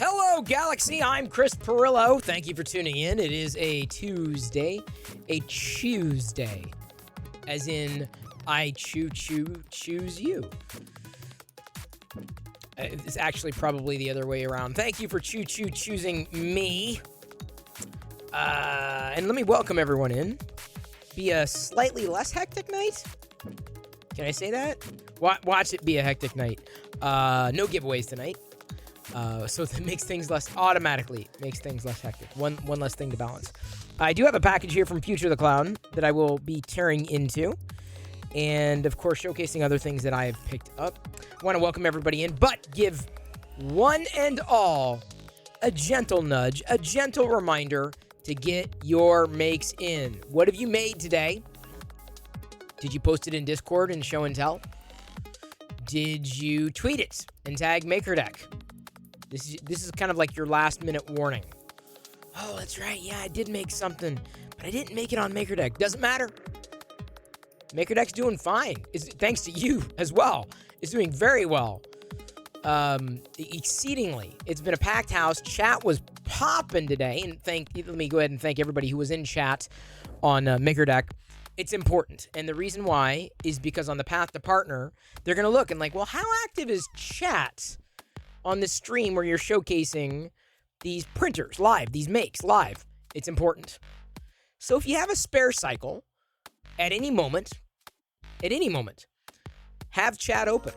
Hello, Galaxy. I'm Chris Pirillo. Thank you for tuning in. It is a Tuesday. As in, I choose you. It's actually probably the other way around. Thank you for choosing me. And let me welcome everyone in. Be a slightly less hectic night. Can I say that? Watch it be a hectic night. No giveaways tonight. So that makes things less hectic. One less thing to balance. I do have a package here from Future the Clown that I will be tearing into. And, of course, showcasing other things that I have picked up. I want to welcome everybody in, but give one and all a gentle nudge, a gentle reminder to get your makes in. What have you made today? Did you post it in Discord and show and tell? Did you tweet it and tag MakerDeck? This is kind of like your last minute warning. Oh, that's right. Yeah, I did make something, but I didn't make it on MakerDeck. Doesn't matter. MakerDeck's doing fine. Thanks to you as well. It's doing very well. Exceedingly. It's been a packed house. Chat was popping today. And let me go ahead and thank everybody who was in chat on MakerDeck. It's important. And the reason why is because on the path to partner, they're going to look and like, well, how active is chat on this stream where you're showcasing these printers live, these makes live? It's important. So if you have a spare cycle, at any moment, have chat open.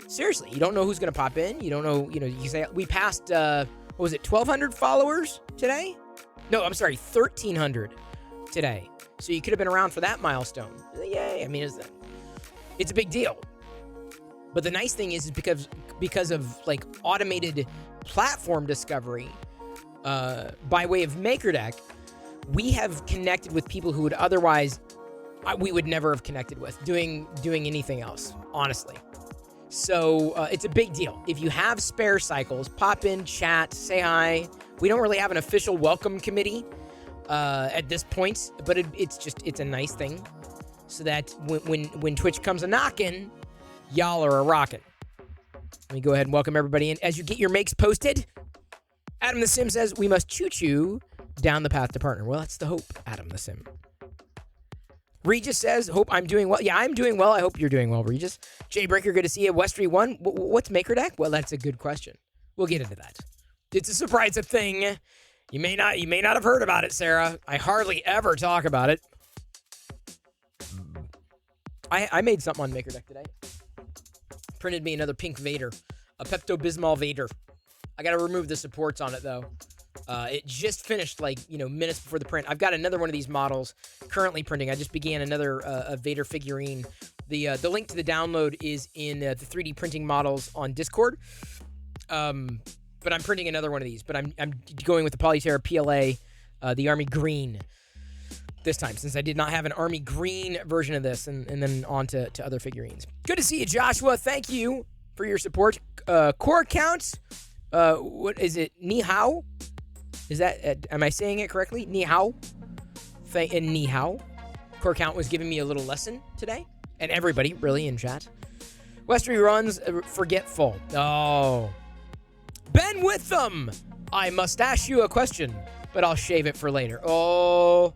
Seriously, you don't know who's going to pop in. You don't know, you say, we passed, 1,200 followers today? No, I'm sorry, 1,300 today. So you could have been around for that milestone. Yay, I mean, it's a big deal. But the nice thing is because of like automated platform discovery by way of MakerDeck, we have connected with people who would otherwise we would never have connected with doing anything else, honestly. So it's a big deal. If you have spare cycles, pop in, chat, say hi. We don't really have an official welcome committee at this point, but it's a nice thing so that when Twitch comes a knocking, y'all are a rockin'. Let me go ahead and welcome everybody in. As you get your makes posted, Adam the Sim says, we must choo-choo down the path to partner. Well, that's the hope, Adam the Sim. Regis says, hope I'm doing well. Yeah, I'm doing well. I hope you're doing well, Regis. Jay Breaker, good to see you. Westry 1, what's MakerDeck? Well, that's a good question. We'll get into that. It's a surprise, a thing. You may not have heard about it, Sarah. I hardly ever talk about it. I made something on MakerDeck today. Printed me another pink Vader, a Pepto-Bismol Vader. I got to remove the supports on it, though. It just finished, minutes before the print. I've got another one of these models currently printing. I just began another a Vader figurine. The link to the download is in the 3D printing models on Discord. But I'm printing another one of these. But I'm going with the Polyterra PLA, the Army Green this time, since I did not have an Army Green version of this, and then on to other figurines. Good to see you, Joshua. Thank you for your support. Core counts. What is it? Ni hao? Is that, am I saying it correctly? Ni hao? And ni hao. Core count was giving me a little lesson today. And everybody, really, in chat. Westry runs forgetful. Oh. Ben Witham! I must ask you a question, but I'll shave it for later. Oh.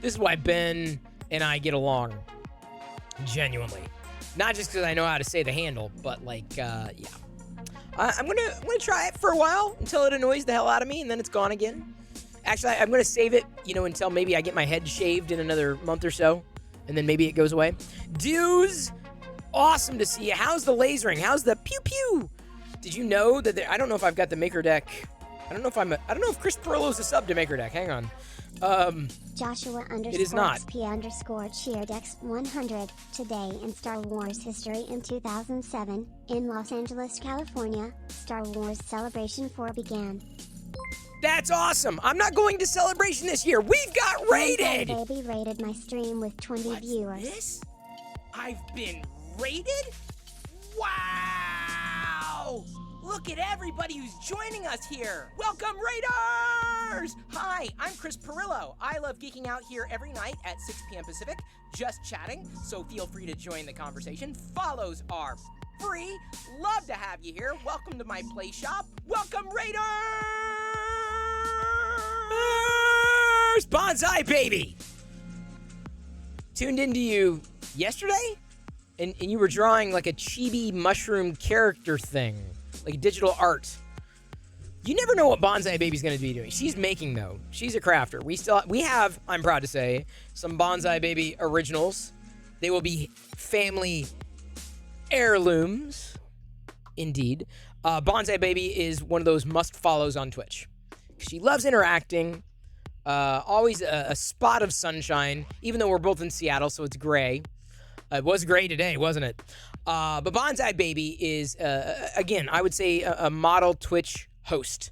This is why Ben and I get along. Genuinely. Not just because I know how to say the handle, but yeah. I'm gonna try it for a while until it annoys the hell out of me, and then it's gone again. Actually, I'm gonna save it, until maybe I get my head shaved in another month or so, and then maybe it goes away. Dudes, awesome to see you. How's the lasering? How's the pew pew? Did you know that I don't know if I've got the MakerDeck. I don't know if Chris Pirillo's a sub to MakerDeck. Hang on. Joshua it is not. XP_CheerDex 100 today in Star Wars history in 2007 in Los Angeles, California. Star Wars Celebration 4 began. That's awesome. I'm not going to Celebration this year. We've got rated. Baby rated my stream with 20 What's viewers. This? I've been rated? Wow! Look at everybody who's joining us here. Welcome, Raiders! Hi, I'm Chris Pirillo. I love geeking out here every night at 6 p.m. Pacific, just chatting, so feel free to join the conversation. Follows are free. Love to have you here. Welcome to my play shop. Welcome, Raiders! Bonsai Baby! Tuned into you yesterday? And you were drawing like a chibi mushroom character thing, like digital art. You never know what Bonsai Baby's going to be doing. She's making, though. She's a crafter. We have, I'm proud to say, some Bonsai Baby originals. They will be family heirlooms, indeed. Bonsai Baby is one of those must-follows on Twitch. She loves interacting. Always a spot of sunshine, even though we're both in Seattle, so it's gray. It was gray today, wasn't it? But Bonsai Baby is, again, I would say a model Twitch host.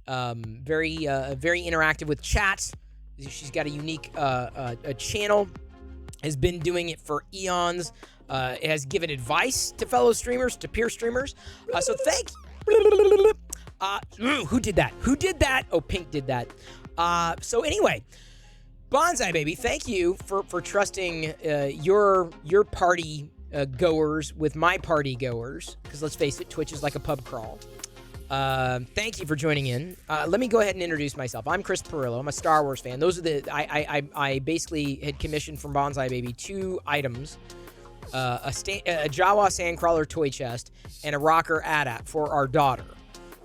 Very interactive with chat. She's got a unique a channel. Has been doing it for eons. It has given advice to fellow streamers, to peer streamers. So thank you. Who did that? Who did that? Oh, Pink did that. So anyway, Bonsai Baby, thank you for trusting your party goers with my party goers. Because let's face it, Twitch is like a pub crawl. Thank you for joining in. Let me go ahead and introduce myself. I'm Chris Perillo. I'm a Star Wars fan. Those are I basically had commissioned from Bonsai Baby 2 items. A Jawa Sandcrawler toy chest and a rocker AT-AT for our daughter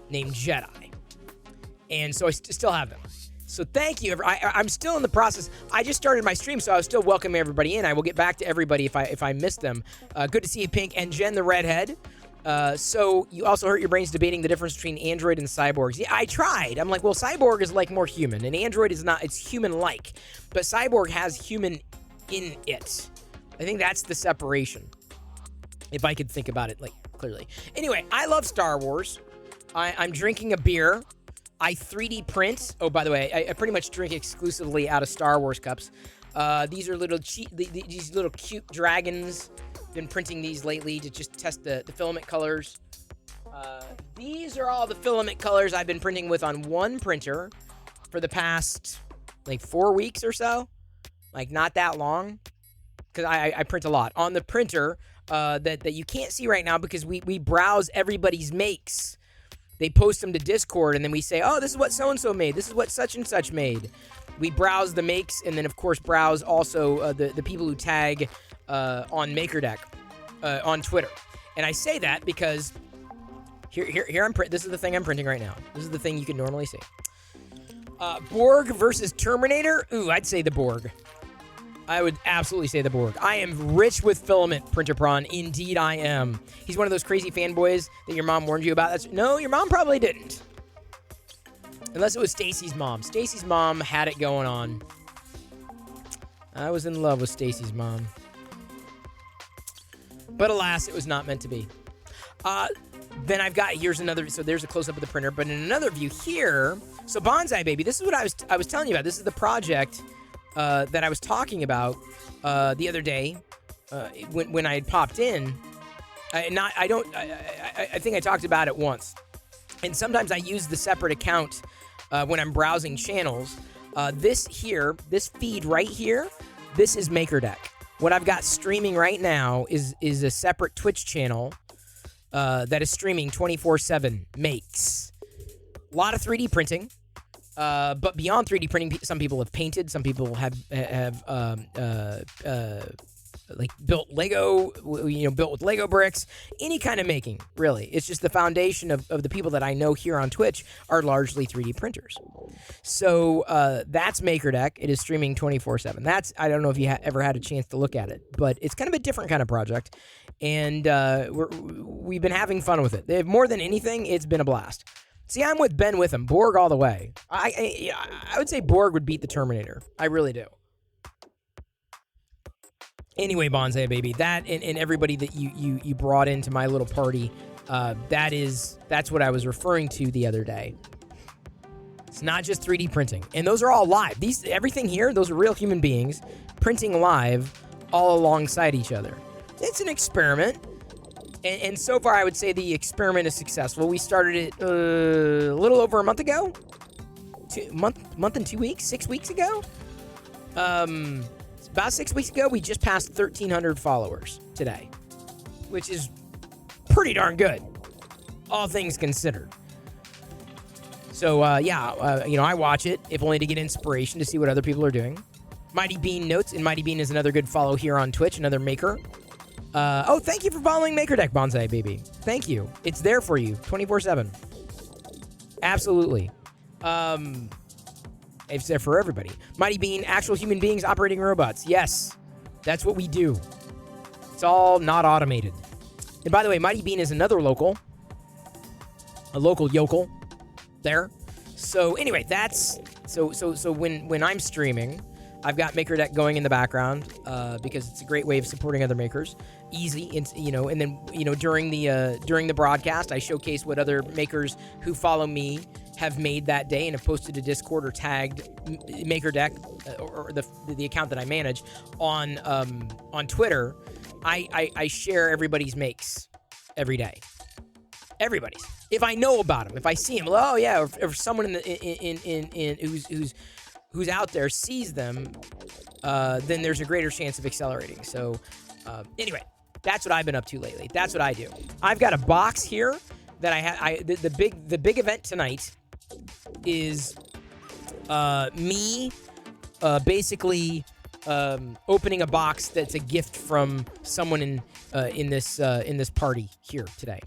named Jedi. And so I still have them. So thank you. I'm still in the process. I just started my stream, so I was still welcoming everybody in. I will get back to everybody if I missed them. Good to see you, Pink, and Jen the Redhead. So you also hurt your brains debating the difference between android and cyborgs. Yeah, I tried. I'm like, well, cyborg is like more human, and android is not. It's human-like, but cyborg has human in it. I think that's the separation, if I could think about it like clearly. Anyway, I love Star Wars. I'm drinking a beer. I 3D print. Oh, by the way, I pretty much drink exclusively out of Star Wars cups. These are these little cute dragons. Been printing these lately to just test the filament colors. These are all the filament colors I've been printing with on one printer for the past like 4 weeks or so. Like not that long, because I print a lot on the printer that you can't see right now because we browse everybody's makes. They post them to Discord, and then we say, oh, this is what so-and-so made. This is what such and such made. We browse the makes, and then, of course, browse also the people who tag on MakerDeck on Twitter. And I say that because here this is the thing I'm printing right now. This is the thing you can normally see. Borg versus Terminator. Ooh, I'd say the Borg. I would absolutely say the Borg. I am rich with filament, Printer Prawn. Indeed, I am. He's one of those crazy fanboys that your mom warned you about. No, your mom probably didn't. Unless it was Stacy's mom. Stacy's mom had it going on. I was in love with Stacy's mom. But alas, it was not meant to be. Then I've got, here's another, so there's a close-up of the printer. But in another view here, so Bonsai Baby, this is what I was telling you about. This is the project that I was talking about the other day when I had popped in. I think I talked about it once. And sometimes I use the separate account when I'm browsing channels. This feed right here, this is MakerDeck. What I've got streaming right now is a separate Twitch channel that is streaming 24/7 makes. A lot of 3D printing. But beyond 3D printing, some people have painted, some people have like built Lego, built with Lego bricks, any kind of making, really. It's just the foundation of the people that I know here on Twitch are largely 3D printers. So that's MakerDeck. It is streaming 24/7. I don't know if you ever had a chance to look at it, but it's kind of a different kind of project, and we've been having fun with it. More than anything, it's been a blast. See, I'm with Ben Witham. Borg all the way. I would say Borg would beat the Terminator. I really do. Anyway, Bonsai Baby, that and everybody that you brought into my little party, that's what I was referring to the other day. It's not just 3D printing. And those are all live. Everything here, those are real human beings printing live all alongside each other. It's an experiment. And so far, I would say the experiment is successful. We started it a little over a month ago. Month and 2 weeks? 6 weeks ago? About 6 weeks ago, we just passed 1,300 followers today, which is pretty darn good, all things considered. So, I watch it, if only to get inspiration to see what other people are doing. Mighty Bean notes, and Mighty Bean is another good follow here on Twitch, another maker. Thank you for following Maker Deck, Bonsai Baby. Thank you. It's there for you, 24/7. Absolutely. It's there for everybody. Mighty Bean, actual human beings operating robots. Yes, that's what we do. It's all not automated. And by the way, Mighty Bean is another local. A local yokel there. So anyway, that's... So when I'm streaming, I've got Maker Deck going in the background because it's a great way of supporting other makers. Easy, and then during the broadcast, I showcase what other makers who follow me have made that day and have posted to Discord or tagged Maker Deck or the account that I manage on Twitter. I share everybody's makes every day. Everybody's. If I know about them, if I see them, oh yeah, or if someone who's out there sees them, then there's a greater chance of accelerating. So anyway, that's what I've been up to lately. That's what I do. I've got a box here that I had. The big event tonight is me basically opening a box that's a gift from someone in this party here today.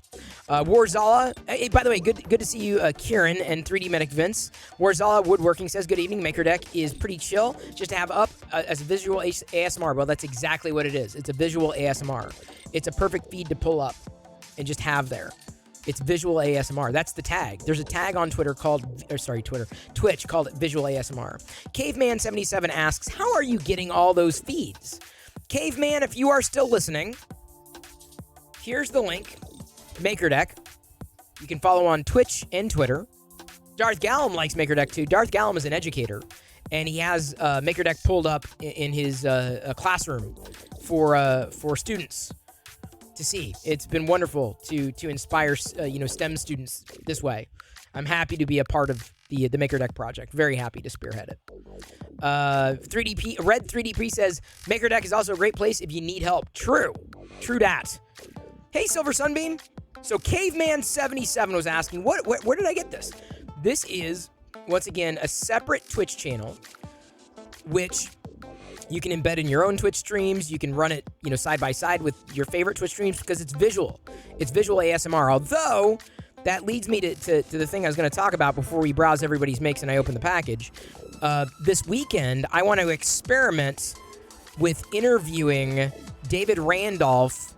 Warzala, hey, by the way, good to see you, Kieran and 3D Medic Vince. Warzala Woodworking says, good evening. Maker Deck is pretty chill just to have up as a visual ASMR. Well, that's exactly what it is. It's a visual ASMR. It's a perfect feed to pull up and just have there. It's visual ASMR. That's the tag. There's a tag on Twitch called visual ASMR. Caveman77 asks, how are you getting all those feeds? Caveman, if you are still listening, here's the link. Maker Deck. You can follow on Twitch and Twitter. Darth Gallum likes Maker Deck too. Darth Gallum is an educator, and he has Maker Deck pulled up in his classroom for students to see. It's been wonderful to inspire STEM students this way. I'm happy to be a part of the Maker Deck project. Very happy to spearhead it. 3DP says Maker Deck is also a great place if you need help. True that. Hey, Silver Sunbeam. So Caveman77 was asking, where did I get this? This is, once again, a separate Twitch channel, which you can embed in your own Twitch streams. You can run it, side by side with your favorite Twitch streams because it's visual. It's visual ASMR. Although, that leads me to the thing I was going to talk about before we browse everybody's makes and I open the package. This weekend, I want to experiment with interviewing David Randolph,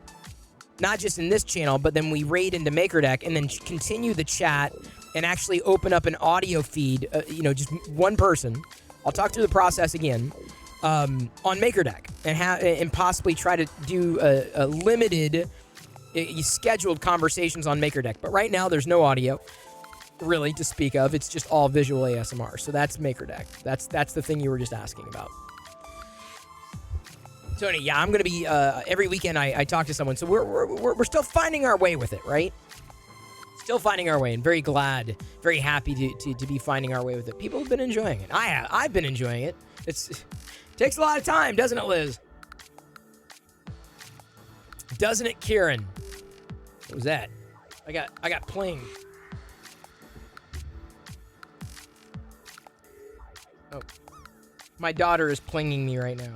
not just in this channel, but then we raid into Maker Deck and then continue the chat and actually open up an audio feed, just one person. I'll talk through the process again on Maker Deck and possibly try to do a limited scheduled conversations on Maker Deck. But right now, there's no audio really to speak of. It's just all visual ASMR. So that's Maker Deck. That's the thing you were just asking about. Tony, yeah, I'm going to be, every weekend I talk to someone, so we're still finding our way with it, right? Still finding our way, and very glad, very happy to be finding our way with it. People have been enjoying it. I've been enjoying it. It takes a lot of time, doesn't it, Liz? Doesn't it, Kieran? What was that? I got pling. Oh. My daughter is plinging me right now.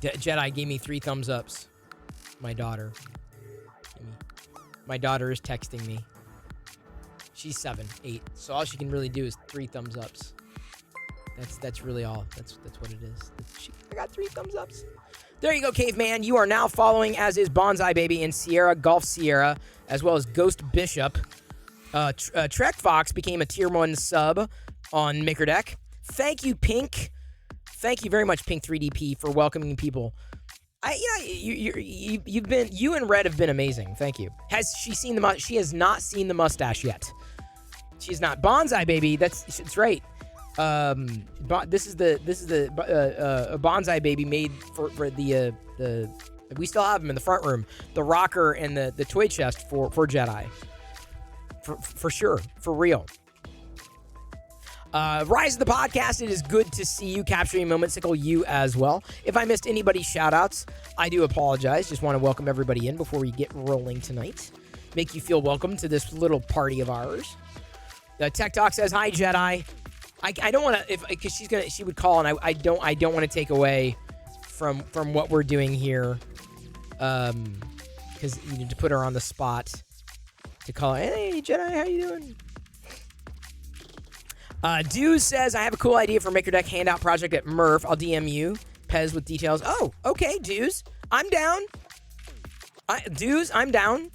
Jedi gave me 3 thumbs ups. My daughter. My daughter is texting me. She's 7, 8. So all she can really do is 3 thumbs ups. That's really all. That's what it is. I got 3 thumbs ups. There you go, Caveman. You are now following, as is Bonsai Baby and Sierra Golf Sierra, as well as Ghost Bishop. Trek Fox became a tier 1 sub on Maker Deck. Thank you, Pink. Thank you very much, Pink 3DP, for welcoming people. You and Red have been amazing. Thank you. Has she seen the? She has not seen the mustache yet. She's not. Bonsai Baby. That's right. This is the Bonsai Baby made for the we still have them in the front room. The rocker and the toy chest for Jedi. For sure, for real. Rise of the podcast, it is good to see you capturing a moment. Sickle, you as well. If I missed anybody's shout-outs, I do apologize. Just want to welcome everybody in before we get rolling tonight. Make you feel welcome to this little party of ours. Tech Talk says, hi, Jedi. I don't want to, because she would call, and I don't want to take away from what we're doing here, because you need to put her on the spot to call her, hey, Jedi, how you doing? Dew says, I have a cool idea for MakerDeck handout project at Murph. I'll DM you. Pez with details. Oh, okay, Dews. I'm down. Dews, I'm down.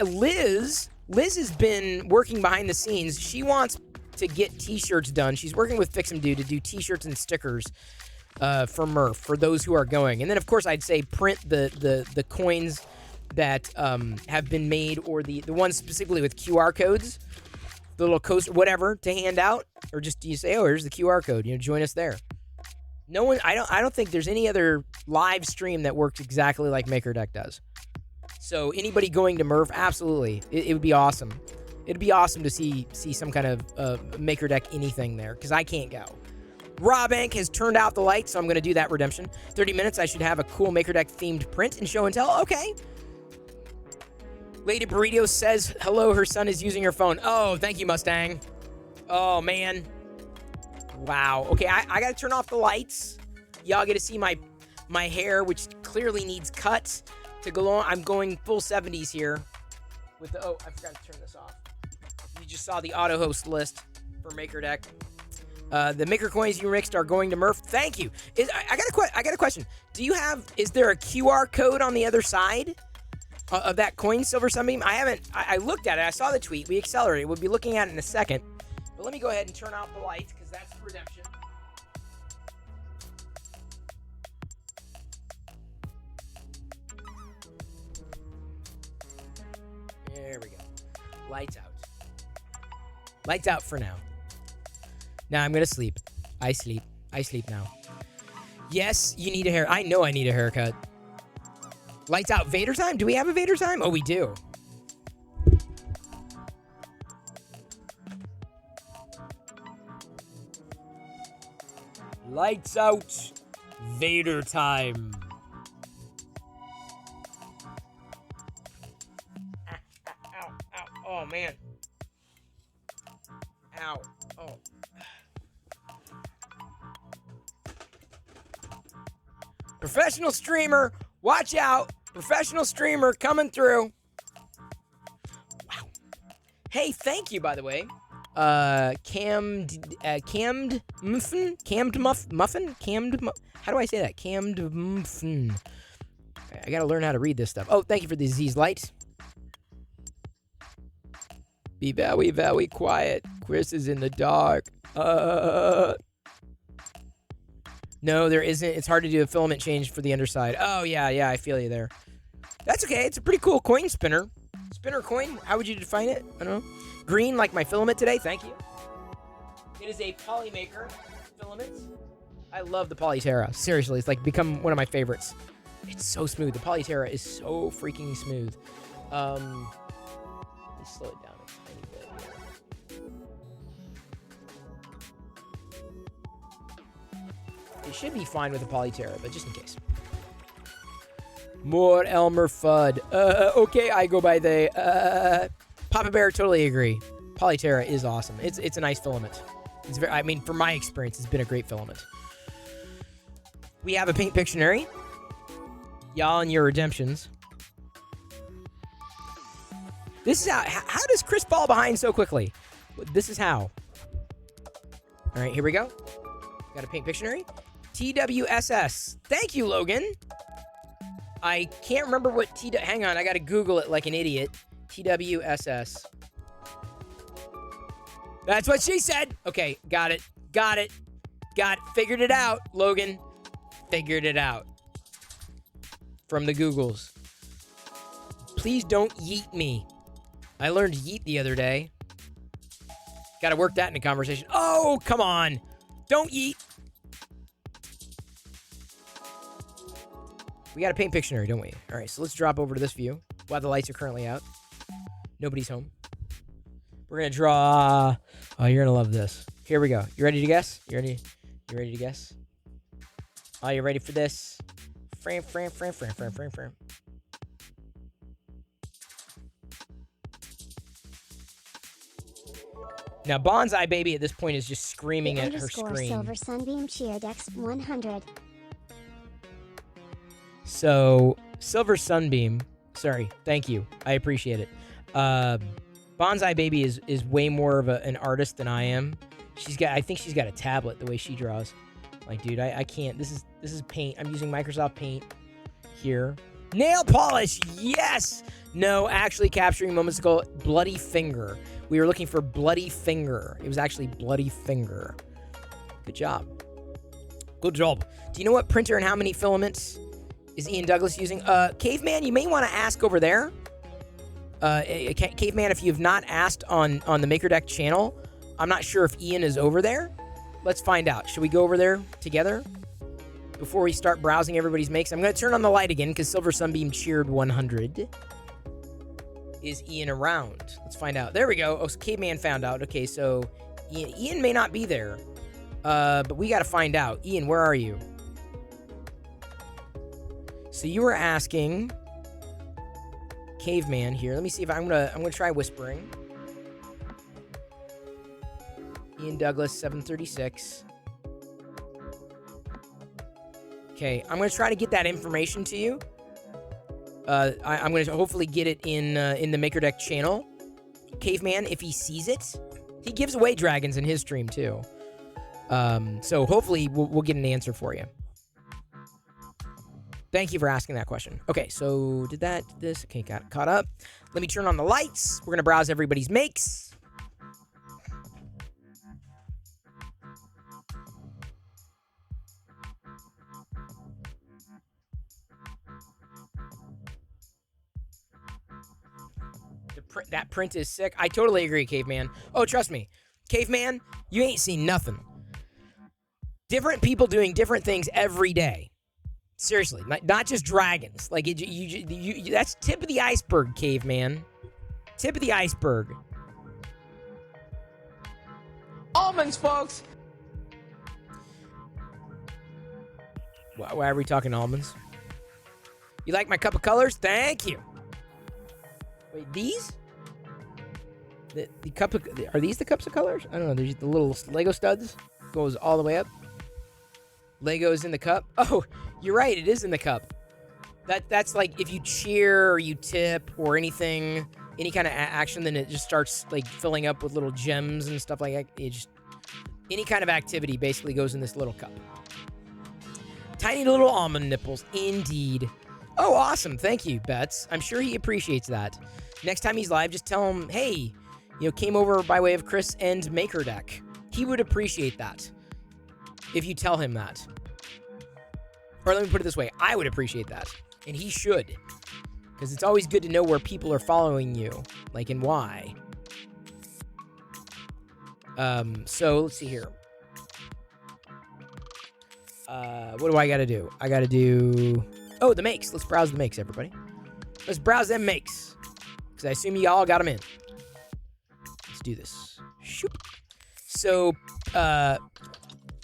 Liz has been working behind the scenes. She wants to get t-shirts done. She's working with FixMDo to do t-shirts and stickers for Murph, for those who are going. And then, of course, I'd say print the coins that have been made, or the ones specifically with QR codes. The little coaster, whatever, to hand out, or just you say, oh, here's the QR code, join us there. No one, I don't think there's any other live stream that works exactly like MakerDeck does. So anybody going to Murph, absolutely, it would be awesome. It'd be awesome to see some kind of MakerDeck anything there, because I can't go. Robank has turned out the lights, so I'm going to do that redemption. 30 minutes, I should have a cool MakerDeck themed print and show and tell. Okay. Lady Burrito says, hello, her son is using her phone. Oh, thank you, Mustang. Oh, man. Wow. Okay, I got to turn off the lights. Y'all get to see my hair, which clearly needs cuts to go on. I'm going full 70s here. With the, I forgot to turn this off. You just saw the auto host list for MakerDeck. The Maker coins you mixed are going to Murph. Thank you. I got a question. Is there a QR code on the other side of that coin, Silver Sunbeam? I looked at it. I saw the tweet. We accelerated. We'll be looking at it in a second. But let me go ahead and turn off the lights, because that's the redemption. There we go. Lights out. Lights out for now. Now I'm going to sleep. I sleep now. Yes, you need a hair. I know I need a haircut. Lights out. Vader time? Do we have a Vader time? Oh, we do. Lights out. Vader time. Ow, ow. Oh, man. Ow. Oh. Professional streamer. Watch out. Professional streamer coming through. Wow. Hey, thank you, by the way. Cammed muffin? How do I say that? Cammed muffin. I gotta learn how to read this stuff. Oh, thank you for the Z's lights. Be very, very quiet. Chris is in the dark. No, there isn't. It's hard to do a filament change for the underside. Oh, yeah, I feel you there. That's okay. It's a pretty cool coin spinner. Spinner coin? How would you define it? I don't know. Green, like my filament today. Thank you. It is a Polymaker filament. I love the Polyterra. Seriously, it's like become one of my favorites. It's so smooth. The Polyterra is so freaking smooth. Let me slow it down a tiny bit here. It should be fine with the Polyterra, but just in case. More Elmer Fudd. Okay, I go by the Papa Bear. Totally agree. Polyterra is awesome. It's a nice filament. It's very. I mean, from my experience, it's been a great filament. We have a Paint Pictionary. Y'all and your redemptions. This is how does Chris fall behind so quickly? This is how. All right, here we go. Got a Paint Pictionary. TWSS. Thank you, Logan. I can't remember what hang on, I gotta Google it like an idiot. TWSS. That's what she said. Okay, got it. Figured it out, Logan. Figured it out. From the Googles. Please don't yeet me. I learned yeet the other day. Gotta work that in a conversation. Oh, come on. Don't yeet. We got a Paint Pictionary, don't we? All right, so let's drop over to this view while the lights are currently out. Nobody's home. We're going to draw... Oh, you're going to love this. Here we go. You ready to guess? You ready to guess? Are you ready for this? Frame. Now, Bonsai Baby at this point is just screaming at her screen. Silver Sunbeam Cheerdex 100. So, Silver Sunbeam. Sorry. Thank you. I appreciate it. Bonsai Baby is way more of an artist than I am. I think she's got a tablet the way she draws. Like, dude, I can't. This is Paint. I'm using Microsoft Paint here. Nail polish. Yes. No, actually capturing moments ago. Bloody Finger. We were looking for Bloody Finger. It was actually Bloody Finger. Good job. Good job. Do you know what printer and how many filaments is Ian Douglas using? Caveman, you may want to ask over there. Caveman, if you have not asked on the MakerDeck channel, I'm not sure if Ian is over there. Let's find out. Should we go over there together before we start browsing everybody's makes? I'm going to turn on the light again because Silver Sunbeam cheered 100. Is Ian around? Let's find out. There we go. Oh, so Caveman found out. Okay, so Ian may not be there, but we got to find out. Ian, where are you? So you were asking Caveman here. Let me see if I'm gonna try whispering. Ian Douglas 736. Okay, I'm gonna try to get that information to you. I'm going to hopefully get it in the MakerDeck channel. Caveman, if he sees it, he gives away dragons in his stream too. So hopefully we'll get an answer for you. Thank you for asking that question. Okay, so did this? Okay, got caught up. Let me turn on the lights. We're going to browse everybody's makes. That print is sick. I totally agree, Caveman. Oh, trust me. Caveman, you ain't seen nothing. Different people doing different things every day. Seriously, not just dragons. Like, that's tip of the iceberg, Caveman. Tip of the iceberg. Almonds, folks! Why are we talking almonds? You like my cup of colors? Thank you. Wait, these? The cup of, are these the cups of colors? I don't know. There's the little Lego studs. Goes all the way up. Lego's in the cup. Oh, you're right. It is in the cup. That's like if you cheer or you tip or anything, any kind of action, then it just starts like filling up with little gems and stuff like that. It just, any kind of activity basically goes in this little cup. Tiny little almond nipples, indeed. Oh, awesome. Thank you, Bets. I'm sure he appreciates that. Next time he's live, just tell him, hey, came over by way of Chris and MakerDeck. He would appreciate that if you tell him that. Or let me put it this way. I would appreciate that. And he should. Because it's always good to know where people are following you. Like, and why. So, let's see here. What do I gotta do? I gotta do... Oh, the makes. Let's browse the makes, everybody. Let's browse them makes. Because I assume y'all got them in. Let's do this. Shoop. So,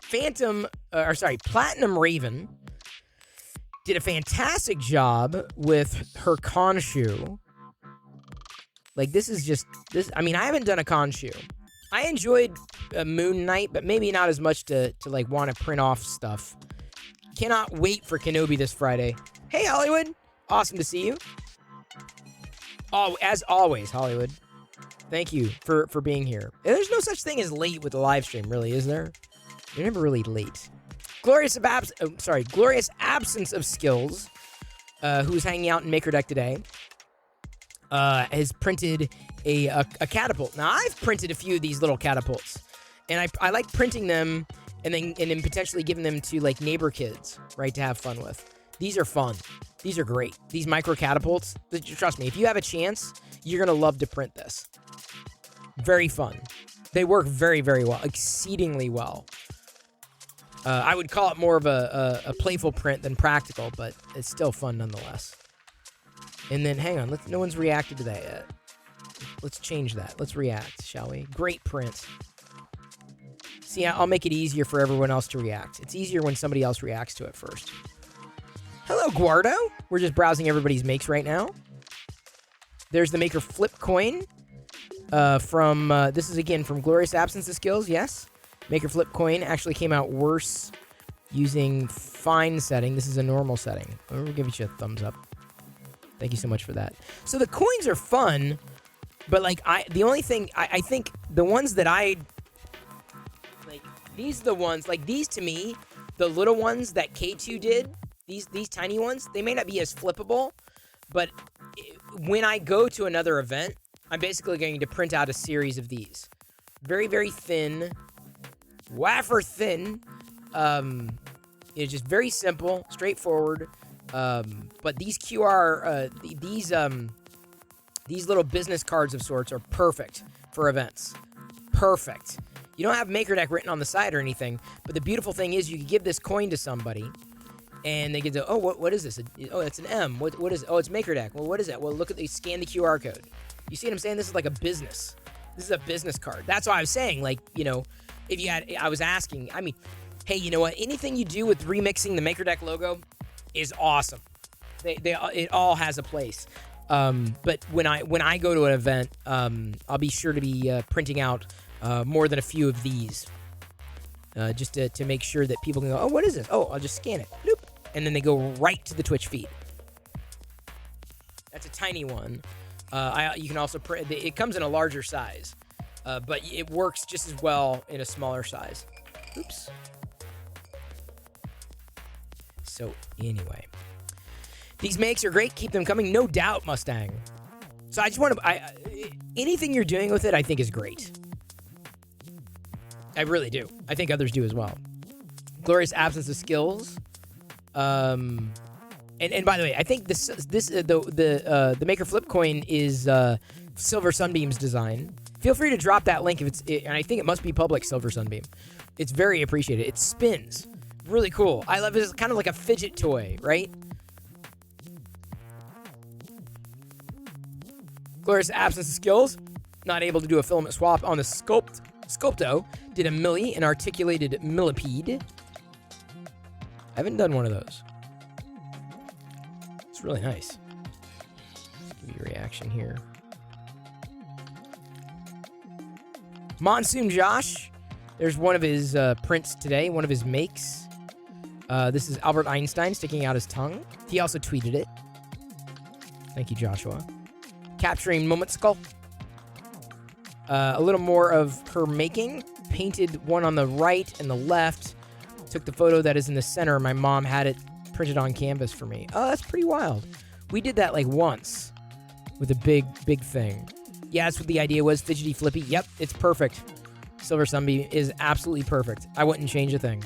Platinum Raven did a fantastic job with her Khonshu. Like, this is just... I mean, I haven't done a Khonshu. I enjoyed Moon Knight, but maybe not as much to like, want to print off stuff. Cannot wait for Kenobi this Friday. Hey, Hollywood. Awesome to see you. Oh, as always, Hollywood. Thank you for being here. There's no such thing as late with the live stream, really, is there? You're never really late. Glorious Absence of Skills, who's hanging out in MakerDeck today, has printed a catapult. Now, I've printed a few of these little catapults, and I like printing them and then potentially giving them to, like, neighbor kids, right, to have fun with. These are fun. These are great. These micro catapults, trust me, if you have a chance, you're going to love to print this. Very fun. They work very, very well, exceedingly well. I would call it more of a playful print than practical, but it's still fun nonetheless. And then, hang on, no one's reacted to that yet. Let's change that. Let's react, shall we? Great print. See, I'll make it easier for everyone else to react. It's easier when somebody else reacts to it first. Hello, Guardo. We're just browsing everybody's makes right now. There's the Maker Flip coin from, this is again from Glorious Absence of Skills, yes. Maker Flip coin actually came out worse using fine setting. This is a normal setting. We'll give you a thumbs up. Thank you so much for that. So the coins are fun, but like the only thing, I think the ones that like, these are the ones, like these to me, the little ones that K2 did, these tiny ones, they may not be as flippable, but when I go to another event, I'm basically going to print out a series of these. Very, very thin, wafer thin, just very simple, straightforward, but these QR, these little business cards of sorts are perfect for events. Perfect. You don't have MakerDeck written on the side or anything, but the beautiful thing is you can give this coin to somebody, and they get to, oh, what is this? Oh, it's an M. What is it? Oh, it's MakerDeck. Well, what is it? Well, look at the scan the QR code. You see what I'm saying? This is like a business. This is a business card. That's why I was saying, like, you know, if you had, I was asking, I mean, hey, you know what? Anything you do with remixing the MakerDeck logo is awesome. It all has a place. But when I go to an event, I'll be sure to be printing out more than a few of these, just to make sure that people can go, oh, what is this? Oh, I'll just scan it. Bloop. And then they go right to the Twitch feed. That's a tiny one. You can also print. It comes in a larger size, but it works just as well in a smaller size. Oops. So anyway, these makes are great. Keep them coming, no doubt, Mustang. So I just want to. Anything you're doing with it, I think is great. I really do. I think others do as well. Glorious Absence of Skills. And by the way, I think the Maker Flip coin is Silver Sunbeam's design. Feel free to drop that link if and I think it must be public. Silver Sunbeam. It's very appreciated. It spins, really cool. I love it. It's kind of like a fidget toy, right? Glorious Absence of Skills. Not able to do a filament swap on the Sculpto. Did a milli, an articulated millipede. I haven't done one of those. It's really nice. Give you a reaction here. Monsoon Josh. There's one of his prints today, one of his makes. This is Albert Einstein sticking out his tongue. He also tweeted it. Thank you, Joshua. Capturing Momenticle. A little more of her making. Painted one on the right and the left. Took the photo that is in the center. My mom had it printed on canvas for me. Oh, that's pretty wild. We did that like once with a big thing. Yeah, that's what the idea was. Fidgety flippy. Yep, it's perfect. Silver Sunbeam is absolutely perfect. I wouldn't change a thing.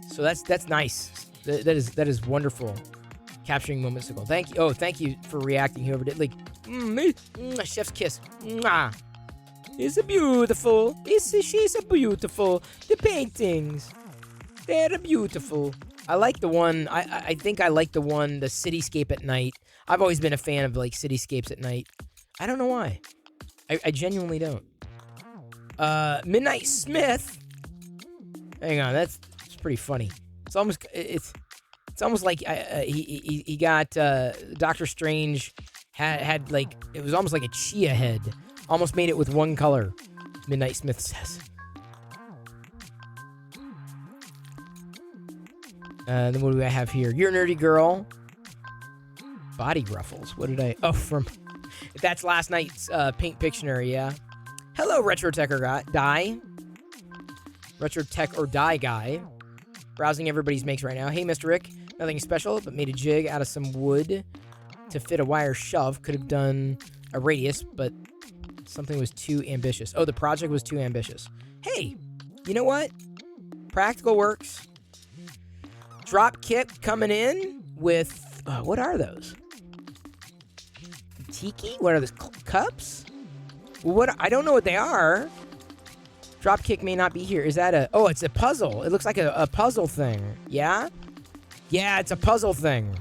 So that's nice. That is wonderful. Capturing Momenticle. Thank you. Oh, thank you for reacting. Whoever did, like, chef's kiss. Mwah. It's a beautiful. She's a beautiful. The paintings, they're beautiful. I like the one. I think I like the one, the cityscape at night. I've always been a fan of like cityscapes at night. I don't know why. I genuinely don't. Midnight Smith. Hang on, that's pretty funny. It's almost like he got Doctor Strange had like, it was almost like a chia head. Almost made it with one color. Midnight Smith says. Then what do I have here? You're a Nerdy Girl. Body ruffles. What did I? Oh, from. That's last night's Paint Pictionary. Yeah. Hello, Retro Tech or Die. Retro Tech or Die guy. Browsing everybody's makes right now. Hey, Mr. Rick. Nothing special, but made a jig out of some wood to fit a wire shove. Could have done a radius, but something was too ambitious. Oh, the project was too ambitious. Hey, you know what? Practical works. Drop kit coming in with, what are those? Tiki? What are those? Cups? What? I don't know what they are. Dropkick may not be here. Is that a... Oh, it's a puzzle. It looks like a puzzle thing. Yeah? Yeah, it's a puzzle thing.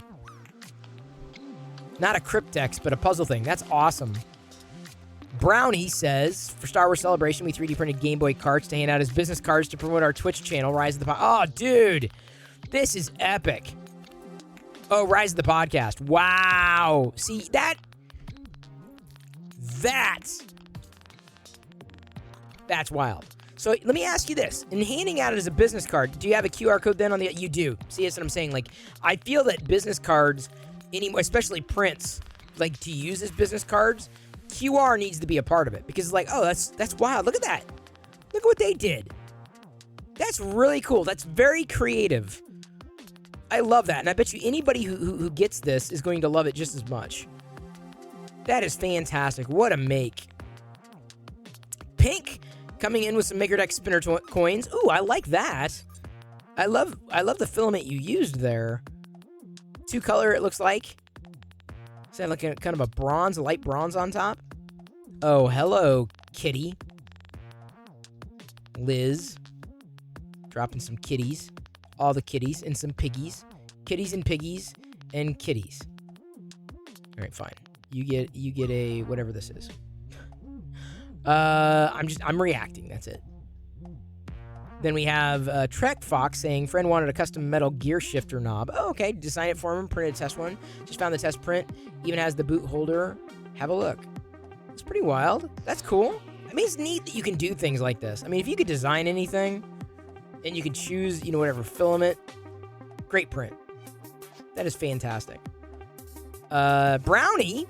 Not a Cryptex, but a puzzle thing. That's awesome. Brownie says, for Star Wars Celebration, we 3D printed Game Boy cards to hand out as business cards to promote our Twitch channel, Rise of the Oh, dude, this is epic. Oh, Rise of the Podcast. Wow. See, that's wild. So let me ask you this. In handing out it as a business card, do you have a QR code then on the... You do. See, that's what I'm saying. Like, I feel that business cards, especially prints, like to use as business cards, QR needs to be a part of it. Because it's like, oh, that's wild. Look at that. Look at what they did. That's really cool. That's very creative. I love that. And I bet you anybody who gets this is going to love it just as much. That is fantastic. What a make. Pink coming in with some MakerDeck spinner coins. Ooh, I like that. I love the filament you used there. 2 color, it looks like. Is that like a kind of a bronze, a light bronze on top? Oh, hello, kitty. Liz. Dropping some kitties. All the kitties and some piggies. Kitties and piggies and kitties. All right, fine. You get a whatever this is. I'm reacting. That's it. Then we have Trek Fox saying, friend wanted a custom metal gear shifter knob. Oh, okay. Design it for him. Printed a test one. Just found the test print. Even has the boot holder. Have a look. It's pretty wild. That's cool. I mean, it's neat that you can do things like this. I mean, if you could design anything and you could choose, whatever filament, great print. That is fantastic. Brownie,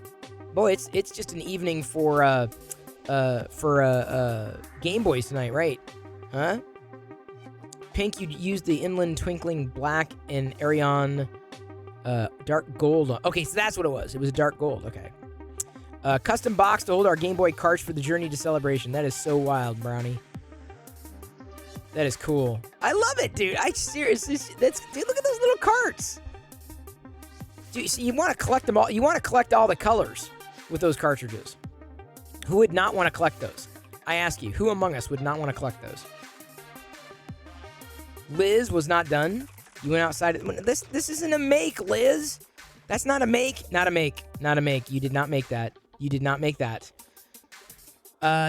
boy, it's just an evening for Game Boys tonight, right? Huh? Pink, you used the Inland Twinkling Black and Arion Dark Gold. Okay, so that's what it was. It was dark gold. Okay. Custom box to hold our Game Boy carts for the journey to celebration. That is so wild, Brownie. That is cool. I love it, dude. I seriously, dude, look at those little carts. Dude, so you want to collect them all. You want to collect all the colors with those cartridges. Who would not want to collect those? I ask you, who among us would not want to collect those? Liz was not done. You went outside. This isn't a make, Liz. That's not a make. Not a make. Not a make. You did not make that. You did not make that.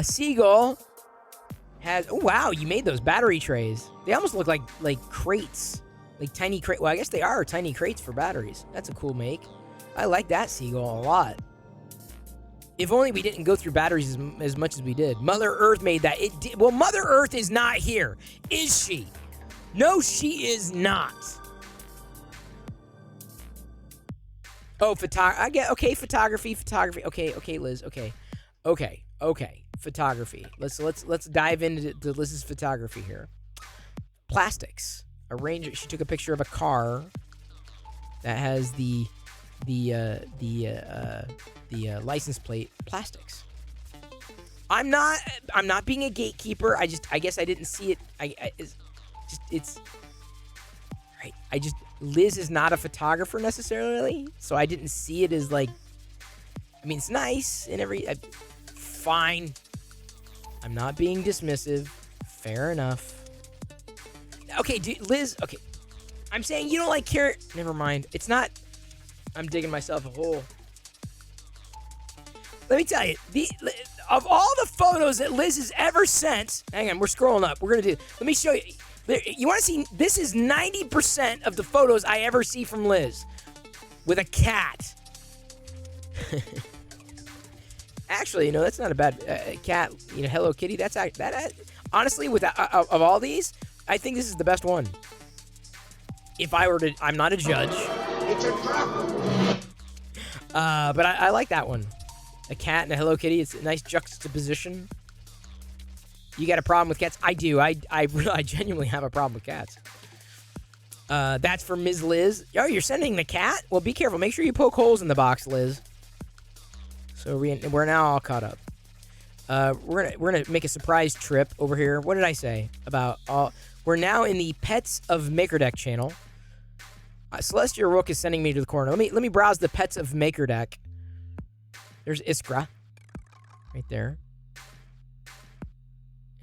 Seagull has... Oh, wow. You made those battery trays. They almost look like crates. Like tiny crate. Well, I guess they are tiny crates for batteries. That's a cool make. I like that Seagull a lot. If only we didn't go through batteries as much as we did. Mother Earth made that. Well, Mother Earth is not here. Is she? No, she is not. Oh, I get, okay, photography. Okay, Liz, okay. Photography. Let's dive into Liz's photography here. Plastics. She took a picture of a car that has the license plate plastics. I'm not being a gatekeeper. I guess I didn't see it. It's right. Liz is not a photographer necessarily, so I didn't see it as like. I mean, it's nice and fine. I'm not being dismissive. Fair enough. Okay, dude, Liz. Okay, I'm saying you don't like carrot. Never mind. It's not. I'm digging myself a hole. Let me tell you, of all the photos that Liz has ever sent, hang on, we're scrolling up. Let me show you. You want to see? This is 90% of the photos I ever see from Liz with a cat. Actually, that's not a bad cat. Hello Kitty. That's honestly, of all these, I think this is the best one. If I were to, I'm not a judge. It's a trap. But I like that one. A cat and a Hello Kitty. It's a nice juxtaposition. You got a problem with cats? I do. I genuinely have a problem with cats. That's for Ms. Liz. Oh, you're sending the cat? Well, be careful. Make sure you poke holes in the box, Liz. So we're now all caught up. We're gonna make a surprise trip over here. What did I say about all? We're now in the Pets of MakerDeck channel. Celestial Rook is sending me to the corner. Let me browse the Pets of MakerDeck. There's Iskra, right there,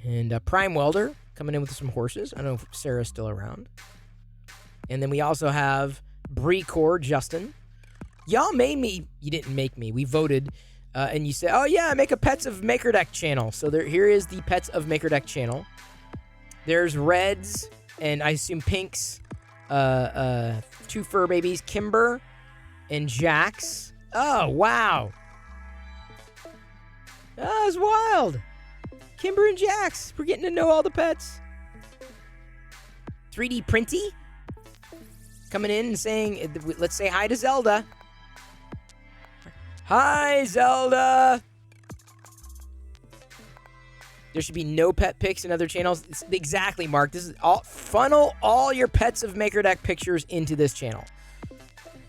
and Prime Welder coming in with some horses. I don't know if Sarah's still around. And then we also have Brecor Justin. Y'all made me. You didn't make me. We voted and you say, oh yeah, I make a Pets of Maker Deck channel. So here is the Pets of Maker Deck channel. There's reds and I assume pinks, 2 fur babies, Kimber and Jax. Oh, wow. Oh, it's wild. Kimber and Jax. We're getting to know all the pets. 3D Printy coming in and saying, let's say hi to Zelda. Hi, Zelda. There should be no pet pics in other channels. Exactly, Mark. This is funnel all your Pets of Maker Deck pictures into this channel.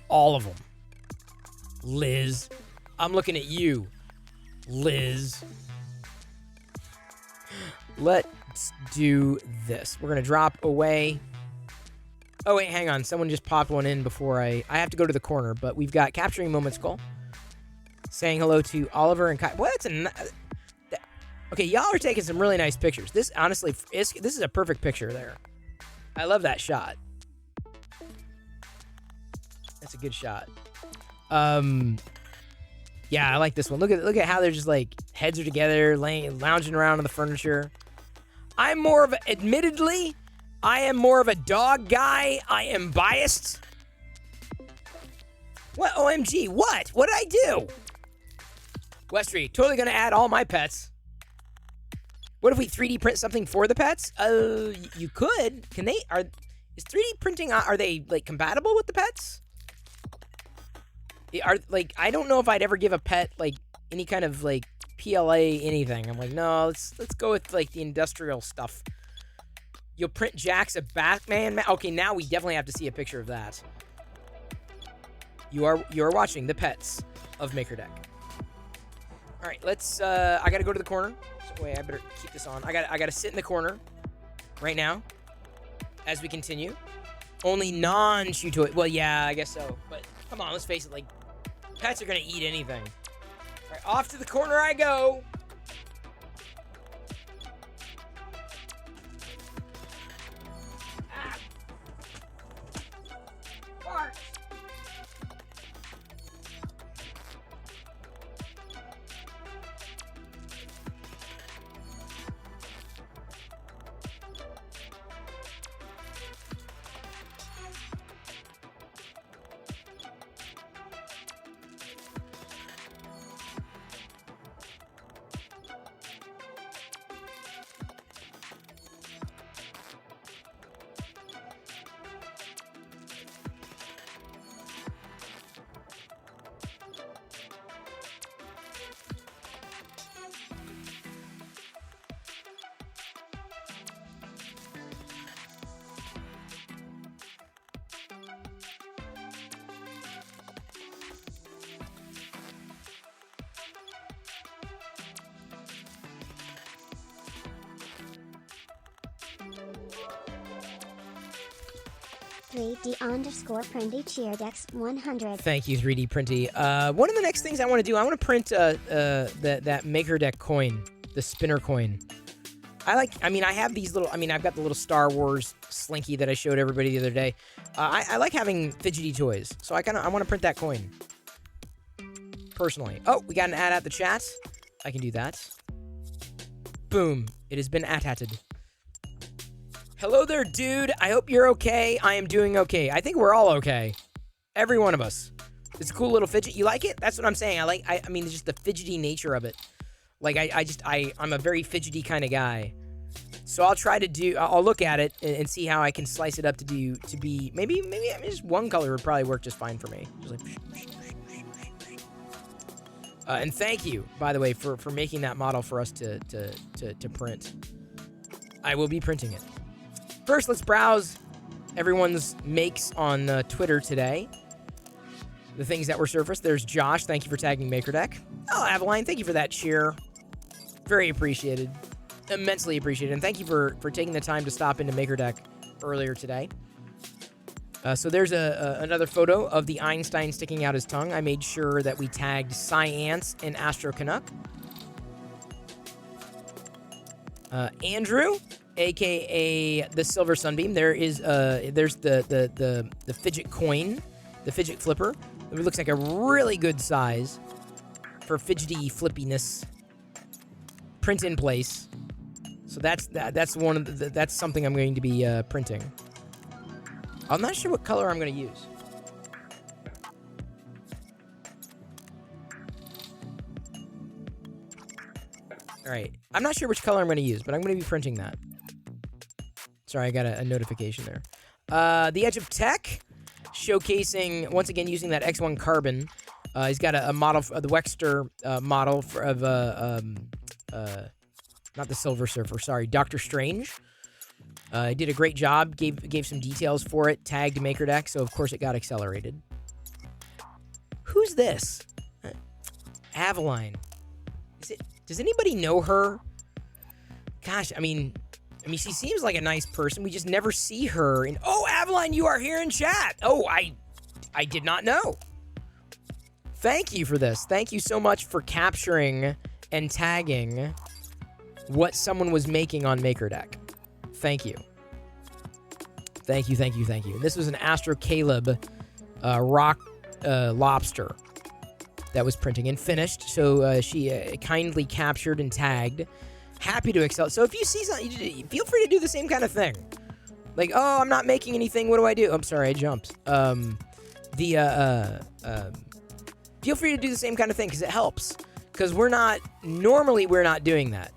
All of them. Liz. I'm looking at you, Liz. Let's do this. We're going to drop away. Oh, wait, hang on. Someone just popped one in before I have to go to the corner, but we've got Capturing Moment Skull saying hello to Oliver and Kai. Boy, okay, y'all are taking some really nice pictures. This, honestly, this is a perfect picture there. I love that shot. That's a good shot. Yeah, I like this one. Look at how they're just like heads are together, lounging around on the furniture. Admittedly, I am more of a dog guy. I am biased. What? OMG, what? What did I do? Westry, totally gonna add all my pets. What if we 3D print something for the pets? You could. Is 3D printing, are they like compatible with the pets? I don't know if I'd ever give a pet like any kind of like PLA anything. I'm like, no, let's go with like the industrial stuff. You'll print Jax a Batman. Okay, now we definitely have to see a picture of that. You are watching the Pets of Maker Deck. All right, let's. I gotta go to the corner. So wait, I better keep this on. I gotta sit in the corner right now as we continue. Only non-chew toy. Well, yeah, I guess so. But come on, let's face it. Like, pets are gonna eat anything. All right, off to the corner I go. Ah. Bark. #3D_Printy Cheerdex 100. Thank you, 3D Printy. One of the next things I want to do, I want to print that Maker Deck coin, the spinner coin. I have these little, I've got the little Star Wars slinky that I showed everybody the other day. I like having fidgety toys, so I want to print that coin. Personally. Oh, we got an ad at the chat. I can do that. Boom. It has been at-hatted. Hello there, dude. I hope you're okay. I am doing okay. I think we're all okay. Every one of us. It's a cool little fidget. You like it? That's what I'm saying. Just the fidgety nature of it. Like, I'm a very fidgety kind of guy. So I'll look at it and see how I can slice it up to be, maybe just one color would probably work just fine for me. Just like, and thank you, by the way, for making that model for us to print. I will be printing it. First, let's browse everyone's makes on Twitter today. The things that were surfaced. There's Josh. Thank you for tagging MakerDeck. Oh, Avaline, thank you for that cheer. Very appreciated. Immensely appreciated. And thank you for taking the time to stop into MakerDeck earlier today. So there's another photo of the Einstein sticking out his tongue. I made sure that we tagged Science and Astro Canuck. Andrew, aka the Silver Sunbeam. There's the fidget coin, the fidget flipper. It looks like a really good size for fidgety flippiness. Print in place. So that's one of that's something I'm going to be printing. I'm not sure what color I'm going to use. All right. I'm not sure which color I'm going to use, but I'm going to be printing that. Sorry, I got a notification there. The Edge of Tech, showcasing, once again, using that X1 carbon. He's got a model, the Wexter model of, not the Silver Surfer, sorry, Doctor Strange. He did a great job, gave some details for it, tagged MakerDeck, so of course it got accelerated. Who's this? Aveline. Does anybody know her? Gosh, I mean, she seems like a nice person. We just never see her. Oh, Aveline, you are here in chat. Oh, I did not know. Thank you for this. Thank you so much for capturing and tagging what someone was making on MakerDeck. Thank you. Thank you, thank you, thank you. This was an Astro Caleb rock lobster that was printing and finished. So she kindly captured and tagged. Happy to excel. So if you see something, feel free to do the same kind of thing. Like, oh, I'm not making anything. What do I do? I'm sorry, I jumped. Feel free to do the same kind of thing because it helps. Because we're not doing that.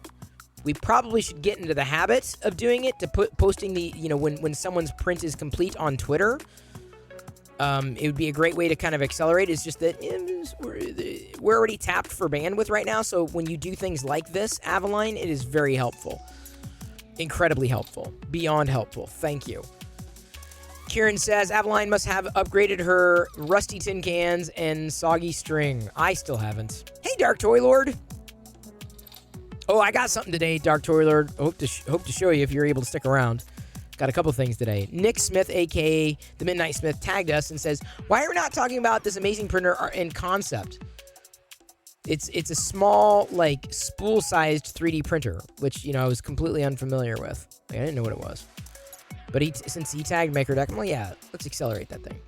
We probably should get into the habit of doing it, to posting the, when someone's print is complete on Twitter. It would be a great way to kind of accelerate. It's just that we're already tapped for bandwidth right now. So when you do things like this, Aveline, it is very helpful. Incredibly helpful. Beyond helpful. Thank you. Kieran says, Aveline must have upgraded her rusty tin cans and soggy string. I still haven't. Hey, Dark Toy Lord. Oh, I got something today, Dark Toy Lord. Hope to show you if you're able to stick around. Got a couple things today. Nick Smith, a.k.a. The Midnight Smith, tagged us and says, why are we not talking about this amazing printer in concept? It's a small, like, spool-sized 3D printer, which, I was completely unfamiliar with. Like, I didn't know what it was. But since he tagged MakerDeck, I'm like, yeah, let's accelerate that thing.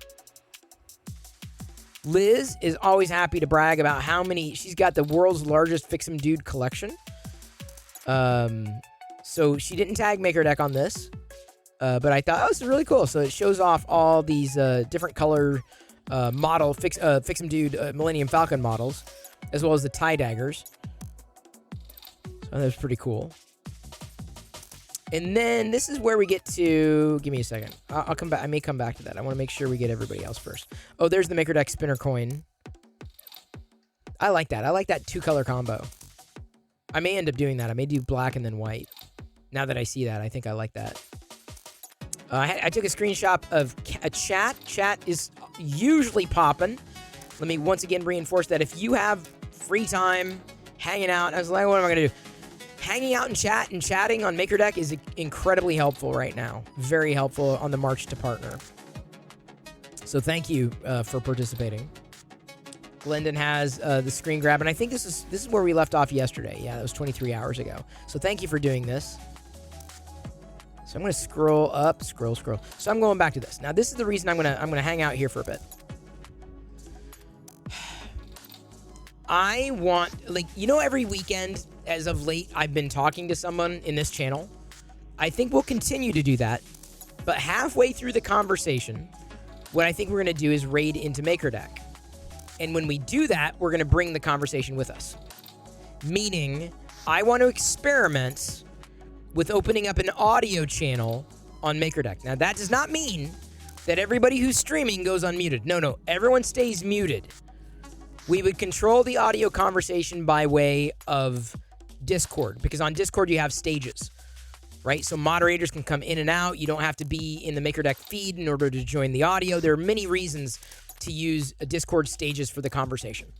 Liz is always happy to brag about how many... She's got the world's largest Fix-em Dude collection. So she didn't tag MakerDeck on this. But I thought, oh, this is really cool. So it shows off all these different color model Fix-em Dude Millennium Falcon models, as well as the tie daggers. So that was pretty cool. And then this is where we get to... Give me a second. I'll come back. I may come back to that. I want to make sure we get everybody else first. Oh, there's the MakerDeck spinner coin. I like that. I like that two-color combo. I may end up doing that. I may do black and then white. Now that I see that, I think I like that. I took a screenshot of a chat. Chat is usually popping. Let me once again reinforce that if you have free time hanging out, I was like, what am I going to do? Hanging out and chatting on MakerDeck is incredibly helpful right now. Very helpful on the march to partner. So thank you for participating. Glendon has the screen grab, and I think this is where we left off yesterday. Yeah, that was 23 hours ago. So thank you for doing this. So I'm going to scroll up, scroll. So I'm going back to this. Now this is the reason I'm going to hang out here for a bit. I want, every weekend as of late, I've been talking to someone in this channel. I think we'll continue to do that. But halfway through the conversation, what I think we're going to do is raid into MakerDeck. And when we do that, we're going to bring the conversation with us. Meaning, I want to experiment with opening up an audio channel on MakerDeck. Now, that does not mean that everybody who's streaming goes unmuted. No, everyone stays muted. We would control the audio conversation by way of Discord, because on Discord you have stages, right? So moderators can come in and out. You don't have to be in the MakerDeck feed in order to join the audio. There are many reasons to use Discord stages for the conversation.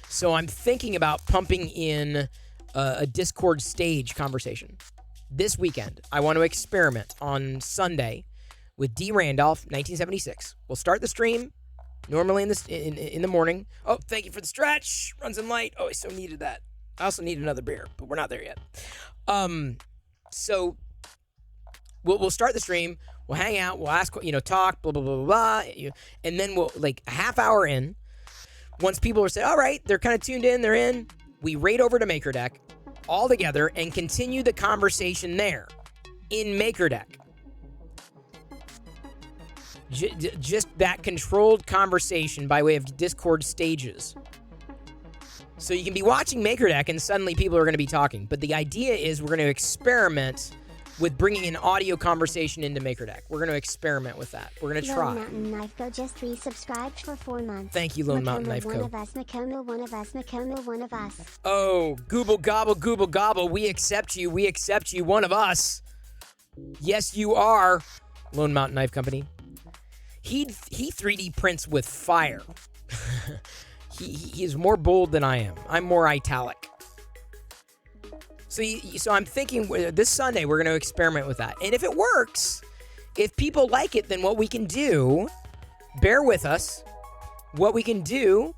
So I'm thinking about pumping in a Discord stage conversation. This weekend, I want to experiment on Sunday with D. Randolph, 1976. We'll start the stream normally in the morning. Oh, thank you for the stretch. Run some light. Oh, I so needed that. I also need another beer, but we're not there yet. So we'll start the stream. We'll hang out. We'll ask, talk, blah, blah, blah, blah, blah. And then we'll, a half hour in, Once people are saying, all right, they're kind of tuned in, they're in, we raid over to MakerDeck all together and continue the conversation there in MakerDeck. Just that controlled conversation by way of Discord stages. So you can be watching MakerDeck and suddenly people are going to be talking. But the idea is we're going to experiment with bringing an audio conversation into MakerDeck. We're going to experiment with that. We're going to try. Lone Mountain Knife Co. just resubscribed for 4 months. Thank you, Lone Mountain Knife Co. One of us, Nakoma, one of us, Nakoma, one of us. Oh, gooble gobble, we accept you, one of us. Yes, you are, Lone Mountain Knife Company. He 3D prints with fire. He is more bold than I am. I'm more italic. So I'm thinking this Sunday we're going to experiment with that. And if it works, if people like it, then what we can do, bear with us, what we can do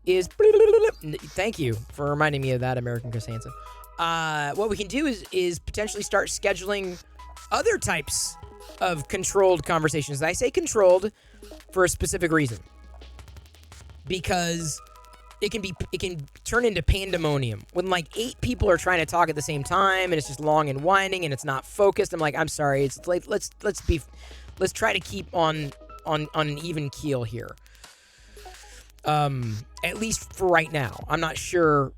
is, thank you for reminding me of that, American Chris Hansen. What we can do is potentially start scheduling other types of controlled conversations. I say controlled for a specific reason. Because it can turn into pandemonium when like 8 people are trying to talk at the same time and it's just long and winding and it's not focused. I'm like, I'm sorry. It's like let's try to keep on an even keel here. At least for right now. I'm not sure,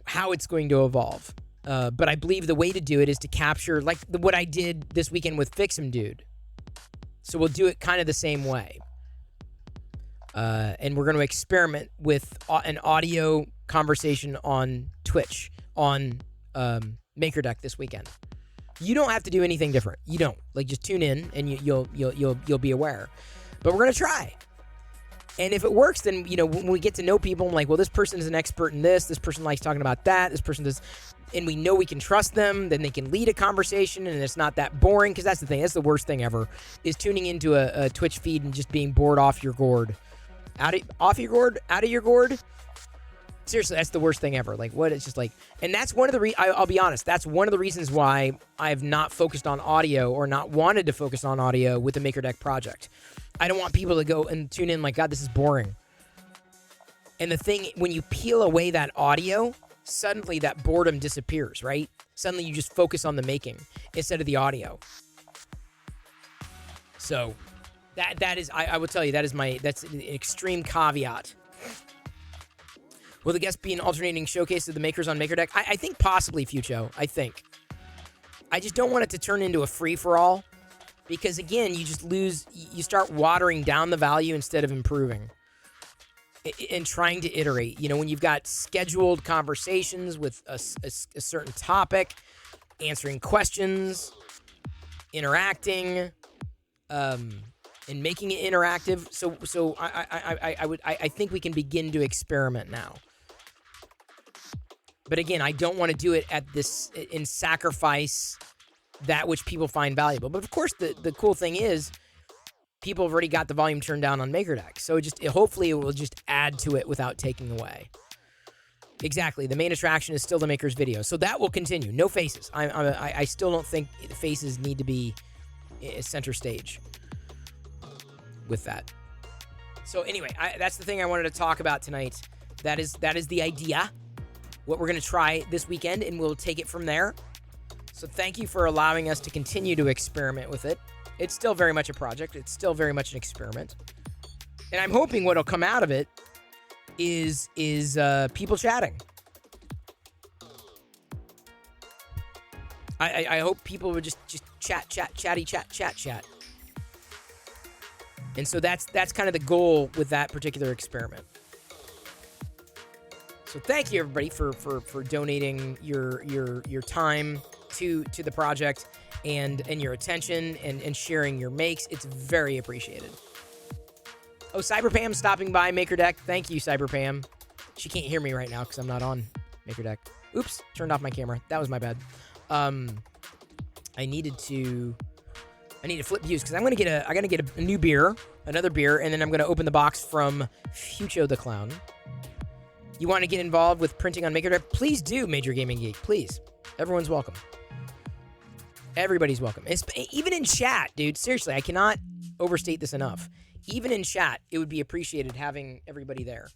how it's going to evolve. But I believe the way to do it is to capture like what I did this weekend with Fix'em Dude. So we'll do it kind of the same way. And we're going to experiment with an audio conversation on Twitch on MakerDeck this weekend. You don't have to do anything different. You don't just tune in and you'll be aware. But we're going to try. And if it works, then when we get to know people, I'm like, well, this person is an expert in this. This person likes talking about that. This person does, and we know we can trust them. Then they can lead a conversation, and it's not that boring. Because that's the thing. That's the worst thing ever is tuning into a Twitch feed and just being bored off your gourd. Out of your gourd. Seriously, that's the worst thing ever. Like, what? It's just like, and that's one of the I'll be honest. That's one of the reasons why I have not focused on audio or not wanted to focus on audio with the MakerDeck project. I don't want people to go and tune in like, God, this is boring. And the thing, when you peel away that audio, suddenly that boredom disappears, right? Suddenly you just focus on the making instead of the audio. So that is, I will tell you, that's an extreme caveat. Will the guests be an alternating showcase of the makers on MakerDeck? I think possibly, Fucho. I think. I just don't want it to turn into a free-for-all. Because, again, you just you start watering down the value instead of improving. And trying to iterate. When you've got scheduled conversations with a certain topic, answering questions, interacting, and making it interactive. So I think we can begin to experiment now. But again, I don't want to do it in sacrifice that which people find valuable. But of course, the cool thing is people have already got the volume turned down on MakerDeck. So hopefully it will just add to it without taking away. Exactly. The main attraction is still the maker's video. So that will continue. No faces. I still don't think the faces need to be center stage with that. So anyway, that's the thing I wanted to talk about tonight. That is the idea. What we're going to try this weekend, and we'll take it from there. So thank you for allowing us to continue to experiment with it. It's still very much a project. It's still very much an experiment. And I'm hoping what'll come out of it is people chatting. I hope people would just chat. And so that's kind of the goal with that particular experiment. So thank you everybody for donating your time to the project and your attention and sharing your makes. It's very appreciated. Oh, CyberPam stopping by MakerDeck. Thank you, CyberPam. She can't hear me right now because I'm not on MakerDeck. Oops, turned off my camera. That was my bad. I need to flip views because I gotta get a new beer, another beer, and then I'm gonna open the box from Fucho the Clown. You want to get involved with printing on MakerDeck? Please do, Major Gaming Geek. Please. Everyone's welcome. Everybody's welcome. Even in chat, dude. Seriously, I cannot overstate this enough. Even in chat, it would be appreciated having everybody there.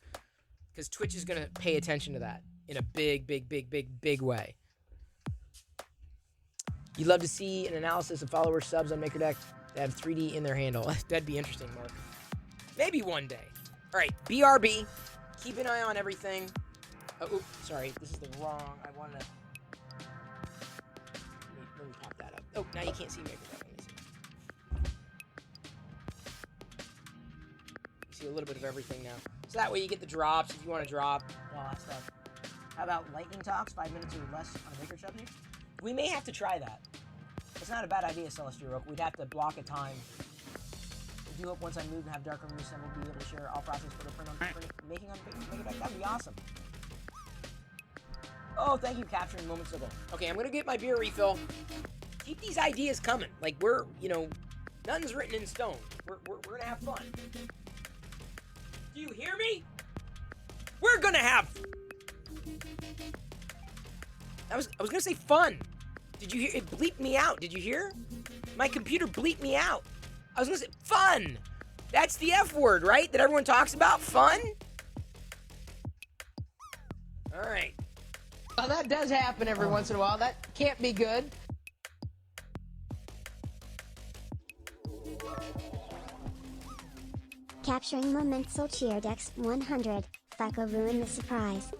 because Twitch is going to pay attention to that in a big, big, big, big, big way. You'd love to see an analysis of followers' subs on MakerDeck that have 3D in their handle. That'd be interesting, Mark. Maybe one day. All right, BRB. Keep an eye on everything. Oh, oops, sorry. This is the wrong. I wanted to... Let me pop that up. Oh, now you can't see MakerDeck. Let me see. You see a little bit of everything now. So that way you get the drops if you want to drop and all that stuff. How about lightning talks, 5 minutes or less on a Maker subject? We may have to try that. It's not a bad idea, Celestial Rook. We'd have to block a time. I do hope once I move and have Dark Room assembled, be able to share all process for the print on making on MakerDeck. That'd be awesome. Oh, thank you, Capturing Moments ago. Okay, I'm gonna get my beer refill. Keep these ideas coming. Like, we're, you know, nothing's written in stone. We're gonna have fun. Do you hear me? We're gonna have... I was gonna say fun. Did you hear? It bleeped me out. Did you hear? My computer bleeped me out. I was gonna say fun. That's the F word, right? That everyone talks about? Fun? All right. Well, that does happen every once in a while. That can't be good. Capturing Momental Cheer Dex 100. Fucko ruined the surprise.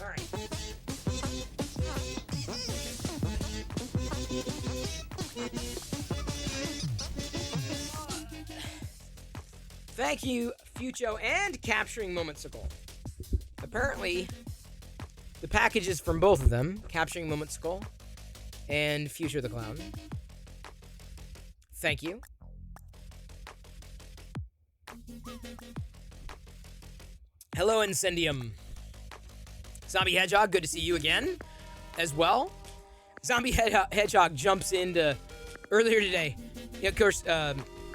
All right. Thank you, Fucho and Capturing Momentsicle. Apparently, the packages from both of them, Capturing Momentsicle and Future the Clown. Thank you. Hello, Incendium. Zombie Hedgehog, good to see you again as well. Zombie Hedgehog jumps into earlier today. Yeah, of course,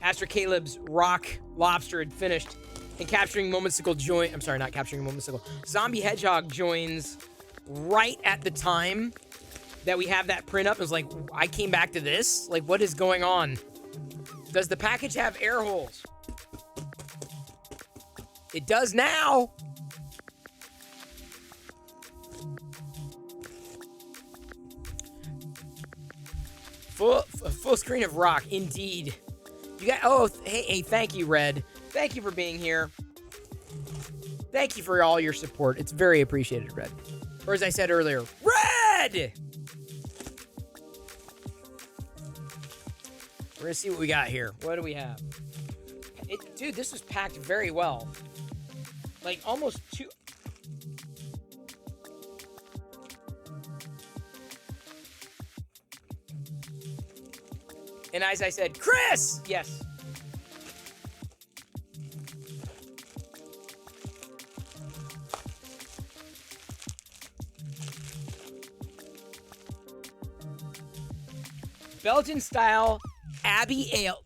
Astra Caleb's Rock Lobster had finished, and Capturing Momentsicle joined. I'm sorry, not Capturing Momentsicle. Zombie Hedgehog joins right at the time that we have that print up. It was like, I came back to this? Like, what is going on? Does the package have air holes? It does now. Full screen of Rock, indeed. You got, oh, hey, thank you, Red. Thank you for being here. Thank you for all your support. It's very appreciated, Red. Or as I said earlier, Red! We're gonna see what we got here. What do we have? Dude, this was packed very well. Like, almost two... And as I said, Chris! Yes. Belgian style Abbey Ale.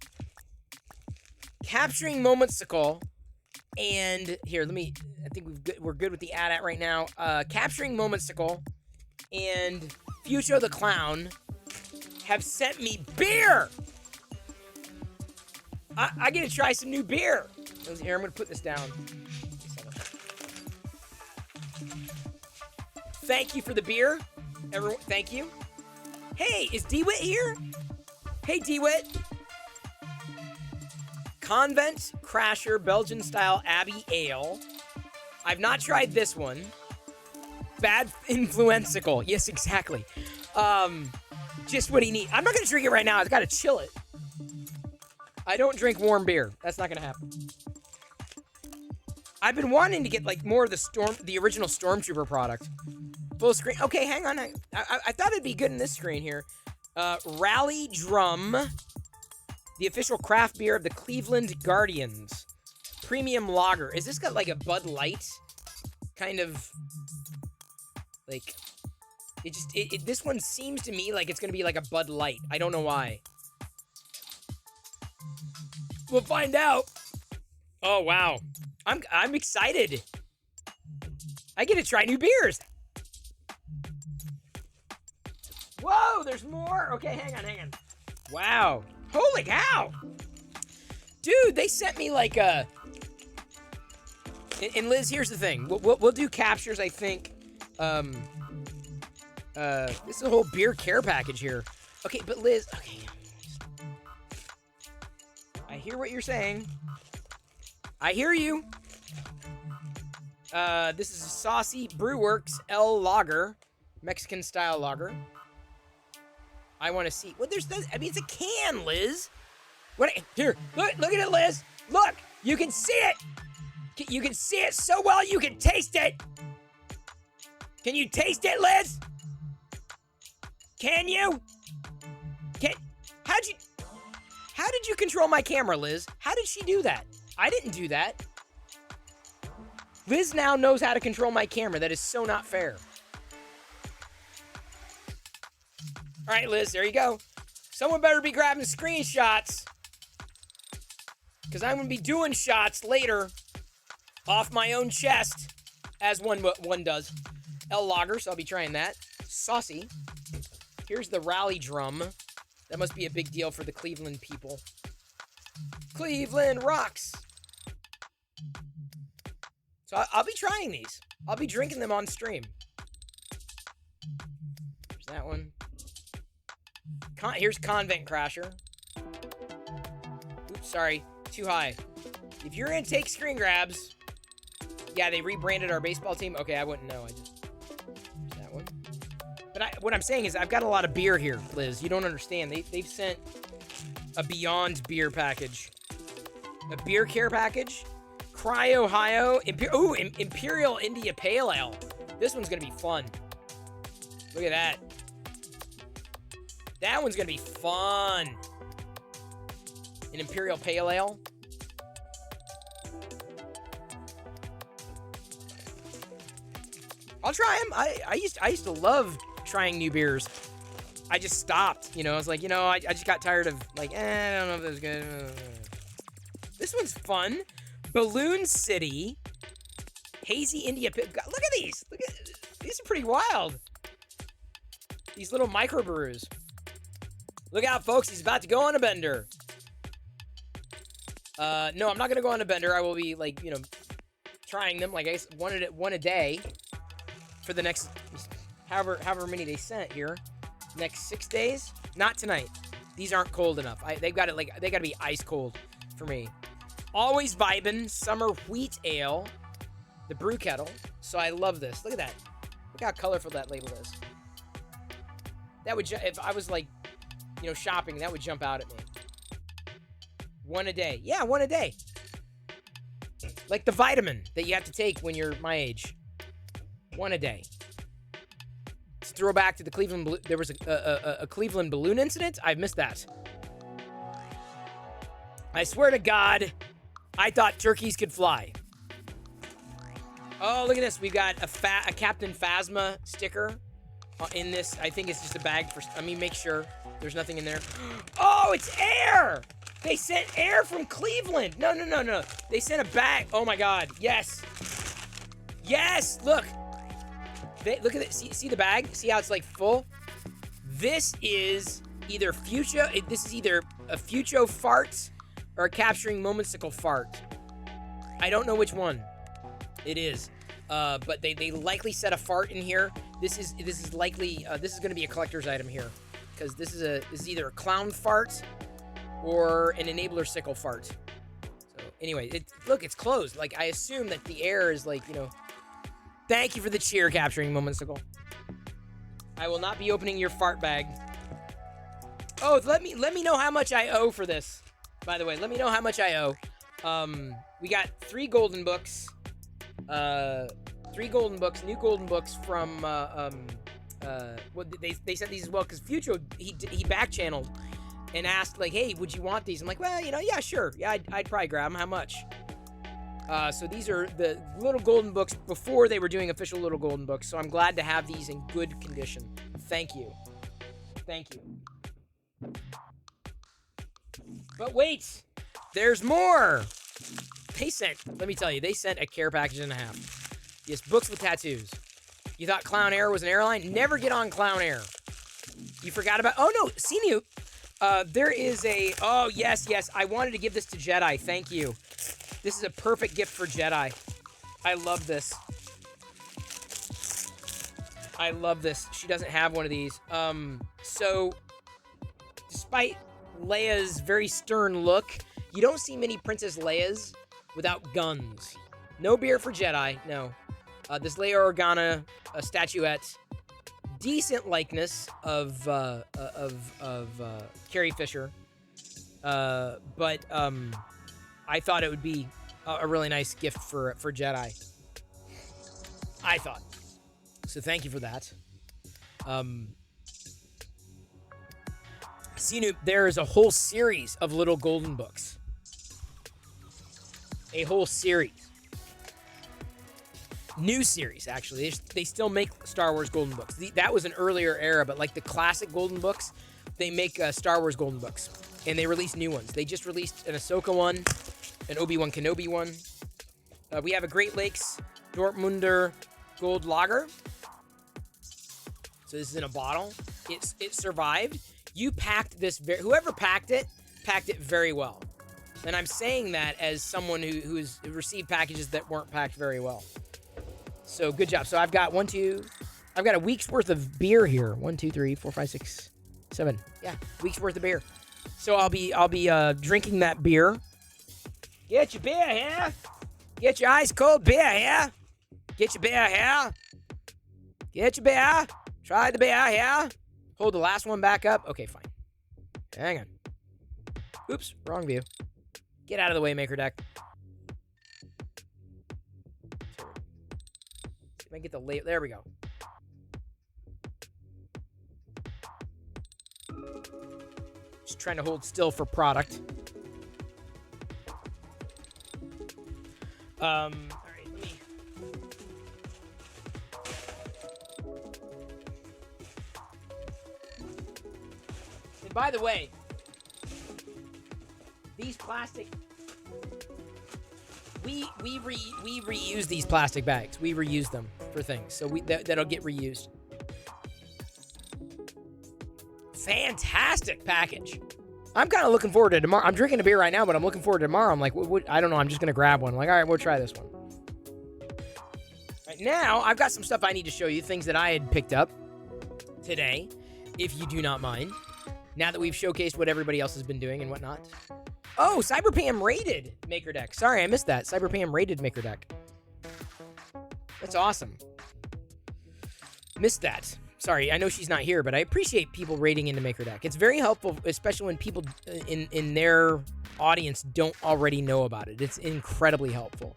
Capturing Momentsicle. And here, I think we're good with the ad right now. Capturing Momentsicle and Future the Clown have sent me beer. I get to try some new beer. Here, I'm gonna put this down. Thank you for the beer, everyone. Thank you. Hey, is DeWitt here? Hey, DeWitt. Convent Crasher Belgian style Abbey Ale. I've not tried this one. Bad Influensical. Yes, exactly. Just what he needs. I'm not going to drink it right now. I've got to chill it. I don't drink warm beer. That's not going to happen. I've been wanting to get like more of the original Stormtrooper product. Full screen. Okay, hang on. I thought it'd be good in this screen here. Rally Drum, the official craft beer of the Cleveland Guardians. Premium lager. Is this got like a Bud Light kind of like? This one seems to me like it's gonna be like a Bud Light. I don't know why. We'll find out. Oh wow, I'm excited. I get to try new beers. Whoa, there's more. Okay, hang on. Wow, holy cow, dude! They sent me like a. And Liz, here's the thing. We'll do captures. I think. This is a whole beer care package here. Okay, but Liz. Okay. I hear what you're saying. I hear you. This is a Saucy Brewworks L Lager, Mexican style lager. I want to see. Well, I mean, it's a can, Liz. What? Here, look at it, Liz. Look, you can see it. You can see it so well, you can taste it. Can you taste it, Liz? Can you? How did you control my camera, Liz? How did she do that? I didn't do that. Liz now knows how to control my camera. That is so not fair. All right, Liz, there you go. Someone better be grabbing screenshots, because I'm going to be doing shots later off my own chest, as one does. L Lager, so I'll be trying that. Saucy. Here's the Rally Drum. That must be a big deal for the Cleveland people. Cleveland rocks. So I'll be trying these. I'll be drinking them on stream. There's that one. Here's Convent Crasher. Oops, sorry. Too high. If you're going to take screen grabs... Yeah, they rebranded our baseball team. Okay, I wouldn't know. There's that one. But what I'm saying is I've got a lot of beer here, Liz. You don't understand. They've sent a Beyond beer package. A beer care package. Cry Ohio. Imperial India Pale Ale. This one's going to be fun. Look at that. That one's going to be fun. An Imperial Pale Ale. I'll try them. I used to love trying new beers. I just stopped. I was like, I just got tired of like, I don't know if this is good. This one's fun. Balloon City. Hazy India. Look at these. These are pretty wild. These little microbrews. Look out, folks. He's about to go on a bender. No, I'm not going to go on a bender. I will be like, trying them like one a day. For the next, however many they sent here, next 6 days. Not tonight. These aren't cold enough. They got to be ice cold for me. Always vibin' summer wheat ale, the brew kettle. So I love this. Look at that. Look how colorful that label is. That would if I was like, shopping, that would jump out at me. One a day. Yeah, one a day. Like the vitamin that you have to take when you're my age. One a day. Let's throw back to the Cleveland. There was a Cleveland balloon incident. I've missed that. I swear to God, I thought turkeys could fly. Oh, look at this. We got a Captain Phasma sticker in this. I think it's just a bag for. Make sure there's nothing in there. Oh, it's air. They sent air from Cleveland. No. They sent a bag. Oh my God. Yes. Yes. Look. Look at it. See the bag? See how it's like full? This is either This is either a Fucho fart or a Capturing Momentical fart. I don't know which one it is. But they likely set a fart in here. This is likely this is going to be a collector's item here, because this is either a clown fart or an enabler sickle fart. Anyway, look, it's closed. Like, I assume that the air is like, thank you for the cheer capturing moments, Nicole. I will not be opening your fart bag. Oh, let me know how much I owe for this. By the way, let me know how much I owe. We got 3 golden books. 3 golden books, new golden books from they sent these as well because Future he back channeled and asked like, hey, would you want these? I'm like, well, yeah, sure, yeah, I'd probably grab them. How much? So these are the little golden books before they were doing official little golden books. So I'm glad to have these in good condition. Thank you. But wait, there's more. Let me tell you, they sent a care package and a half. Yes, books with tattoos. You thought Clown Air was an airline? Never get on Clown Air. You forgot about, oh no, Sinu. There is oh yes, I wanted to give this to Jedi, thank you. This is a perfect gift for Jedi. I love this. She doesn't have one of these. So, despite Leia's very stern look, you don't see many Princess Leias without guns. No beer for Jedi, no. This Leia Organa statuette, decent likeness of Carrie Fisher, but I thought it would be a really nice gift for Jedi. I thought. So thank you for that. Sinu, there is a whole series of little golden books. A whole series. New series, actually. They still make Star Wars golden books. That was an earlier era, but like the classic golden books, they make Star Wars golden books. And they release new ones. They just released an Ahsoka one, an Obi-Wan Kenobi one. We have a Great Lakes Dortmunder Gold Lager. So this is in a bottle. It survived. You packed this, whoever packed it very well. And I'm saying that as someone who's received packages that weren't packed very well. So good job. So I've got a week's worth of beer here. 1, 2, 3, 4, 5, 6, 7. Yeah, week's worth of beer. So I'll be drinking that beer. Get your beer here. Get your ice cold beer here. Get your beer here. Get your beer. Try the beer here. Hold the last one back up. Okay, fine. Hang on. Oops, wrong view. Get out of the way, Maker Deck. If I can get the label. There we go. Just trying to hold still for product. All right, let me. And by the way, these plastic. We reuse these plastic bags. We reuse them for things, so that'll get reused. Fantastic package. I'm kind of looking forward to tomorrow. I'm drinking a beer right now, but I'm looking forward to tomorrow. I'm like, I don't know. I'm just gonna grab one. I'm like, all right, we'll try this one. Right now, I've got some stuff I need to show you. Things that I had picked up today, if you do not mind. Now that we've showcased what everybody else has been doing and whatnot. Oh, CyberPam rated Maker Deck. Sorry, I missed that. CyberPam rated Maker Deck. That's awesome. Missed that. Sorry, I know she's not here, but I appreciate people rating into Maker Deck. It's very helpful, especially when people in their audience don't already know about it. It's incredibly helpful.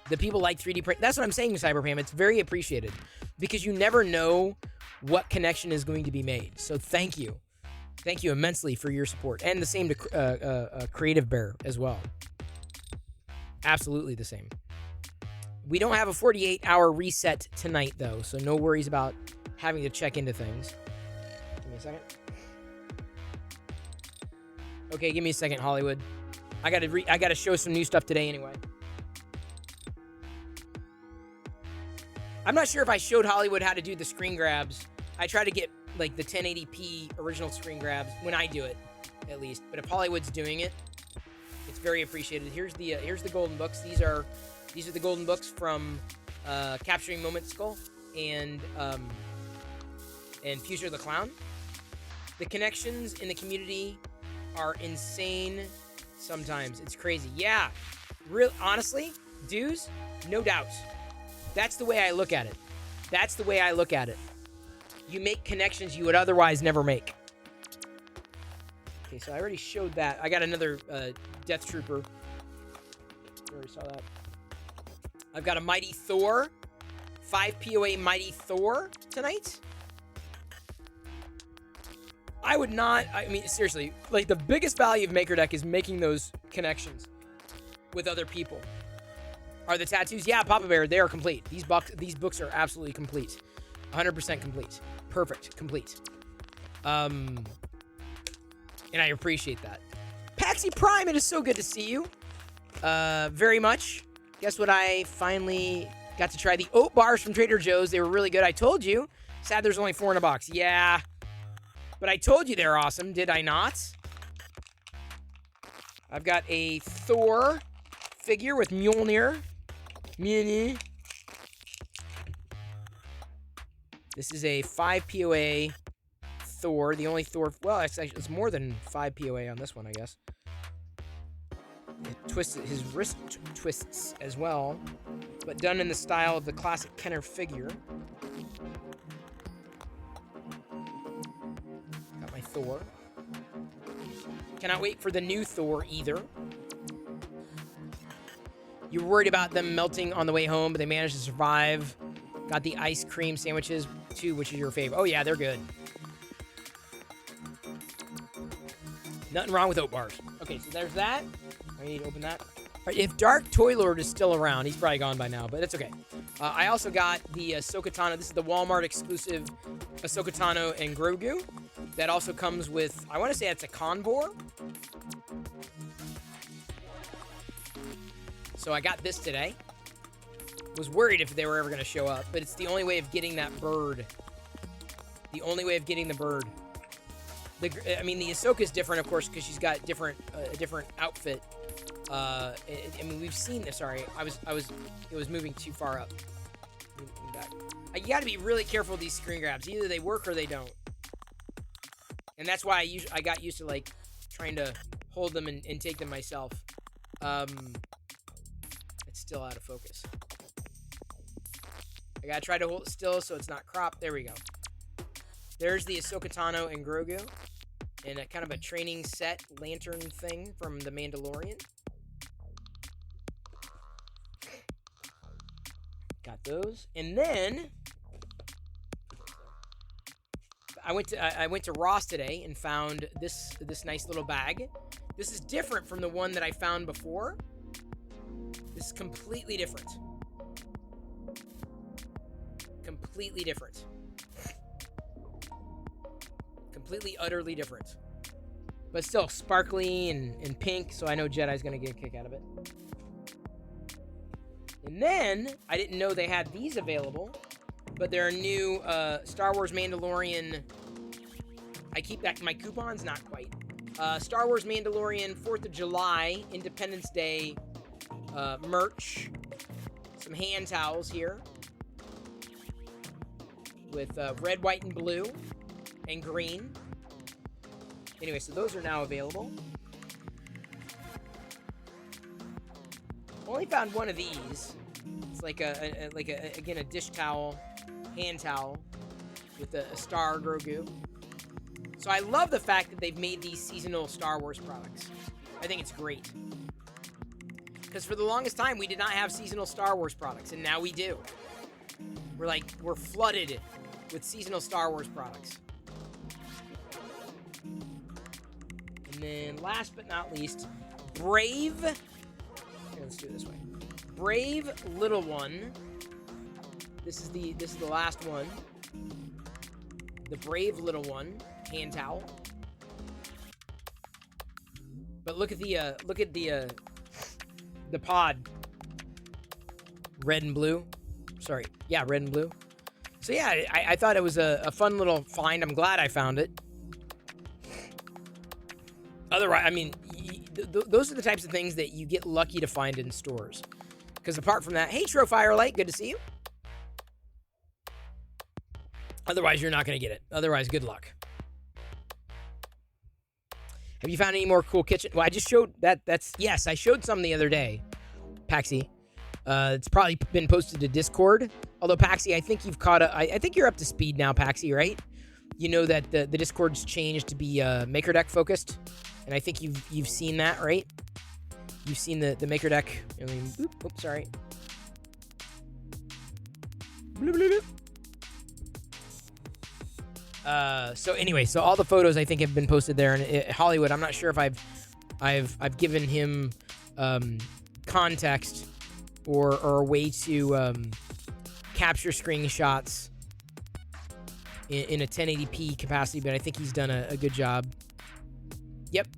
The people like 3D print. That's what I'm saying, CyberPam. It's very appreciated because you never know what connection is going to be made. So thank you. Thank you immensely for your support. And the same to Creative Bear as well. Absolutely the same. We don't have a 48-hour reset tonight, though, so no worries about having to check into things. Give me a second. Okay, give me a second, Hollywood. I gotta show some new stuff today anyway. I'm not sure if I showed Hollywood how to do the screen grabs. I try to get like the 1080p original screen grabs when I do it, at least. But if Hollywood's doing it, it's very appreciated. Here's the golden books. These are the golden books from Capturing Moment Skull and Future the Clown. The connections in the community are insane sometimes. It's crazy. Yeah. Real honestly, dudes, no doubt. That's the way I look at it. That's the way I look at it. You make connections you would otherwise never make. Okay, so I already showed that. I got another Death Trooper. You already saw that. I've got a Mighty Thor. 5 POA Mighty Thor tonight. I would not, I mean, seriously, like the biggest value of Maker Deck is making those connections with other people. Are the tattoos? Yeah, Papa Bear, they are complete. These books are absolutely complete. 100% complete. Perfect. Complete. And I appreciate that. Paxi Prime, it is so good to see you. Very much. Guess what? I finally got to try the oat bars from Trader Joe's. They were really good. I told you. Sad there's only 4 in a box. Yeah. But I told you they're awesome, did I not? I've got a Thor figure with Mjolnir. This is a 5 POA Thor. The only Thor... Well, it's more than 5 POA on this one, I guess. It twists, his wrist twists as well, but done in the style of the classic Kenner figure. Got my Thor. Cannot wait for the new Thor either. You were worried about them melting on the way home, but they managed to survive. Got the ice cream sandwiches too, which is your fave. Oh yeah, they're good. Nothing wrong with oat bars. Okay, so there's that. I need to open that. All right, if Dark Toy Lord is still around, he's probably gone by now, but it's okay. I also got the Ahsoka Tano. This is the Walmart exclusive Ahsoka Tano and Grogu. That also comes with, I want to say that's a Convor. So I got this today. Was worried if they were ever going to show up, but it's the only way of getting that bird. The only way of getting the bird. I mean, the Ahsoka is different, of course, because she's got different, a different outfit. I mean, we've seen this. Sorry, it was moving too far up. Back. You got to be really careful with these screen grabs. Either they work or they don't. And that's why I got used to like trying to hold them and take them myself. It's still out of focus. I gotta try to hold it still so it's not cropped. There we go. There's the Ahsoka Tano and Grogu. And a kind of a training set lantern thing from The Mandalorian. Got those. And then I went to Ross today and found this nice little bag. This is different from the one that I found before. This is completely different. Completely different. Completely, utterly different. But still sparkly and pink, so I know Jedi's going to get a kick out of it. And then, I didn't know they had these available, but there are new Star Wars Mandalorian... I keep back my coupons? Not quite. Star Wars Mandalorian 4th of July, Independence Day merch. Some hand towels here. With red, white, and blue. And green. Anyway, so those are now available. Only found one of these. It's like again a dish towel, hand towel with a Star Grogu. So I love the fact that they've made these seasonal Star Wars products. I think it's great. Because for the longest time we did not have seasonal Star Wars products, and now we do. We're flooded with seasonal Star Wars products. And then last but not least, Brave. Here, let's do it this way. Brave Little One. This is the last one. The Brave Little One hand towel. But look at the pod. Red and blue. Sorry. Yeah, red and blue. So yeah, I thought it was a fun little find. I'm glad I found it. Otherwise, I mean, those are the types of things that you get lucky to find in stores. Because apart from that, hey, Trofirelight, good to see you. Otherwise, you're not going to get it. Otherwise, good luck. Have you found any more cool kitchen? Well, I just showed that. Yes, I showed some the other day, Paxi. It's probably been posted to Discord. Although Paxi, I think you've caught up. I think you're up to speed now, Paxi, right? You know that the Discord's changed to be Maker Deck focused, and I think you've seen that, right? You've seen the Maker Deck. I mean, oops, sorry. Bloop, bloop, bloop. So anyway, so all the photos I think have been posted there, and Hollywood. I'm not sure if I've given him context or a way to capture screenshots in a 1080p capacity, but I think he's done a good job. Yep,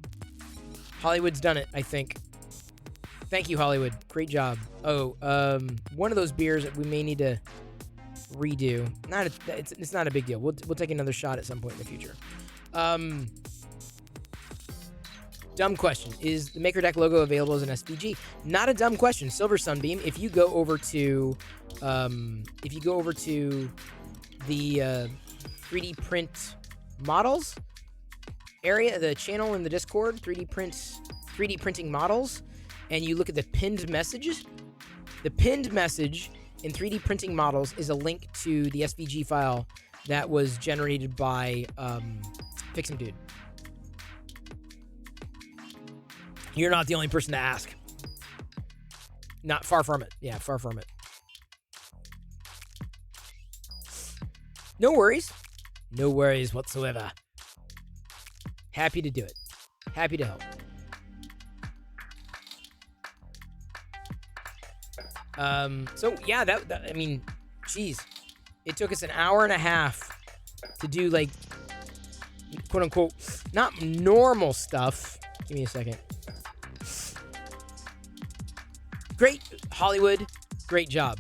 Hollywood's done it, I think. Thank you, Hollywood. Great job. Oh, one of those beers that we may need to redo. It's not a big deal. We'll take another shot at some point in the future. Dumb question. Is the Maker Deck logo available as an SVG? Not a dumb question. Silver Sunbeam, if you go over to the 3D print models area, the channel in the Discord, 3D printing models, and you look at the pinned messages, the pinned message in 3D printing models is a link to the SVG file that was generated by Pixum Dude. You're not the only person to ask. Not far from it. Yeah, far from it. No worries. No worries whatsoever. Happy to do it. Happy to help. So yeah, that I mean, geez, it took us an hour and a half to do, like, quote unquote, not normal stuff. Give me a second. Great, Hollywood. Great job.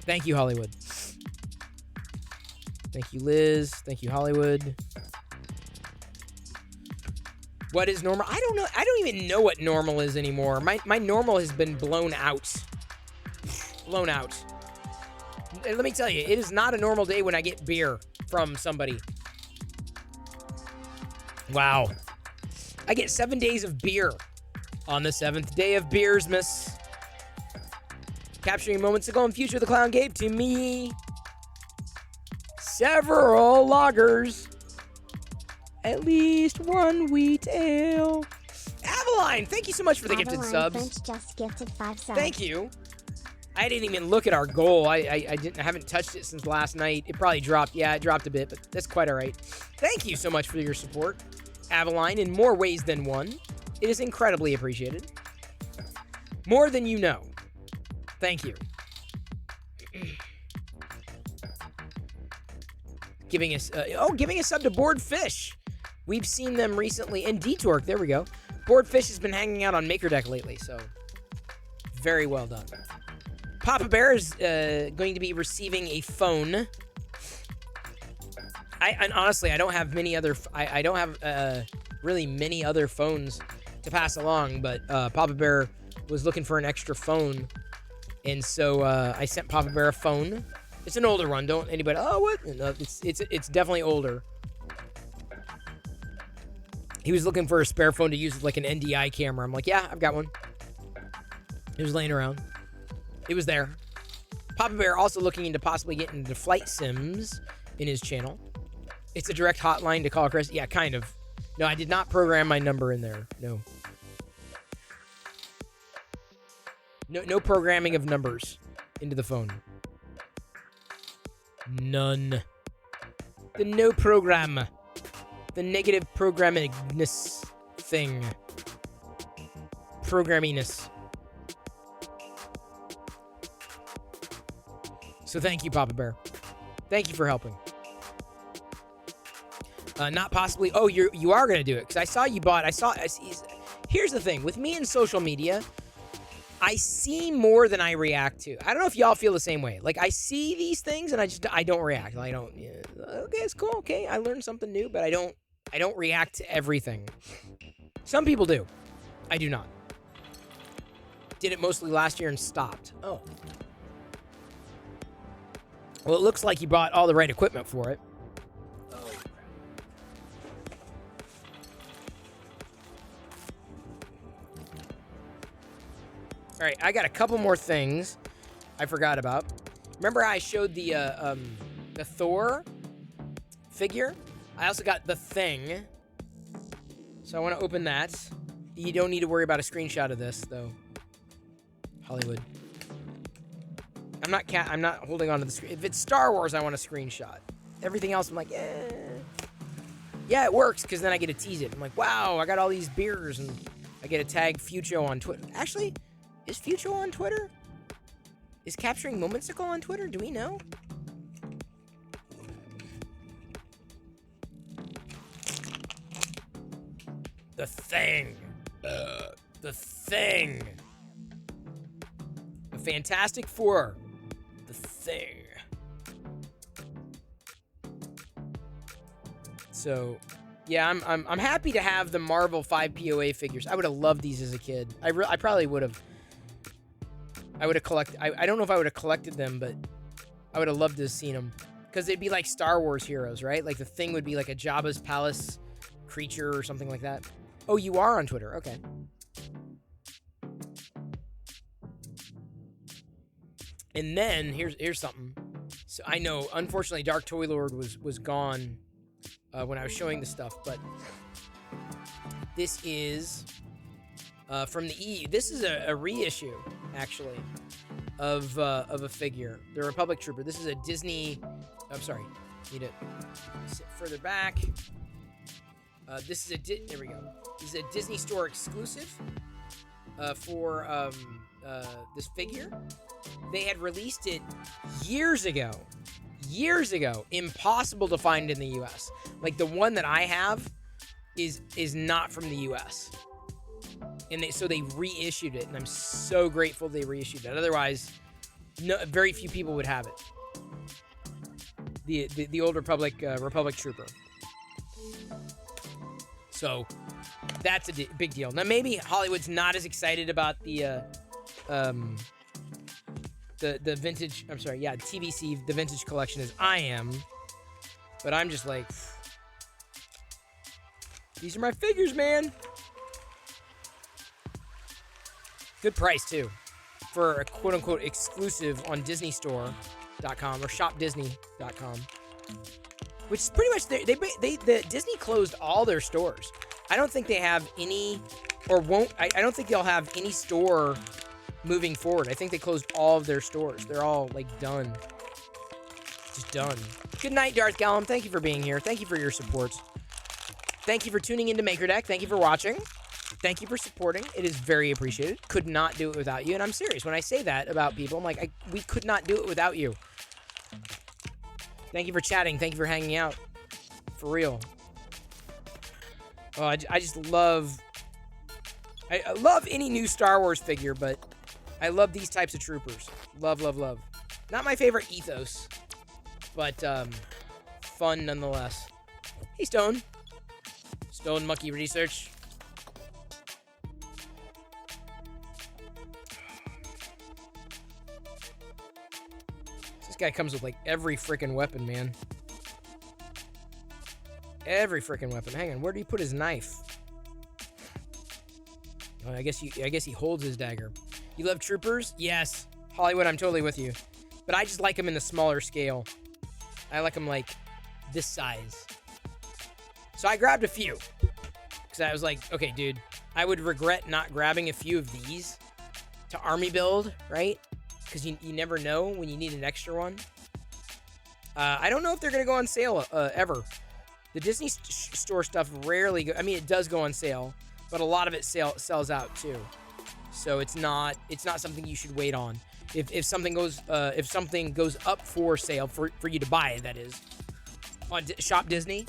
Thank you, Hollywood. Thank you, Liz. Thank you, Hollywood. What is normal? I don't know. I don't even know what normal is anymore. My normal has been blown out. Blown out. And let me tell you, it is not a normal day when I get beer from somebody. Wow. I get 7 days of beer on the 7th day of Beersmas. Capturing moments ago in Future the Clown gave to me several lagers. At least one wheat ale. Aveline, thank you so much for the gifted subs. French just gifted 5 subs. Thank you. I didn't even look at our goal. I haven't touched it since last night. It probably dropped. Yeah, it dropped a bit, but that's quite all right. Thank you so much for your support, Aveline, in more ways than one. It is incredibly appreciated. More than you know. Thank you. Giving us a sub to Board Fish. We've seen them recently. And Detour, there we go. Board Fish has been hanging out on Maker Deck lately, so very well done. Papa Bear is going to be receiving a phone. And honestly, I don't have many other. I don't have really many other phones to pass along. But Papa Bear was looking for an extra phone, and so I sent Papa Bear a phone. It's an older one. Don't anybody. Oh, what? No, it's definitely older. He was looking for a spare phone to use with like an NDI camera. I'm like, yeah, I've got one. It was laying around. It was there. Papa Bear also looking into possibly getting into flight sims in his channel. It's a direct hotline to call Chris. Yeah, kind of. No, I did not program my number in there. No. No programming of numbers into the phone. None. The no program. The negative programmingness thing. Programminess. So thank you, Papa Bear. Thank you for helping. Not possibly. Oh, you are gonna do it because I saw you bought. Here's the thing with me in social media. I see more than I react to. I don't know if y'all feel the same way. Like, I see these things and I don't react. I don't. Yeah, okay, it's cool. Okay, I learned something new, but I don't react to everything. Some people do. I do not. Did it mostly last year and stopped. Oh. Well, it looks like you bought all the right equipment for it. All right, I got a couple more things I forgot about. Remember how I showed the Thor figure? I also got the Thing. So I want to open that. You don't need to worry about a screenshot of this, though. Hollywood. I'm not holding on to the screen. If it's Star Wars, I want a screenshot. Everything else, I'm like, eh. Yeah, it works, because then I get to tease it. I'm like, wow, I got all these beers, and I get to tag Fucho on Twitter. Actually, is Fucho on Twitter? Is Capturing Momentsicle on Twitter? Do we know? The Thing. The Thing. The Fantastic Four. The Thing. So, yeah, I'm happy to have the Marvel 5 POA figures. I would have loved these as a kid. I probably would have. I would have collected. I don't know if I would have collected them, but I would have loved to have seen them. Because they'd be like Star Wars heroes, right? Like the Thing would be like a Jabba's palace creature or something like that. Oh, you are on Twitter. Okay. And then here's something. So I know, unfortunately, Dark Toy Lord was gone when I was showing the stuff, but this is from the EU. This is a reissue, actually, of a figure, the Republic Trooper. This is a Disney. I'm sorry, need to sit further back. This is there we go. This is a Disney Store exclusive for this figure. They had released it years ago. Impossible to find in the US. Like the one that I have is not from the US. And so they reissued it, and I'm so grateful they reissued it. Otherwise, very few people would have it. The old Republic Trooper. So that's a big deal. Now maybe Hollywood's not as excited about the vintage. I'm sorry, yeah, TVC, the vintage collection as I am, but I'm just like, these are my figures, man. Good price too, for a quote-unquote exclusive on DisneyStore.com or ShopDisney.com, which is pretty much the Disney closed all their stores. I don't think they have any, or won't. I don't think they'll have any store moving forward. I think they closed all of their stores. They're all like done, just done. Good night, Darth Gallum. Thank you for being here. Thank you for your support. Thank you for tuning into MakerDeck. Thank you for watching. Thank you for supporting. It is very appreciated. Could not do it without you. And I'm serious. When I say that about people, I'm like, we could not do it without you. Thank you for chatting. Thank you for hanging out. For real. Oh, I just love... I love any new Star Wars figure, but I love these types of troopers. Love, love, love. Not my favorite ethos, but fun nonetheless. Hey, Stone. Stone Monkey Research. This guy comes with like every freaking weapon, man. Every freaking weapon. Hang on, where do you put his knife? Oh, I guess he holds his dagger. You love troopers? Yes. Hollywood, I'm totally with you. But I just like them in the smaller scale. I like them like this size. So I grabbed a few. Because I was like, okay, dude, I would regret not grabbing a few of these to army build, right? Because you never know when you need an extra one. I don't know if they're going to go on sale ever. The Disney Store stuff rarely I mean, it does go on sale, but a lot of it sells out too. So it's not something you should wait on. If something goes up for sale for you to buy, that is, on Shop Disney,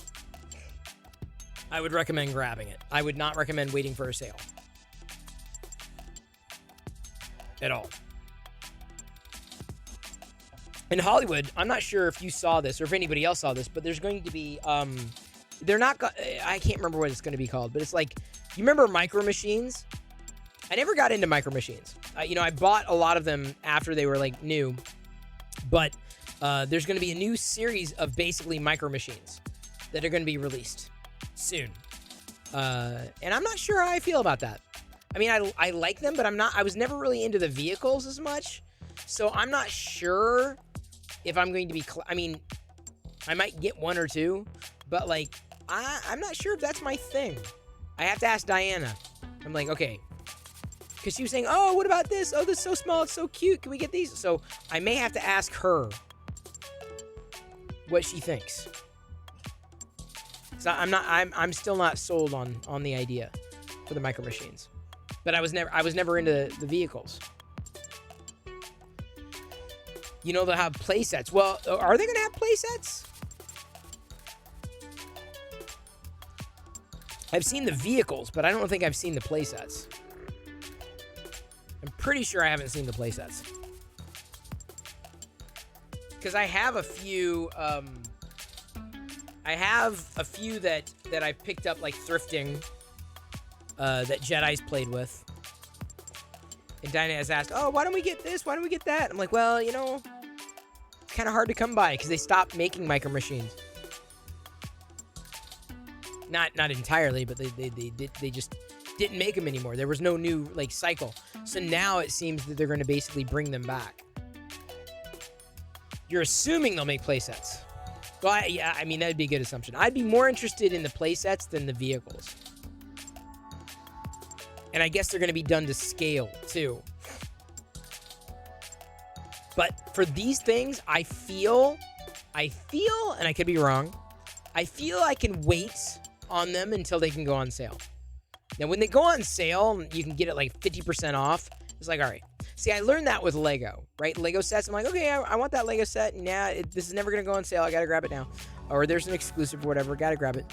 I would recommend grabbing it. I would not recommend waiting for a sale at all. In Hollywood, I'm not sure if you saw this or if anybody else saw this, but there's going to be I can't remember what it's going to be called, but it's like, you remember Micro Machines? I never got into Micro Machines. I bought a lot of them after they were like new, but there's going to be a new series of basically Micro Machines that are going to be released soon. And I'm not sure how I feel about that. I mean, I like them, but I was never really into the vehicles as much. So I'm not sure if I'm going to be, I mean, I might get one or two, but like, I'm not sure if that's my thing. I have to ask Diana. I'm like, okay. Because she was saying, oh, what about this? Oh, this is so small. It's so cute. Can we get these? So I may have to ask her what she thinks. So I'm still not sold on the idea for the Micro Machines. But I was never into the vehicles. You know, they'll have play sets. Well, are they going to have play sets? I've seen the vehicles, but I don't think I've seen the play sets. I'm pretty sure I haven't seen the play sets. Because I have a few, that I've picked up, like, thrifting, that Jedi's played with. And Dinah has asked, oh, why don't we get this? Why don't we get that? I'm like, well, you know, kind of hard to come by because they stopped making Micro Machines. Not entirely, but they just didn't make them anymore. There was no new, like, cycle. So now it seems that they're going to basically bring them back. You're assuming they'll make playsets. Well, yeah, I mean, that'd be a good assumption. I'd be more interested in the playsets than the vehicles. And I guess they're going to be done to scale, too. But for these things, I feel, and I could be wrong, I feel I can wait on them until they can go on sale. Now, when they go on sale, you can get it like 50% off. It's like, all right. See, I learned that with Lego, right? Lego sets. I'm like, okay, I want that Lego set. And yeah, this is never going to go on sale. I got to grab it now. Or there's an exclusive or whatever. Got to grab it.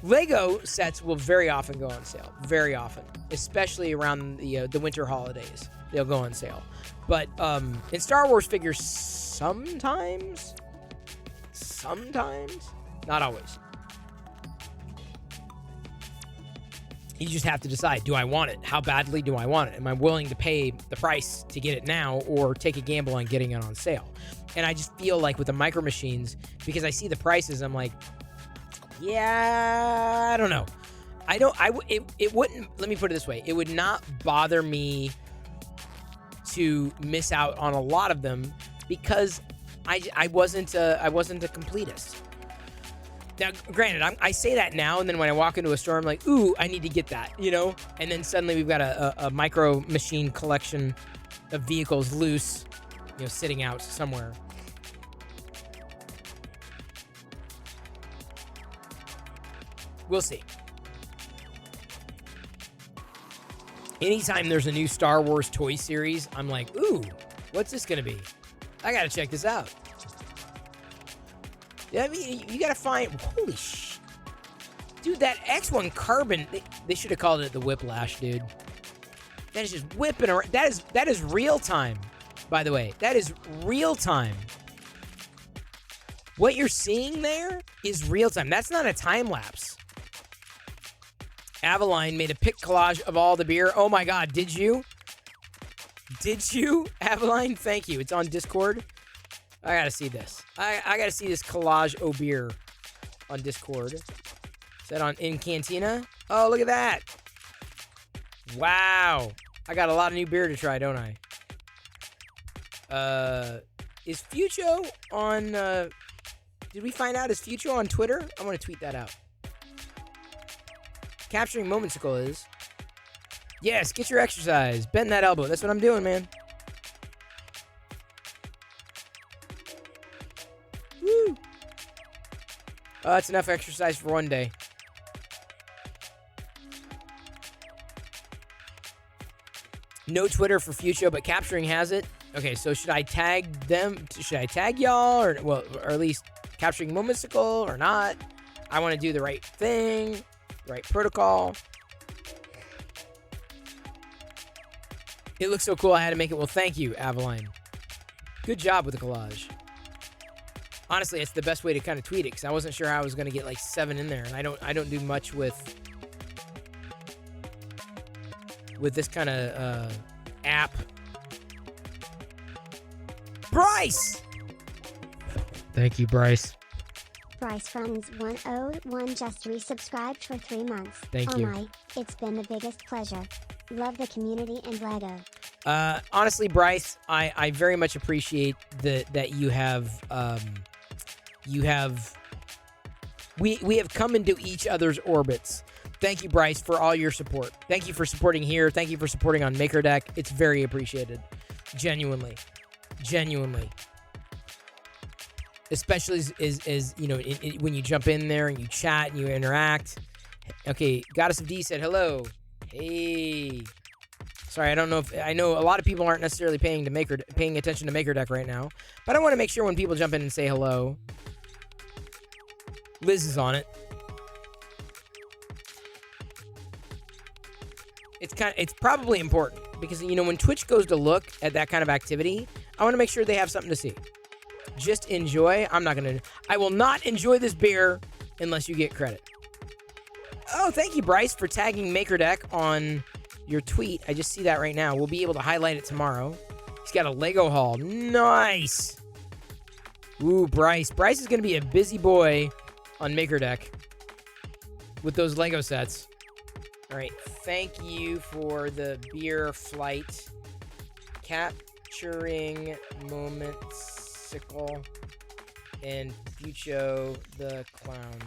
Lego sets will very often go on sale. Very often. Especially around the winter holidays. They'll go on sale. But in Star Wars figures, sometimes. Not always. You just have to decide, do I want it? How badly do I want it? Am I willing to pay the price to get it now or take a gamble on getting it on sale? And I just feel like with the Micro Machines, because I see the prices, I'm like, yeah, I don't know. It wouldn't, let me put it this way. It would not bother me to miss out on a lot of them because I wasn't a completist. Now, granted, I say that now, and then when I walk into a store, I'm like, ooh, I need to get that, you know? And then suddenly we've got a Micro Machine collection of vehicles loose, you know, sitting out somewhere. We'll see. Anytime there's a new Star Wars toy series, I'm like, ooh, what's this going to be? I got to check this out. Yeah, I mean, you gotta find. Holy sh! Dude, that X1 Carbon. They should have called it the Whiplash, dude. That is just whipping around. That is real time. By the way, that is real time. What you're seeing there is real time. That's not a time lapse. Avaline made a pic collage of all the beer. Oh my God, did you? Did you, Avaline? Thank you. It's on Discord. I gotta see this. I gotta see this collage o' beer on Discord. Is that in Cantina? Oh, look at that. Wow. I got a lot of new beer to try, don't I? Is Fucho on, did we find out, is Fucho on Twitter? I'm gonna tweet that out. Capturing Momenticle is. Yes, get your exercise. Bend that elbow. That's what I'm doing, man. Woo! Oh, that's enough exercise for one day. No Twitter for Fucho, but Capturing has it. Okay, so should I tag them? Should I tag y'all? Or at least Capturing Momenticle or not? I want to do the right thing. Right protocol. It looks so cool, I had to make it. Well, thank you, Avaline. Good job with the collage. Honestly, it's the best way to kind of tweet it, because I wasn't sure how I was going to get like 7 in there, and I don't do much with this kind of app. Bryce! Thank you, Bryce. Bryce Friends 101 just resubscribed for 3 months. Thank oh you. My, it's been the biggest pleasure. Love the community and Lego. Honestly, Bryce, I very much appreciate that you have we have come into each other's orbits. Thank you, Bryce, for all your support. Thank you for supporting here. Thank you for supporting on MakerDeck. It's very appreciated. Genuinely. Especially as you know, when you jump in there and you chat and you interact. Okay, Goddess of D said hello. Hey. Sorry, I don't know if I know a lot of people aren't necessarily paying attention to MakerDeck right now, but I want to make sure when people jump in and say hello. Liz is on it. It's probably important because you know when Twitch goes to look at that kind of activity, I want to make sure they have something to see. Just enjoy. I will not enjoy this beer unless you get credit. Oh, thank you, Bryce, for tagging MakerDeck on your tweet. I just see that right now. We'll be able to highlight it tomorrow. He's got a Lego haul. Nice. Ooh, Bryce. Bryce is going to be a busy boy on MakerDeck with those Lego sets. All right. Thank you for the beer flight. Capturing Momentsicle and Fucho the Clown.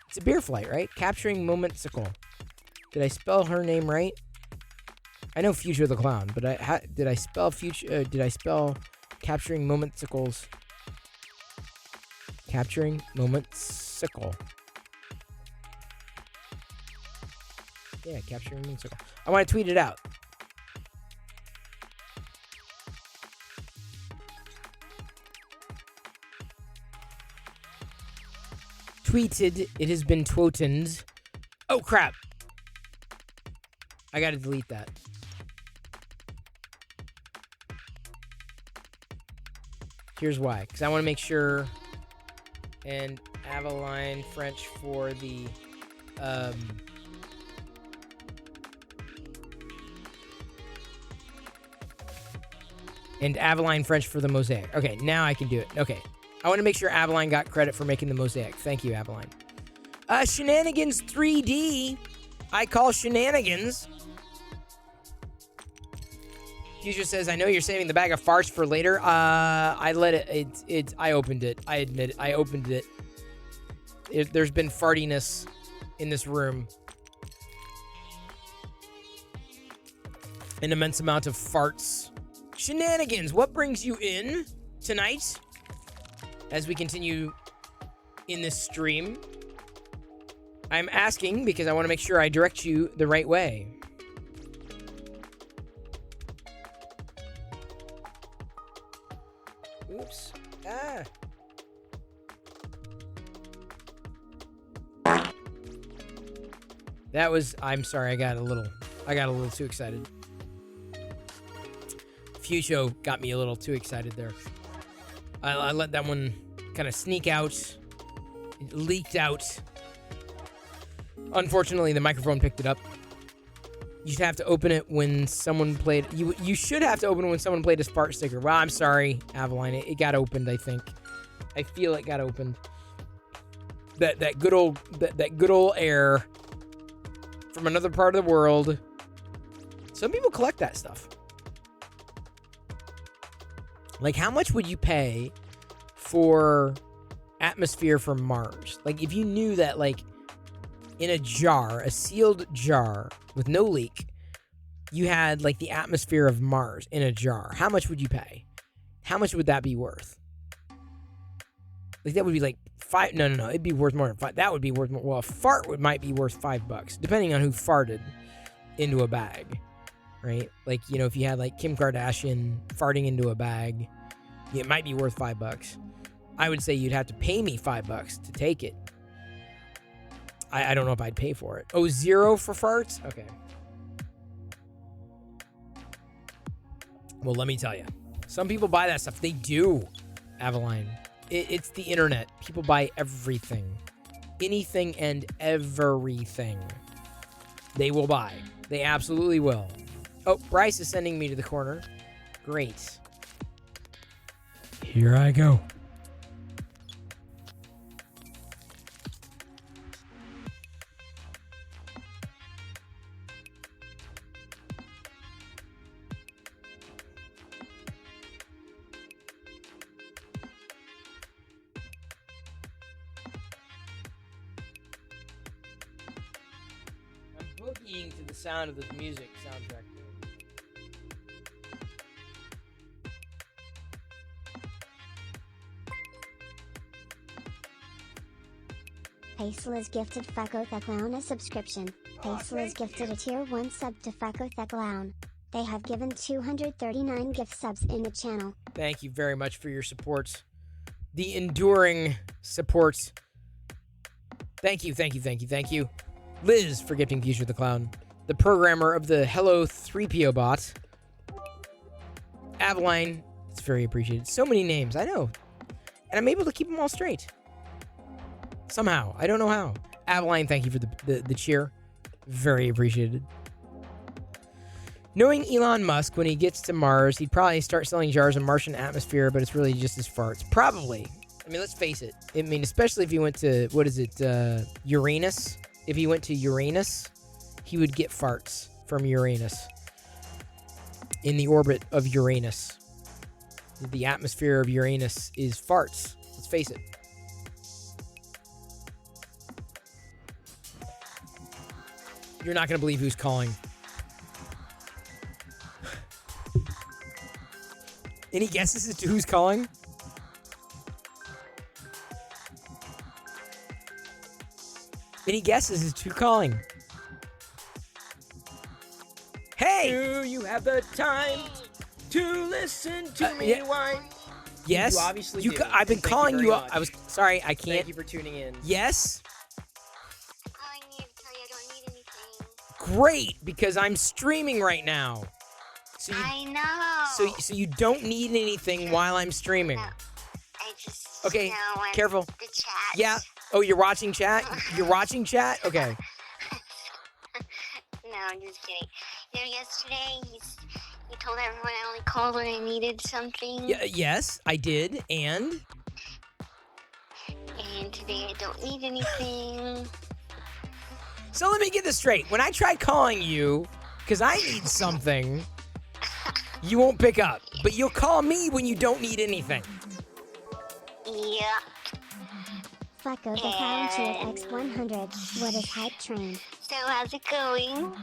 It's a beer flight, right? Capturing Momentsicle. Did I spell her name right? I know Future the Clown, but did I spell Future? Did I spell Capturing Momentsicles? Capturing Momentsicle. Yeah, Capturing Momentsicle. I want to tweet it out. Tweeted. It has been twotened. Oh, crap. I gotta delete that. Here's why. Because I want to make sure. And Aveline French for the... and Aveline French for the mosaic. Okay, now I can do it. Okay. I want to make sure Aveline got credit for making the mosaic. Thank you, Aveline. Shenanigans 3D. I call shenanigans. Future says, I know you're saving the bag of farts for later. I let it. I opened it. I admit it. I opened it. There's been fartiness in this room. An immense amount of farts. Shenanigans, what brings you in tonight? As we continue in this stream, I'm asking because I want to make sure I direct you the right way. Oops. That was, I'm sorry, I got a little too excited. Fucho got me a little too excited there. I let that one kind of sneak out. It leaked out. Unfortunately, the microphone picked it up. You should have to open it when someone played... You should have to open it when someone played a Spark sticker. Well, I'm sorry, Aveline. It got opened, I think. I feel it got opened. That good old air from another part of the world. Some people collect that stuff. Like, how much would you pay for atmosphere from Mars? Like, if you knew that, like, in a jar, a sealed jar with no leak, you had, like, the atmosphere of Mars in a jar. How much would you pay? How much would that be worth? Like, that would be, like, $5... No. It'd be worth more than $5. That would be worth more... Well, a fart might be worth $5, depending on who farted into a bag. Right? Like, you know, if you had, like, Kim Kardashian farting into a bag, it might be worth $5. I would say you'd have to pay me $5 to take it. I don't know if I'd pay for it. Oh, 0 for farts? Okay. Well, let me tell you. Some people buy that stuff. They do, Aveline. It's the internet. People buy everything. Anything and everything. They will buy. They absolutely will. Oh, Bryce is sending me to the corner. Great. Here I go. boogieing to the sound of this music soundtrack. Hazel has gifted Fucko the Clown a subscription. Hazel has gifted a tier 1 sub to Fucko the Clown. They have given 239 gift subs in the channel. Thank you very much for your supports. The enduring supports. Thank you, thank you, thank you, thank you. Liz for gifting Future the Clown. The programmer of the Hello 3PO bot. Aveline, it's very appreciated. So many names, I know. And I'm able to keep them all straight. Somehow. I don't know how. Aveline, thank you for the cheer. Very appreciated. Knowing Elon Musk, when he gets to Mars, he'd probably start selling jars of Martian atmosphere, but it's really just his farts. Probably. I mean, let's face it. I mean, especially if he went to, Uranus? If he went to Uranus, he would get farts from Uranus. In the orbit of Uranus. The atmosphere of Uranus is farts. Let's face it. You're not going to believe who's calling. Any guesses as to who's calling? Any guesses as to who's calling? Hey! Do you have the time to listen to me whine? Yes. You obviously do. I've been Thank you calling very you. much. I was sorry. I can't. Thank you for tuning in. Yes. I need to tell you I don't need anything. Great, because I'm streaming right now. So you, I know. so you don't need anything while I'm streaming. No. I just Okay, when careful. the chat. Yeah. Oh, you're watching chat? You're watching chat? Okay. No, I'm just kidding. You know, yesterday he told everyone I only called when I needed something. Yes, I did. And today I don't need anything. so let me get this straight. When I try calling you because I need something, you won't pick up. But you'll call me when you don't need anything. Yeah. Fucko the Clown cheered X100. What is Hype Train? So how's it going?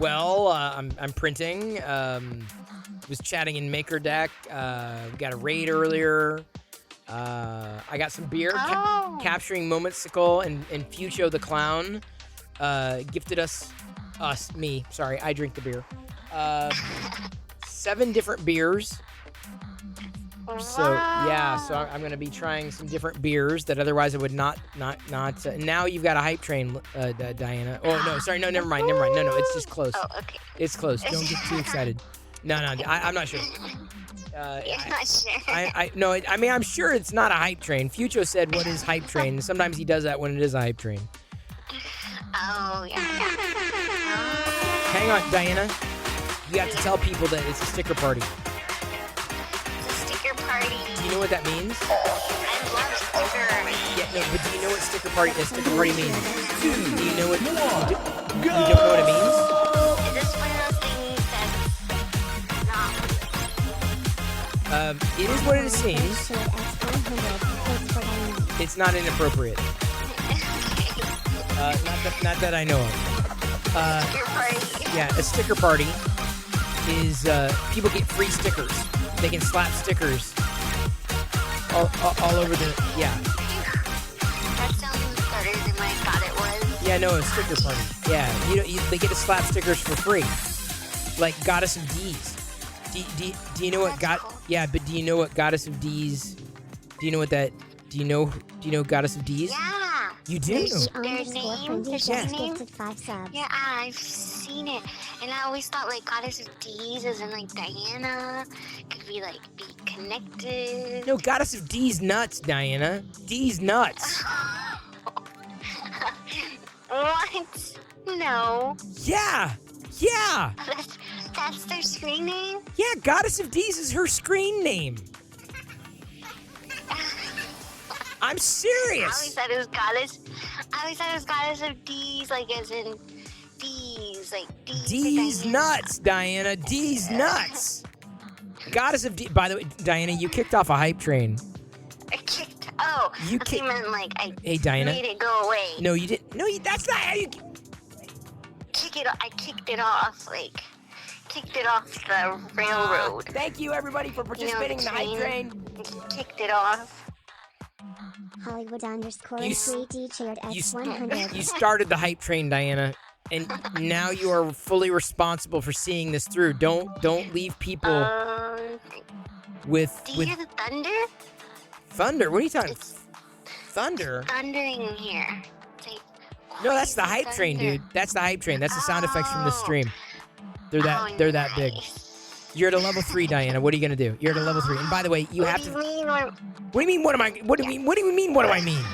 Well, I'm printing. Was chatting in MakerDeck. We got a raid earlier. I got some beer. Capturing Momenticle and Fucho the Clown gifted me. Sorry, I drink the beer. 7 different beers. So yeah, so I'm gonna be trying some different beers that otherwise I would not. Now you've got a hype train, Diana. Oh no, sorry, no, never mind. No, it's just close. Oh, okay. It's close. Don't get too excited. No, I'm not sure. You're not sure. No, I mean I'm sure it's not a hype train. Fucho said, "What is hype train?" Sometimes he does that when it is a hype train. Oh, yeah. Hang on, Diana. You have to tell people that it's a sticker party. Party. Do you know what that means? I love stickers. Yeah, no, but do you know what sticker party means? Do you know what? You don't know what it means? Is this one of those things that's not? It is what it seems. Cheered X100. Thanks for dining. It's not inappropriate. Not that I know of. Sticker party. Yeah, a sticker party is people get free stickers. They can slap stickers all over the, yeah. That sounds better than I thought it was. Yeah, no, a sticker party. Yeah, they get to slap stickers for free. Like Goddess of D's. Do you know what Cool. Yeah, but do you know what Goddess of D's? Do you know what that? Do you know Goddess of D's? Yeah. You do. Their Underscore name, Frenzy their just name. gifted 5 subs. Yeah, I've seen it. And I always thought like Goddess of D's as in like Diana could be connected. No, Goddess of D's nuts, Diana. D's nuts. What? No. Yeah. That's their screen name? Yeah, Goddess of D's is her screen name. I'm I always serious. thought it was Goddess of D's, like as in D's, like D's. D's Diana. nuts, Diana. D's nuts. Goddess of D. By the way, Diana, you kicked off a hype train. I kicked. Oh, Oh, You I think can't- meant like I Hey, Diana. made it go away. No, you didn't. No, that's not how you. I kicked it off, like kicked it off the railroad. Thank you, everybody, for participating in the hype train. Kicked it off. Hollywood underscore You s- 3D cheered You, X100. you started the hype train, Diana, and now you are fully responsible for seeing this through. Don't leave people with Do you hear the thunder? thunder. What are you talking? It's Thunder? thundering here. It's like No, that's the crazy hype train, thunder. dude. That's the hype train. That's the sound effects from the Oh. stream. They're that big. nice. You're at a level 3, Diana. What are you gonna do? You're at a level 3. And by the way, you What have do to. you mean? What What do you mean? What am I? What do you mean? What do you mean? What do I mean?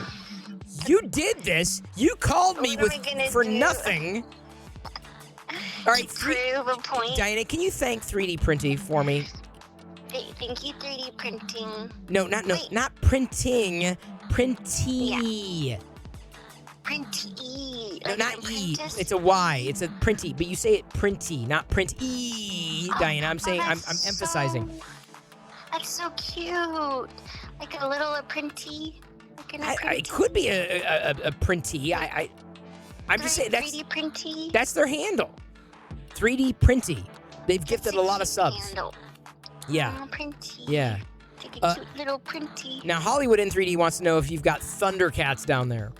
You did this. You called me What am I gonna for do? nothing. All right, prove a point? Diana, can you thank 3D Printy for me? Thank you, 3D printing. No, Wait. not printing. Printy. Print-E. No, like not an E. apprentice? It's a Y. It's a printy, but you say it printy, not print E. Diana, I'm saying I'm that's emphasizing. That's so cute. Like a little apprentice. Like an It apprentice. could be a printy. I'm just saying that's 3D printy. that's their handle. 3D Printy. They've gifted a lot of subs. Handle. Yeah. Oh, printy. Yeah. Like a cute little printy. Now Hollywood in 3D wants to know if you've got Thundercats down there.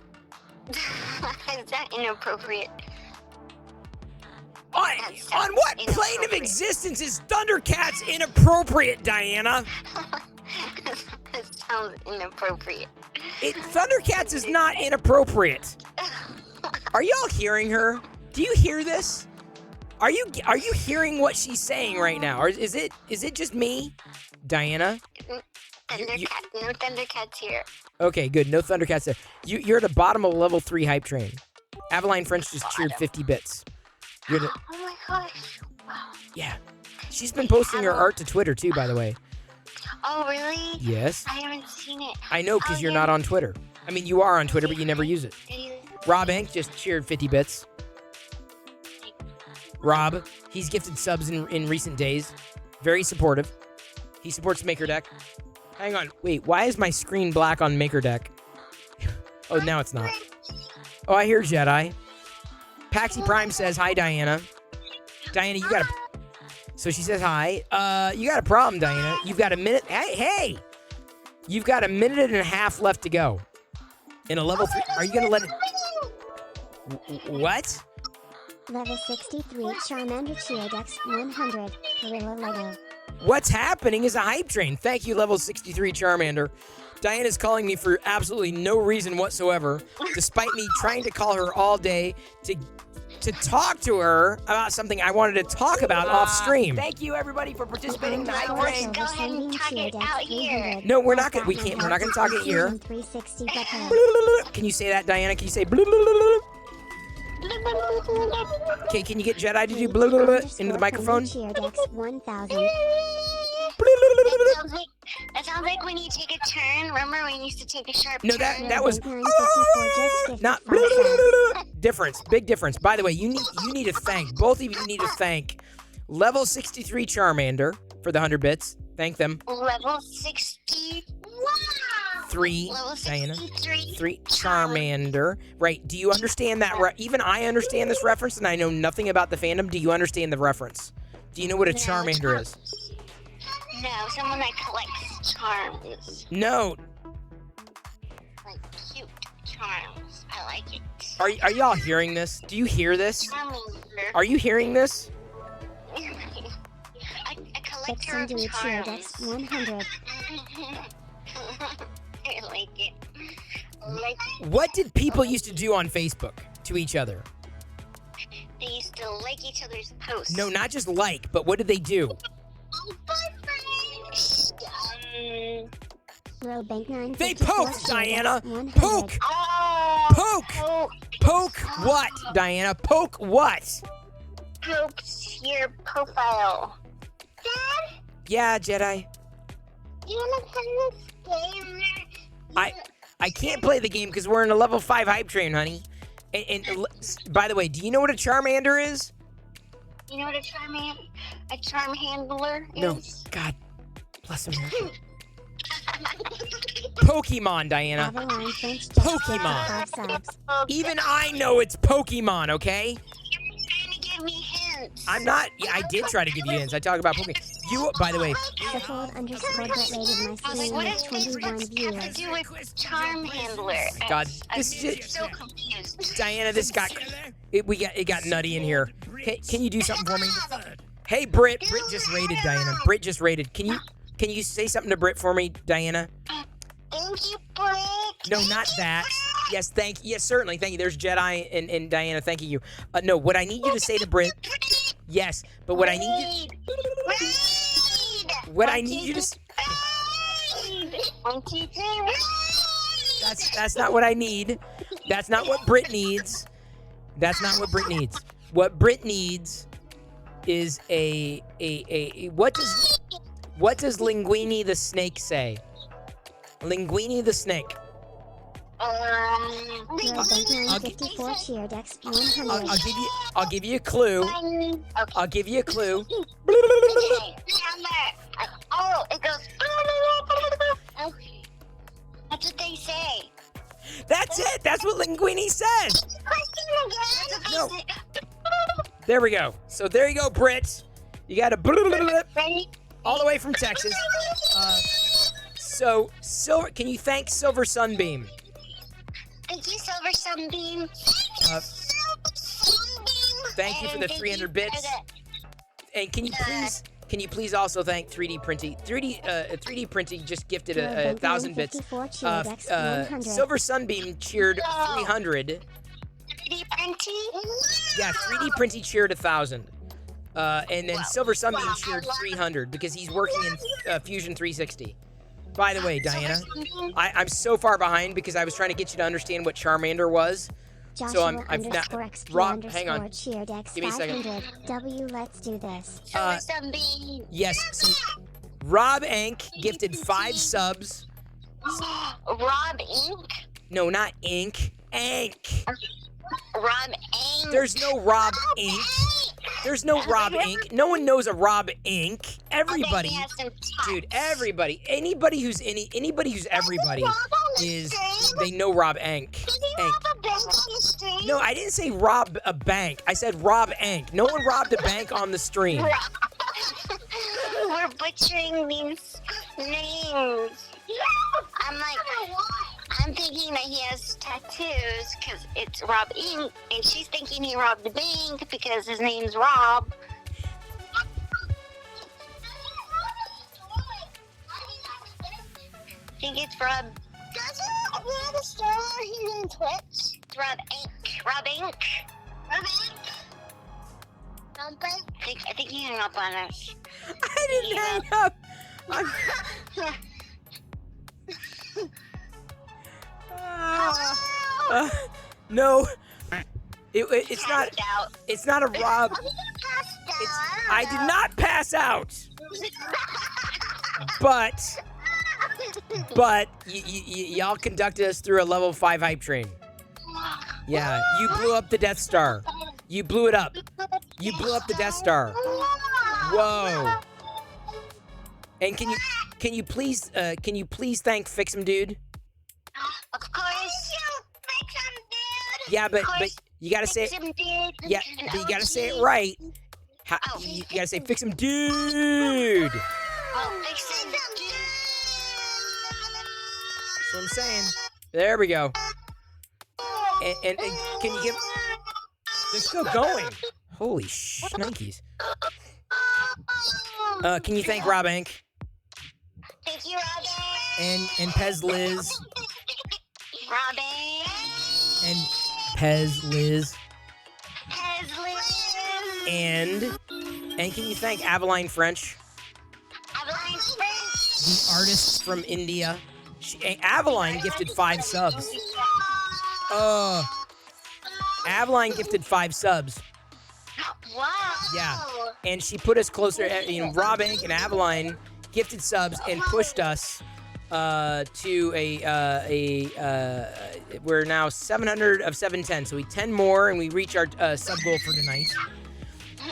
Is that inappropriate? On what plane of inappropriate. existence is Thundercats inappropriate, Diana? That sounds inappropriate. Thundercats is not inappropriate. Are y'all hearing her? Do you hear this? Are you hearing what she's saying right now? Or is it just me, Diana? Thundercat. No Thundercats here. Okay, good. No Thundercats there. You're at the bottom of level 3 hype train. Avaline French just cheered 50 bits. You're the, Oh my gosh. Wow. yeah. She's been posting her art to Twitter too, by the way. Oh, really? Yes. I haven't seen it. I know, because Oh, you're yeah. not on Twitter. I mean, you are on Twitter, but you never use it. Did you- Rob Hank just cheered 50 bits. Rob, he's gifted subs in recent days. Very supportive. He supports Maker Deck. Hang on. Wait, why is my screen black on Maker Deck? Oh, now it's not. Oh, I hear Jedi. Paxi Prime says, hi, Diana. Diana, you got a... So she says hi. You got a problem, Diana. You've got a minute... Hey! You've got a minute and a half left to go. In a level 3... Are you going to let it... What? Level 63 Charmander cheered X100. Gorilla Lego. What's happening is a hype train. Thank you, level 63 Charmander. Diana's calling me for absolutely no reason whatsoever, despite me trying to call her all day to talk to her about something I wanted to talk about off stream. Thank you, everybody, for participating in the hype train. Go ahead and talk it out here. No, we're not gonna. We can't. We're not gonna talk it here. 360 Bucko. Can you say that, Diana? Can you say? Okay, can you get Jedi to do into the microphone? Cheered X1000. That sounds like when you take a turn. Remember when you used to take a sharp No, turn? that was 954 just gifted not 5 subs. difference. Big difference. By the way, you need to thank both of you. Need to thank level 63 Charmander for the 100 bits. Thank them. Level 60. Wow. 3 Level Diana. 63. 3 Charmander. Right? Do you understand that? Even I understand this reference, and I know nothing about the fandom. Do you understand the reference? Do you know what a Charmander is? No, someone that collects charms. No. Like cute charms. I like it. Are y'all hearing this? Do you hear this? Charmander. Are you hearing this? a collector of X100 cheered charms. X100. I like it. Like What did people used to do on Facebook to each other? they used to like each other's posts. No, not just like, but what did they do? Robank 954 They poked, cheered Diana. X100. Poke. Oh, Poke. Poke what, Diana? Poke what? poked your profile. Dad, Yeah, Jedi. you wanna play this game? I can't play the game because we're in a level 5 hype train, honey. And by the way, do you know what a Charmander is? You know what a charm handler is? No. God bless him. Pokemon, Diana. Avaline French just Pokemon. 5 subs. Even I know it's Pokemon, okay? You're trying to give me hints. I'm not. Yeah, I did try to give you hints. I talk about Pokemon. You, by the way, Siffold underscore Brit rated my I was like, stream what with does 21 have to viewers. do with Charm Handler? God, I'm this is so confused. Diana. This got it got nutty in here. Can you do something for me? Hey, Britt. Britt just raided Diana. Britt just raided. Can you say something to Britt for me, Diana? Thank you, Britt. No, not that. Yes, certainly. Thank you. There's Jedi and Diana thanking you. No, what I need you to say to Britt. Yes, but what I need you. What I need you to. One, two, three. That's not what I need. That's not what Britt needs. That's not what Britt needs. What Britt needs is a what does Linguini the snake say? Linguini the snake. Bank954 cheered X 100. I'll give you a clue. I'll give you a clue. Okay. Oh, it goes. Okay. That's what they say. That's it. That's what Linguini says. Question again. No. There we go. So there you go, Britt. You got a Ready? all the way from Texas. So Silver, can you thank Silver Sunbeam? Thank you, Silver Sunbeam. Thank you for the 300 bits. And can you please also thank 3D Printing? 3D Printing just gifted a 1,000 bits. Silver Sunbeam cheered 300. 3D Printing? Yeah, 3D Printing cheered 1,000. And then Silver Sunbeam cheered 300 because he's working in Fusion 360. By the way, Diana, I'm so far behind because I was trying to get you to understand what Charmander was. So I've now. Rob, hang on. Give me a second. W, let's do this. Silver Sunbeam. Yes. So Rob Ank gifted 5 subs. Rob Inc. No, not Ink. Ank. Rob Inc. There's no Rob Ink. There's no Rob Inc. No one knows a Rob Inc. Everybody, dude, everybody, anybody who's everybody is they know Rob Ank. No, I didn't say rob a bank. I said Rob Ank. No one robbed a bank on the stream. We're butchering these names. I'm thinking that he has tattoos because it's Rob Inc. And she's thinking he robbed the bank because his name's Rob. I think it's Rob. Doesn't he have a star he's on Twitch? It's Rob Inc. Rob Inc. Rob Inc. I think he hung up on us. I didn't hang up. No, it's not. It's not a Rob. I did not pass out. But y'all conducted us through a level 5 hype train. Yeah, you blew up the Death Star. You blew it up. You blew up the Death Star. Whoa. And can you please thank Fix'em Dude? Of course. Fix'em Dude. Yeah, but you gotta say it. Yeah, but you gotta say it right. You gotta say Fix'em Dude. Oh, Fix'em Dude. That's what I'm saying. There we go. And can you give? They're still going. Holy shnikes. Can you thank Rob Ank? Thank you, Robin. And Pez Liz. Robin. And Pez Liz. Liz. And can you thank Avaline French? Avaline French. The artist from India. Avaline gifted 5 subs. Avaline gifted 5 subs. Wow. Yeah. And she put us closer. Rob Ank and Avaline gifted subs and pushed us to we're now 700 of 710. So we 10 more and we reach our sub goal for tonight.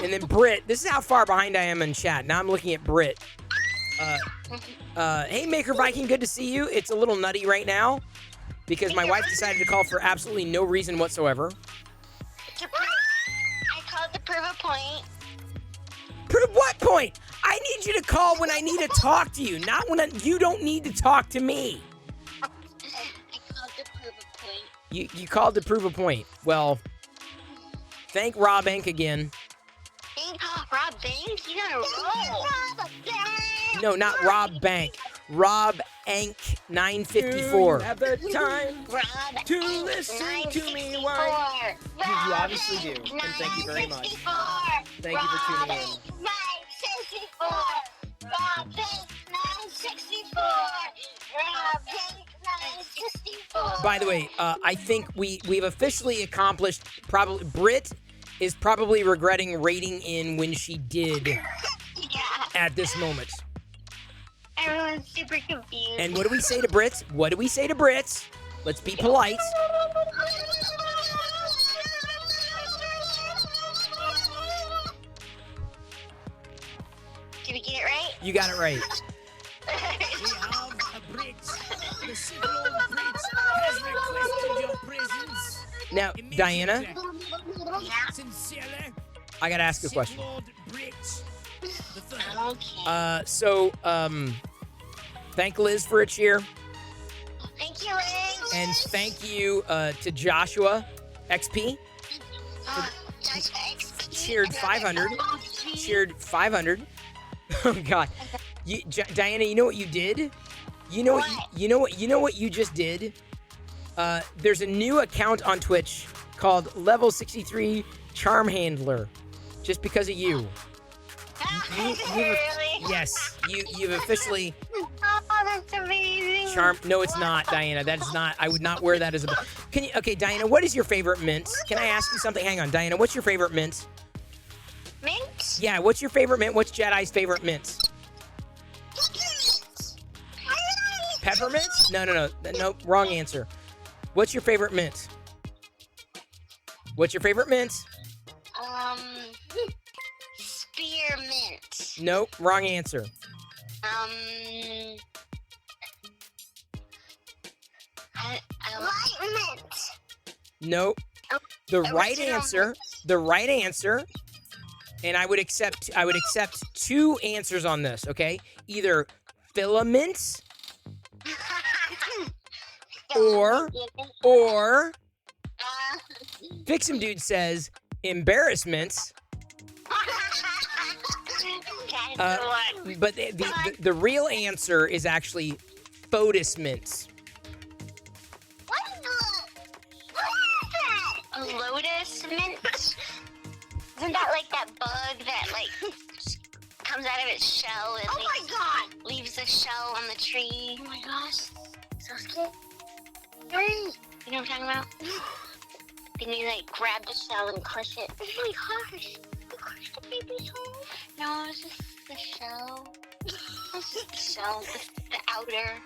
And then Britt, this is how far behind I am in chat. Now I'm looking at Britt. Hey, Maker Viking, good to see you. It's a little nutty right now because my wife decided to call for absolutely no reason whatsoever. I called to prove a point. Prove what point? I need you to call when I need to talk to you, not when you don't need to talk to me. I called to prove a point. You called to prove a point. Well, thank Rob Ank again. Rob Bank? You gotta roll. Rob Bank. No, not Rob Bank. Rob Ank 954. Have the time Rob to Bank, listen to me 964. while You obviously do, and thank you very much. 964. Thank you for tuning in. Rob Bank 964. Rob Bank 964. Rob Bank 964. By the way, I think we've officially accomplished. Probably Brit is probably regretting rating in when she did Yeah. at this moment. Everyone's super confused. And what do we say to Brits? What do we say to Brits? Let's be polite. Did we get it right? You got it right. we have a Brit. The civil old Brit has requested your presence. Now, Diana, Yeah. Sincerely, I gotta ask a question. Civil Lord Brit. The third. Okay. So, thank Liz for a cheer, Thank you, Liz. and thank you to Joshua XP. Joshua XP. Cheered 500. Cheered 500. Oh God, Diana, you know what you did? You know what you just did? There's a new account on Twitch called Level 63 Charm Handler, just because of you. Really? Yes, you've officially Oh, that's amazing. charm. No, it's not, Diana. That is not. I would not wear that as a. Can you? Okay, Diana, what is your favorite mint? Can I ask you something? Hang on, Diana. What's your favorite mint? Mint? Yeah, what's your favorite mint? What's Jedi's favorite mint? Peppermint? No. Wrong answer. What's your favorite mint? What's your favorite mint? Spearmint. Nope. Wrong answer. Light mint. Nope. The right original answer. mint. The right answer. And I would accept two answers on this, okay? Either filaments or Fix'em Dude says embarrassments. But the real answer is actually Fotis mints. A lotus mint? Isn't that like that bug that like comes out of its shell and leaves a shell on the tree? Oh my gosh, so scary. You know what I'm talking about? Then you like grab the shell and crush it. Oh my gosh, you crushed the baby's hole? No, it's just the shell. It's just the shell, the outer.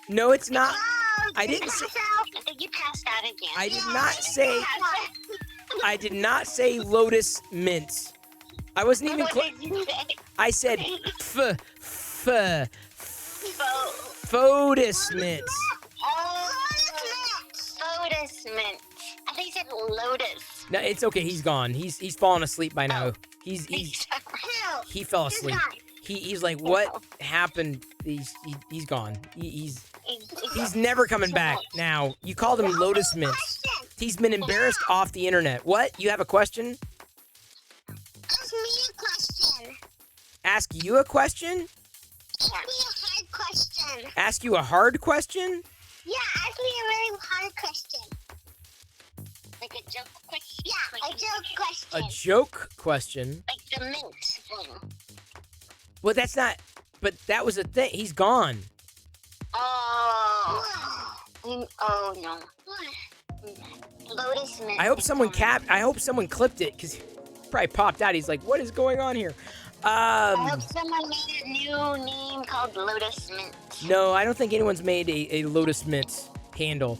No, it's not. I didn't say. I think you passed out again. I did not say lotus mints. I wasn't even. What did you say? I said Fotis mints. Lotus mint. I think you said lotus. No, it's okay. He's gone. He's fallen asleep by now. He fell asleep. He's like, what happened? He's gone. He's never coming back. Now you called him lotus mints. He's been embarrassed off the internet. What? You have a question? Ask me a question. Ask you a question? Ask me a hard question. Ask you a hard question? Yeah, ask me a really hard question. Like a joke question? Yeah, like a joke question. A joke question? Like the mint thing. Well, that's not. But that was a thing. He's gone. Oh. Oh no. Lotus mint. I hope someone clipped it because he probably popped out. He's like, "What is going on here?" I hope someone made a new name called Lotus Mint. No, I don't think anyone's made a Lotus Mint handle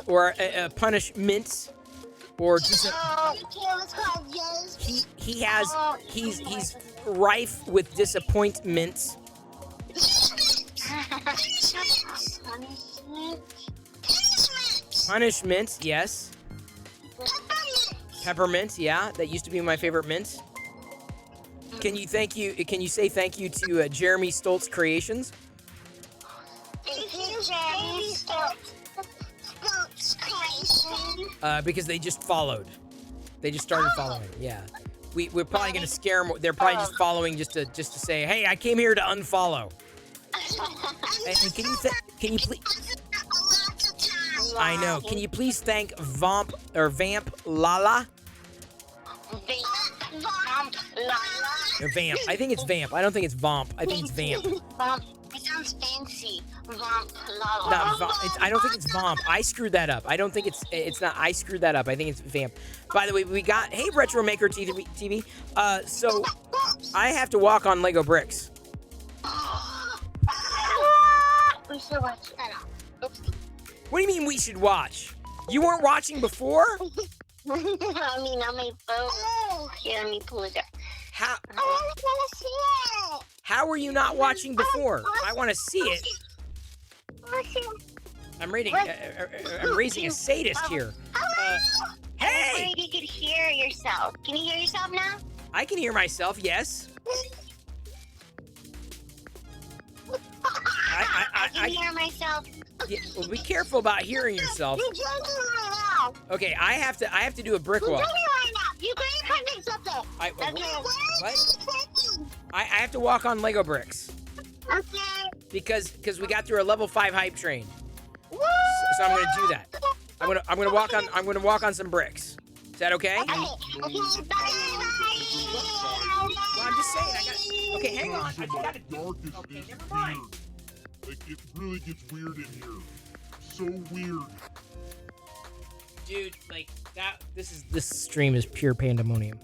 or a Punish Mints. or just he's rife with disappointment. Punishment, yes. Peppermint, yeah, that used to be my favorite mint. Can you say thank you to Jeremy Stoltz Creations? Thank you, Jeremy Stoltz Creations. Because they just followed. They just started following. Yeah, we're probably gonna scare them. They're probably just following just to say, hey, I came here to unfollow. And can you please? I know. Can you please thank Vamp Lala? Vamp Lala. Or Vamp. I think it's Vamp. I don't think it's Vamp. I think it's Vamp. Vamp. It sounds fancy. Vamp Lala. Not I don't think it's Vamp. I screwed that up. I don't think it's not. I screwed that up. I think it's Vamp. By the way, we got, hey, Retro Maker TV. So I have to walk on Lego bricks. We should watch that. What do you mean we should watch? You weren't watching before? I mean, on my phone. Here, let me pull it up. How? I want to see it. How were you not watching before? I want to see it. I'm raising a sadist here. Hey! I'm afraid you could hear yourself. Can you hear yourself now? I can hear myself, yes. I can hear myself. Yeah, well, be careful about hearing yourself. You're joking right now. Okay, I have to do a brick You're wall. joking right now. You couldn't predict something. What? I have to walk on Lego bricks. Okay. Because we got through a level 5 hype train. So I'm gonna do that. I'm gonna walk on some bricks. Is that okay? Okay. Well, I'm just saying. Okay, hang on. I gotta. Okay, never mind. Like, it really gets weird in here. So weird. Dude, like that. This stream is pure pandemonium.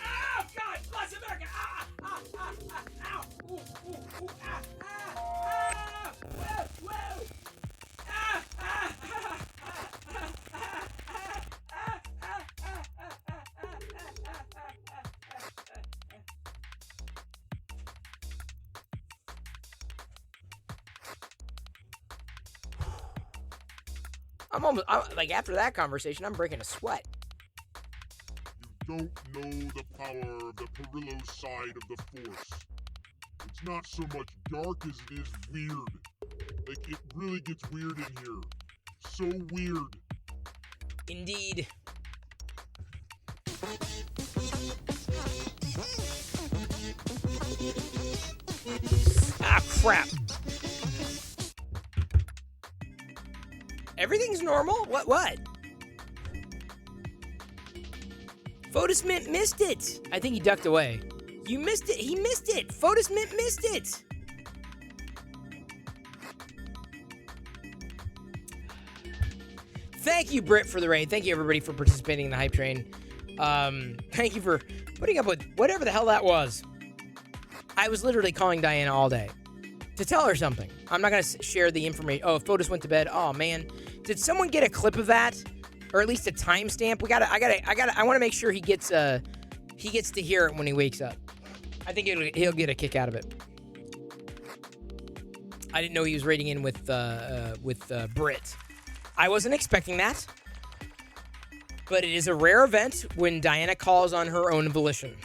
Oh God, bless America! Ow! Ooh, whoa! Like after that conversation, I'm breaking a sweat. You don't know the power of the Perillo side of the Force. It's not so much dark as it is weird. Like, it really gets weird in here. So weird. Indeed. Ah, crap. Everything's normal? What? Photos Mint missed it. I think he ducked away. You missed it. He missed it. Photos Mint missed it. Thank you, Britt, for the raid. Thank you, everybody, for participating in the hype train. Thank you for putting up with whatever the hell that was. I was literally calling Diana all day to tell her something. I'm not going to share the information. Oh, Photos went to bed. Oh, man. Did someone get a clip of that? Or at least a timestamp? I want to make sure he gets to hear it when he wakes up. I think he'll get a kick out of it. I didn't know he was raiding in with Britt. I wasn't expecting that. But it is a rare event when Diana calls on her own volition.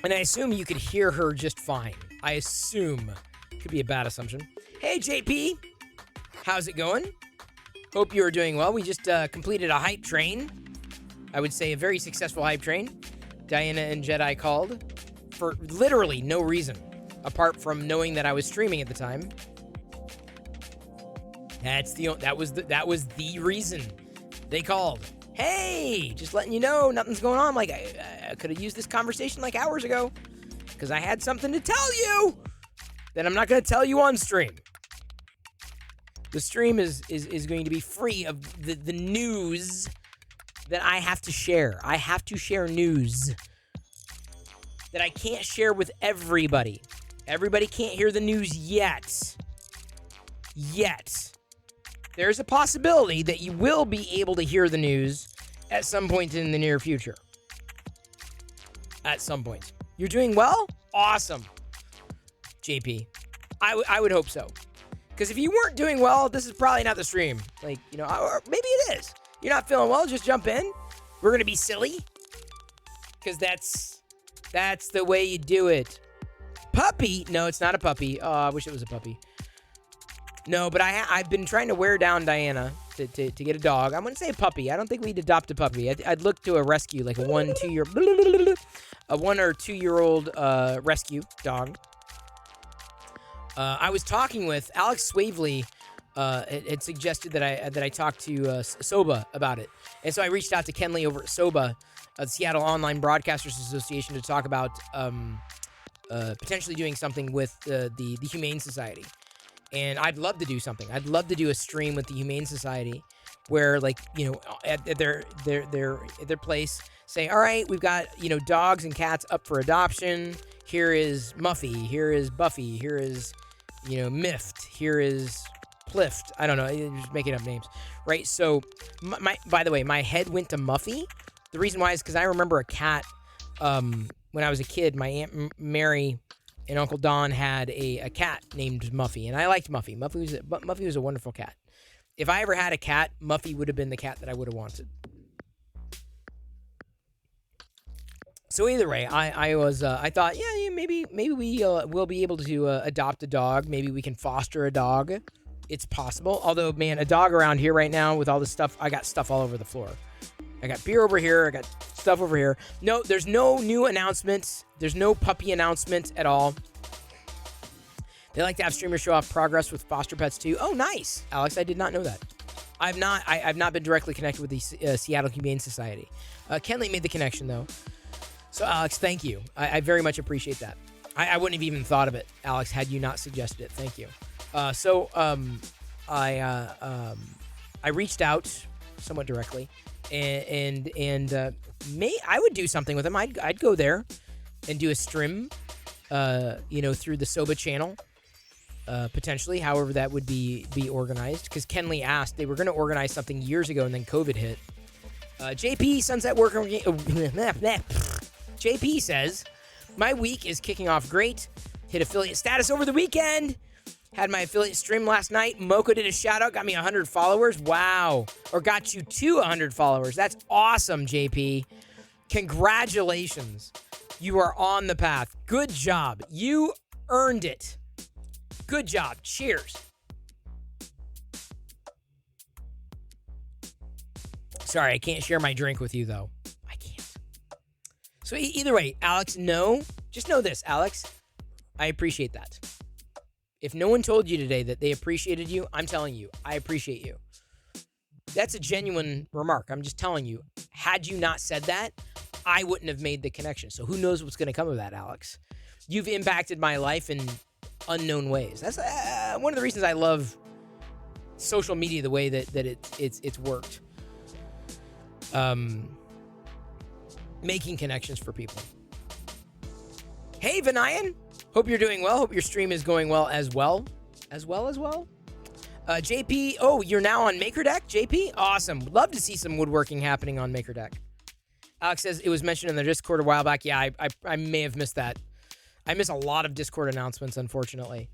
And I assume you could hear her just fine. I assume. Could be a bad assumption. Hey, JP. How's it going? Hope you are doing well. We just completed a hype train. I would say a very successful hype train. Diana and Jedi called for literally no reason, apart from knowing that I was streaming at the time. That was the reason they called. Hey, just letting you know, nothing's going on. Like, I could have used this conversation like hours ago because I had something to tell you that I'm not going to tell you on stream. The stream is going to be free of the news that I have to share. I have to share news. that I can't share with everybody. Everybody can't hear the news yet. There's a possibility that you will be able to hear the news at some point in the near future. At some point. You're doing well? Awesome. JP. I would hope so. Because if you weren't doing well, this is probably not the stream. Like, you know, or maybe it is. You're not feeling well, just jump in. We're going to be silly. Because that's the way you do it. Puppy? No, it's not a puppy. Oh, I wish it was a puppy. No, but I've been trying to wear down Diana to get a dog. I'm going to say a puppy. I don't think we'd adopt a puppy. I'd look to a rescue, like a 1 or 2 year old rescue dog. I was talking with Alex Swavely. Had suggested that I talk to SOBA about it. And so I reached out to Kenley over at SOBA, the Seattle Online Broadcasters Association, to talk about potentially doing something with the Humane Society. And I'd love to do something. I'd love to do a stream with the Humane Society where, like, you know, at their place, say, all right, we've got, you know, dogs and cats up for adoption. Here is Muffy. Here is Buffy. Here is, you know, Miffed. Here is Plift. I don't know. I'm just making up names, right? So, by the way, my head went to Muffy. The reason why is because I remember a cat when I was a kid. My Aunt Mary and Uncle Don had a cat named Muffy, and I liked Muffy. Muffy was a wonderful cat. If I ever had a cat, Muffy would have been the cat that I would have wanted. So either way, I thought, yeah, maybe we will be able to adopt a dog. Maybe we can foster a dog. It's possible. Although, man, a dog around here right now with all this stuff, I got stuff all over the floor. I got beer over here. I got stuff over here. No, there's no new announcements. There's no puppy announcement at all. They like to have streamers show off progress with foster pets too. Oh, nice, Alex. I did not know that. I've not been directly connected with the Seattle Humane Society. Kenley made the connection though. So, Alex, thank you. I very much appreciate that. I wouldn't have even thought of it, Alex, had you not suggested it. Thank you. I reached out somewhat directly, and I would do something with them. I'd go there and do a stream, through the SOBA channel, potentially. However, that would be organized, because Kenley asked. They were going to organize something years ago, and then COVID hit. JP Sunset Worker. JP says, my week is kicking off great. Hit affiliate status over the weekend. Had my affiliate stream last night. Moko did a shout out, got me 100 followers. Wow. Or got you to 100 followers. That's awesome, JP. Congratulations. You are on the path. Good job. You earned it. Good job. Cheers. Sorry, I can't share my drink with you, though. I can't. So either way, Alex, no. Just know this, Alex. I appreciate that. If no one told you today that they appreciated you, I'm telling you, I appreciate you. That's a genuine remark. I'm just telling you, had you not said that, I wouldn't have made the connection. So who knows what's going to come of that, Alex? You've impacted my life in unknown ways. That's one of the reasons I love social media the way that it's worked. Making connections for people. Hey, Vinayan. Hope you're doing well. Hope your stream is going well as well. JP, oh, you're now on MakerDeck, JP? Awesome. Would love to see some woodworking happening on MakerDeck. Alex says it was mentioned in the Discord a while back. Yeah, I may have missed that. I miss a lot of Discord announcements, unfortunately.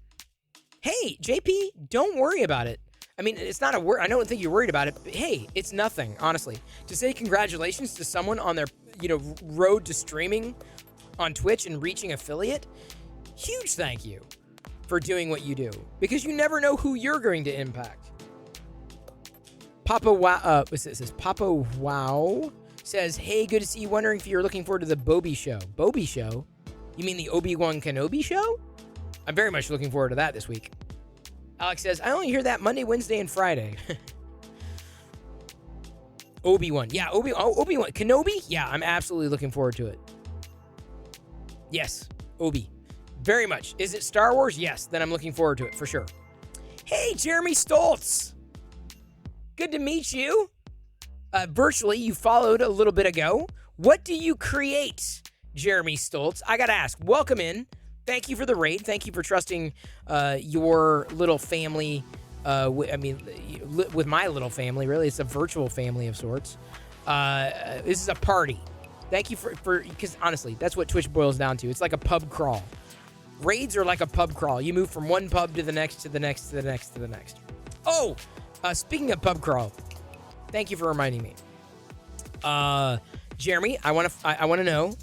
Hey, JP, don't worry about it. I mean, it's not a word. I don't think you're worried about it, but hey, it's nothing, honestly. To say congratulations to someone on their, road to streaming on Twitch and reaching affiliate, huge thank you for doing what you do, because you never know who you're going to impact. Papa Wow, Papa Wow says, hey, good to see you. Wondering if you're looking forward to the Bobi show. Bobi show? You mean the Obi-Wan Kenobi show? I'm very much looking forward to that this week. Alex says, I only hear that Monday, Wednesday, and Friday. Obi-Wan. Yeah, Obi-Wan. Kenobi? Yeah, I'm absolutely looking forward to it. Yes, Obi. Very much. Is it Star Wars? Yes, then I'm looking forward to it, for sure. Hey, Jeremy Stoltz. Good to meet you. Virtually, you followed a little bit ago. What do you create? Jeremy Stoltz, I got to ask, welcome in. Thank you for the raid. Thank you for trusting your little family. With my little family, really. It's a virtual family of sorts. This is a party. Thank you for because honestly, that's what Twitch boils down to. It's like a pub crawl. Raids are like a pub crawl. You move from one pub to the next, to the next, to the next, to the next. Oh, speaking of pub crawl, thank you for reminding me. Jeremy, I want to know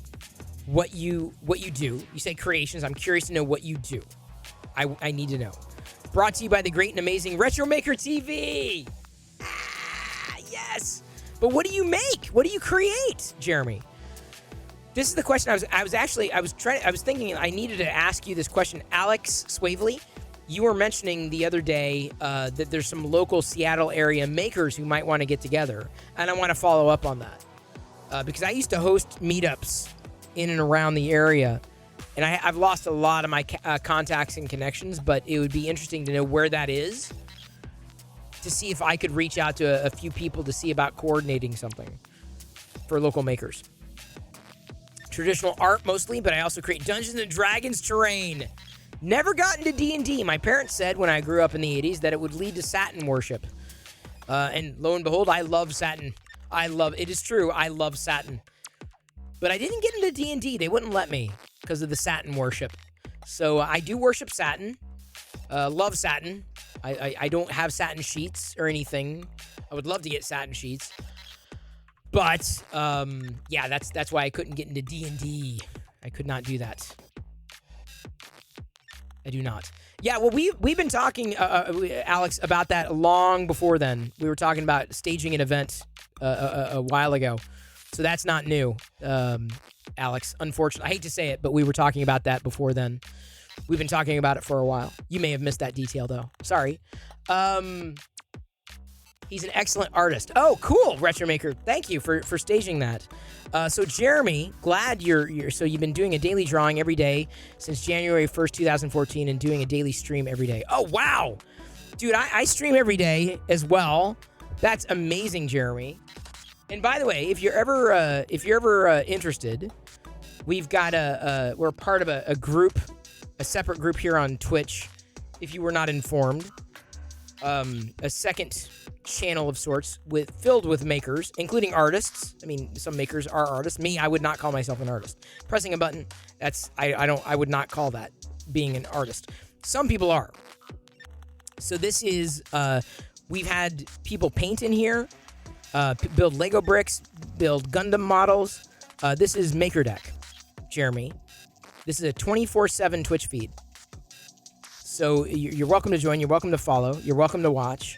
what you do. You say creations. I'm curious to know what you do. I need to know. Brought to you by the great and amazing Retro Maker TV. Yes. But what do you make? What do you create, Jeremy? This is the question I was thinking I needed to ask you this question. Alex Swavely, you were mentioning the other day that there's some local Seattle area makers who might want to get together, and I want to follow up on that because I used to host meetups in and around the area, and I've lost a lot of my contacts and connections, but it would be interesting to know where that is to see if I could reach out to a few people to see about coordinating something for local makers. Traditional art mostly, but I also create Dungeons & Dragons terrain. Never got into D&D. My parents said when I grew up in the 80s that it would lead to Saturn worship. And lo and behold, I love Saturn. It is true, I love Saturn. But I didn't get into D&D. They wouldn't let me because of the Saturn worship. So I do worship Saturn. Love Saturn. I don't have Saturn sheets or anything. I would love to get Saturn sheets. But, yeah, that's why I couldn't get into D&D. I could not do that. I do not. Yeah, well, we've been talking, Alex, about that long before then. We were talking about staging an event a while ago. So that's not new, Alex. Unfortunately, I hate to say it, but we were talking about that before then. We've been talking about it for a while. You may have missed that detail, though. Sorry. He's an excellent artist. Oh, cool, Retro Maker. Thank you for staging that. So Jeremy, glad so you've been doing a daily drawing every day since January 1st, 2014, and doing a daily stream every day. Oh, wow. Dude, I stream every day as well. That's amazing, Jeremy. And by the way, if you're ever interested, we've got we're part of a group, a separate group here on Twitch, if you were not informed. A second channel of sorts filled with makers, including artists. I mean, some makers are artists. Me, I would not call myself an artist. Pressing a button, I would not call that being an artist. Some people are. So this is, we've had people paint in here, build Lego bricks, build Gundam models. This is MakerDeck, Jeremy. This is a 24/7 Twitch feed. So you're welcome to join. You're welcome to follow. You're welcome to watch.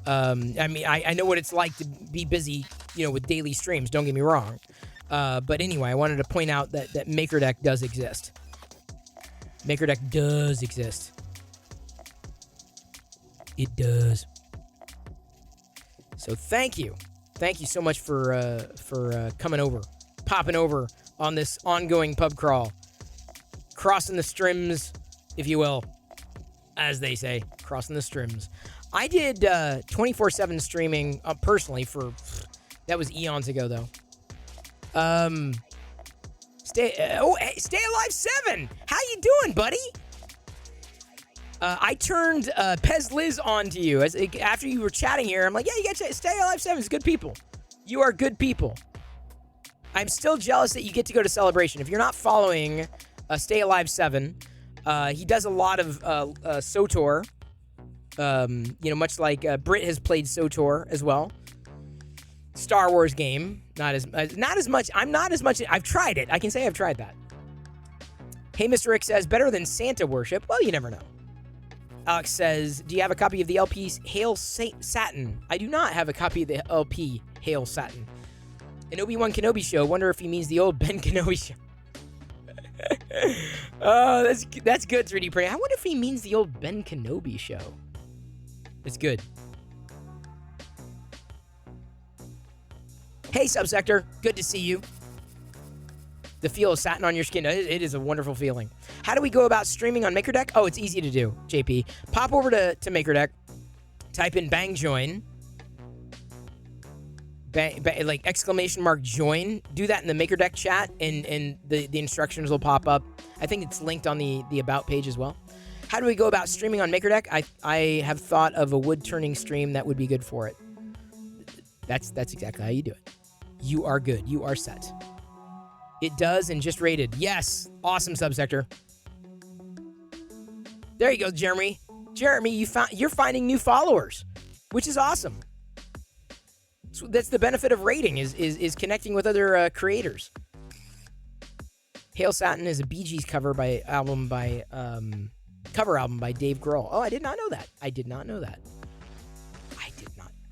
I mean, I know what it's like to be busy, with daily streams. Don't get me wrong. But anyway, I wanted to point out that MakerDeck does exist. MakerDeck does exist. It does. So thank you so much for coming over, popping over on this ongoing pub crawl, crossing the strims, if you will. As they say, crossing the strims. I did 24/7 streaming personally that was eons ago though. Stay Alive 7. How you doing, buddy? I turned Pez Liz on to you after you were chatting here. I'm like, yeah, you got to Stay Alive 7. It's good people. You are good people. I'm still jealous that you get to go to Celebration. If you're not following Stay Alive 7. He does a lot of SWTOR, much like Britt has played SWTOR as well. Star Wars game, not as much. I'm not as much. I've tried it. I can say I've tried that. Hey, Mr. Rick says, better than Santa worship. Well, you never know. Alex says, do you have a copy of the LP's Hail Satin? I do not have a copy of the LP Hail Satin. An Obi-Wan Kenobi show. Wonder if he means the old Ben Kenobi show. Oh, that's good, 3D Printing. I wonder if he means the old Ben Kenobi show. It's good. Hey, Subsector. Good to see you. The feel of satin on your skin. It is a wonderful feeling. How do we go about streaming on MakerDeck? Oh, it's easy to do, JP. Pop over to MakerDeck. Type in Bang Join. like exclamation mark join. Do that in the MakerDeck chat, and the instructions will pop up. I think it's linked on the about page as well. How do we go about streaming on MakerDeck? I have thought of a wood turning stream that would be good for it. That's exactly how you do it. You are good. You are set. It does, and just rated. Yes. Awesome, Subsector. There you go, Jeremy. Jeremy, you're finding new followers, which is awesome. So that's the benefit of rating is connecting with other creators. Hail Satin is a Bee Gees cover album by Dave Grohl. Oh, I did not know that. I did not.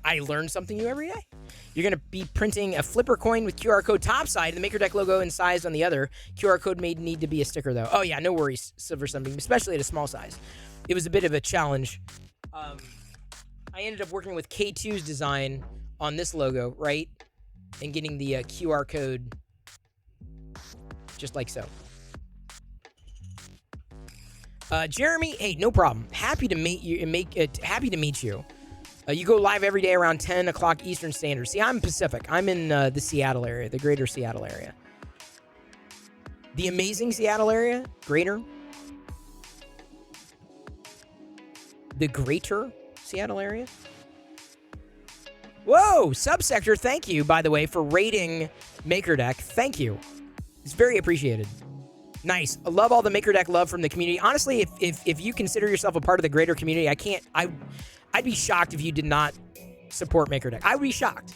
I learn something new every day. You're going to be printing a flipper coin with QR code top side, the MakerDeck logo incised on the other. QR code may need to be a sticker, though. Oh, yeah, no worries, Silver Sunbeam, especially at a small size. It was a bit of a challenge. I ended up working with K2's design on this logo, right? And getting the QR code just like so. Jeremy, hey, no problem. Happy to meet you. You go live every day around 10 o'clock Eastern Standard. See, I'm Pacific. I'm in the Seattle area, the greater Seattle area. The amazing Seattle area? Greater? The greater Seattle area? Whoa! Subsector, thank you, by the way, for rating MakerDeck. Thank you. It's very appreciated. Nice. I love all the MakerDeck love from the community. Honestly, if you consider yourself a part of the greater community, I'd be shocked if you did not support MakerDeck. I would be shocked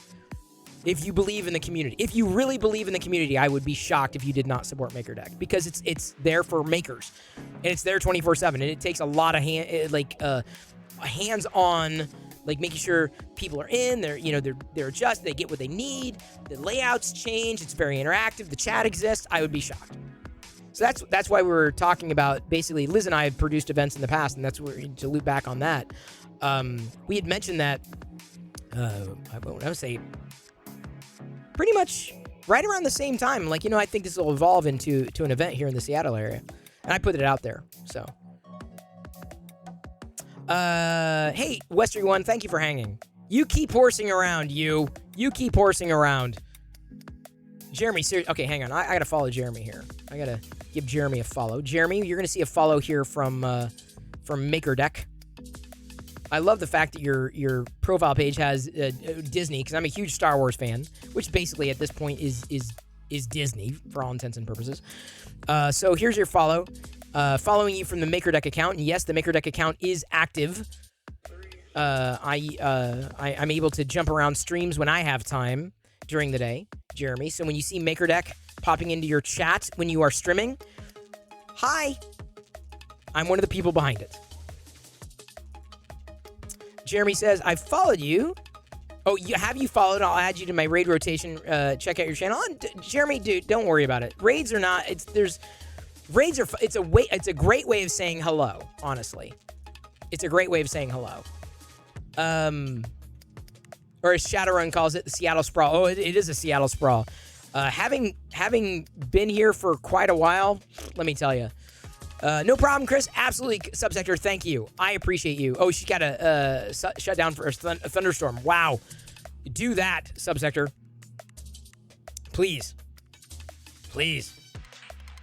if you believe in the community. If you really believe in the community, I would be shocked if you did not support MakerDeck, because it's there for makers, and it's there 24/7, and it takes a lot of hands-on, like making sure people are in. They're adjusted. They get what they need. The layouts change. It's very interactive. The chat exists. I would be shocked. So that's why we were talking about, basically, Liz and I have produced events in the past, and that's where, to loop back on that. We had mentioned that, I would say, pretty much right around the same time. Like, I think this will evolve into an event here in the Seattle area. And I put it out there, so. Hey, Westery One, thank you for hanging. You keep horsing around, you. You keep horsing around. Jeremy, okay, hang on. I gotta follow Jeremy here. I gotta give Jeremy a follow. Jeremy, you're gonna see a follow here from MakerDeck. I love the fact that your profile page has Disney, because I'm a huge Star Wars fan, which basically at this point is Disney for all intents and purposes. So here's your follow. Following you from the MakerDeck account, and yes, the MakerDeck account is active. I'm able to jump around streams when I have time during the day, Jeremy. So when you see MakerDeck popping into your chat when you are streaming, hi, I'm one of the people behind it. Jeremy says, I've followed you. Oh, have you followed? I'll add you to my raid rotation. Check out your channel. Jeremy, dude, don't worry about it. Raids are not. It's a great way of saying hello. Honestly, it's a great way of saying hello. Or as Shadowrun calls it, the Seattle Sprawl. Oh, it is a Seattle Sprawl. Having been here for quite a while, let me tell you. No problem, Chris. Absolutely, Subsector. Thank you. I appreciate you. Oh, she got a shut down for a thunderstorm. Wow. Do that, Subsector. Please. Please.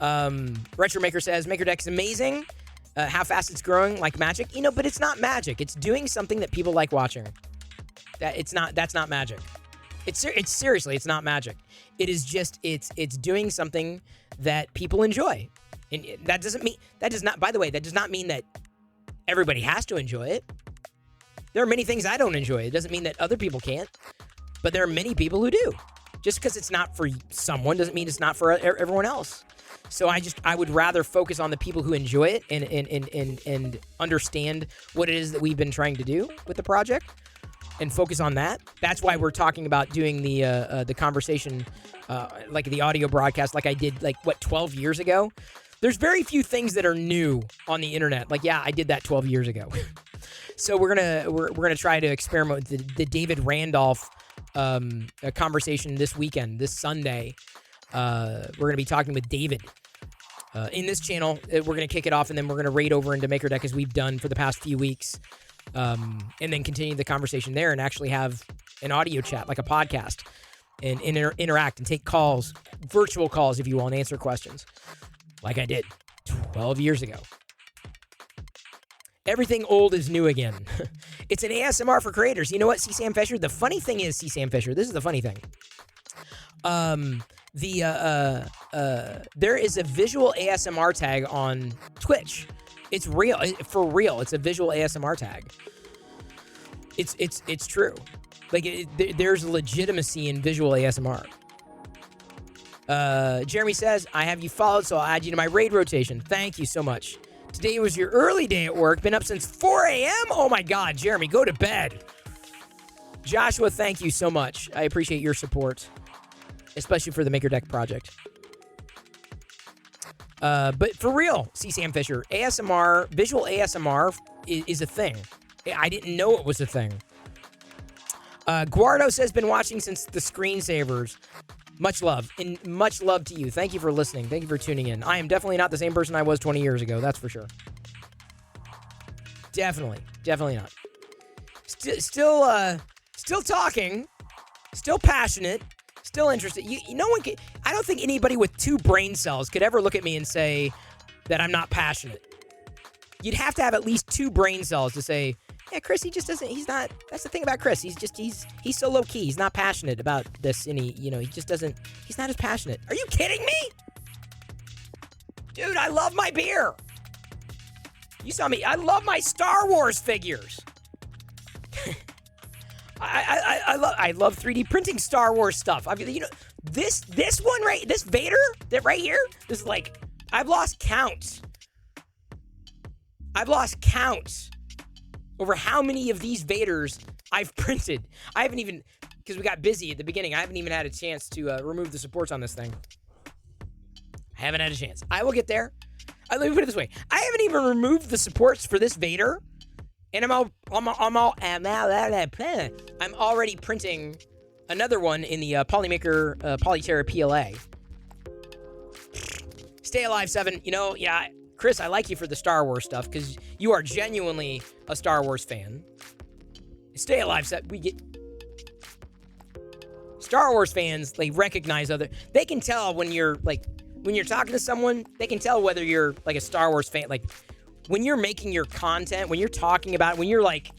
Retromaker says, MakerDeck's amazing. How fast it's growing, like magic. But it's not magic. It's doing something that people like watching. That's not magic. It's seriously, it's not magic. It is just, it's doing something that people enjoy. And that does not mean that everybody has to enjoy it. There are many things I don't enjoy. It doesn't mean that other people can't, but there are many people who do. Just because it's not for someone doesn't mean it's not for everyone else. So I would rather focus on the people who enjoy it and understand what it is that we've been trying to do with the project, and focus on that. That's why we're talking about doing the conversation, like the audio broadcast, like I did 12 years ago. There's very few things that are new on the internet. Like, yeah, I did that 12 years ago. So we're gonna try to experiment with the David Randolph conversation this weekend, this Sunday. We're gonna be talking with David in this channel. We're gonna kick it off, and then we're gonna raid over into MakerDeck as we've done for the past few weeks, and then continue the conversation there, and actually have an audio chat, like a podcast, and interact and take calls, virtual calls if you want, and answer questions, like I did 12 years ago. Everything old is new again. It's an ASMR for creators. You know what, C. Sam Fisher? The funny thing is, C. Sam Fisher, this is the funny thing. There is a visual ASMR tag on Twitch. It's real, for real. It's a visual ASMR tag. It's true. Like, there's legitimacy in visual ASMR. Jeremy says, I have you followed, so I'll add you to my raid rotation. Thank you so much. Today was your early day at work. Been up since 4 a.m.? Oh my God, Jeremy, go to bed. Joshua, thank you so much. I appreciate your support, especially for the Maker Deck project. But for real, C. Sam Fisher, ASMR, visual ASMR is a thing. I didn't know it was a thing. Guardo says, been watching since the screensavers. Much love, and much love to you. Thank you for listening. Thank you for tuning in. I am definitely not the same person I was 20 years ago. That's for sure. Definitely not. Still talking. Still passionate. Still interested. No one can. I don't think anybody with 2 brain cells could ever look at me and say that I'm not passionate. You'd have to have at least 2 brain cells to say, yeah, Chris, he just doesn't, he's not, that's the thing about Chris. He's so low key. He's not passionate about this. And he just doesn't, he's not as passionate. Are you kidding me? Dude, I love my beer. You saw me. I love my Star Wars figures. I love 3D printing Star Wars stuff. I mean, this one right, this Vader that right here, this is like, I've lost count over how many of these Vaders I've printed. I haven't even, because we got busy at the beginning, I haven't even had a chance to remove the supports on this thing. I haven't had a chance. I will get there. Let me put it this way. I haven't even removed the supports for this Vader, and I'm already printing another one in the Polymaker Polyterra PLA. Stay Alive 7. Yeah, Chris, I like you for the Star Wars stuff because you are genuinely a Star Wars fan. Stay Alive 7. We get Star Wars fans. They recognize they can tell when you're talking to someone. They can tell whether you're like a Star Wars fan. Like when you're making your content, when you're talking about, when you're like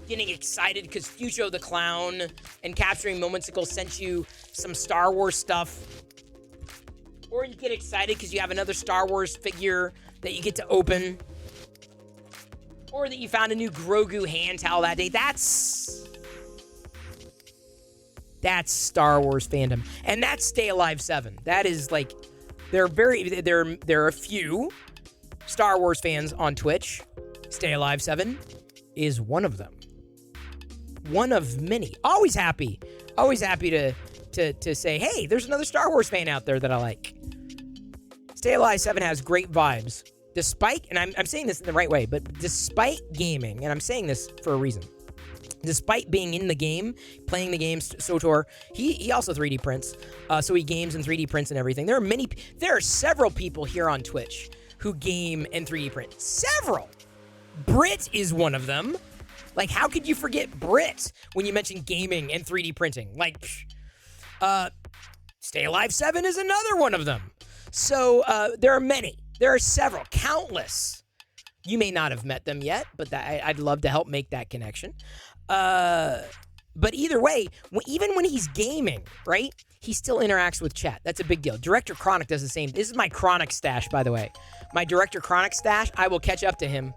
getting excited because Fucho the Clown and Capturing Momentsicle sent you some Star Wars stuff. Or you get excited because you have another Star Wars figure that you get to open. Or that you found a new Grogu hand towel that day. That's Star Wars fandom. And that's Stay Alive 7. That is like, there are a few Star Wars fans on Twitch. Stay Alive 7 is one of them. One of many. Always happy to say, hey, there's another Star Wars fan out there that I like. Stay Alive 7 has great vibes. Despite, and I'm saying this in the right way, but despite gaming, and I'm saying this for a reason, despite being in the game, playing the game, SOTOR, he also 3D prints, so he games and 3D prints and everything. There are several people here on Twitch who game and 3D print. Several! Brit is one of them. Like, how could you forget Brit when you mention gaming and 3D printing? Like, Stay Alive 7 is another one of them. So, there are many. There are several. Countless. You may not have met them yet, but I'd love to help make that connection. But either way, even when he's gaming, right, he still interacts with chat. That's a big deal. Director Chronic does the same. This is my Chronic stash, by the way. My Director Chronic stash, I will catch up to him.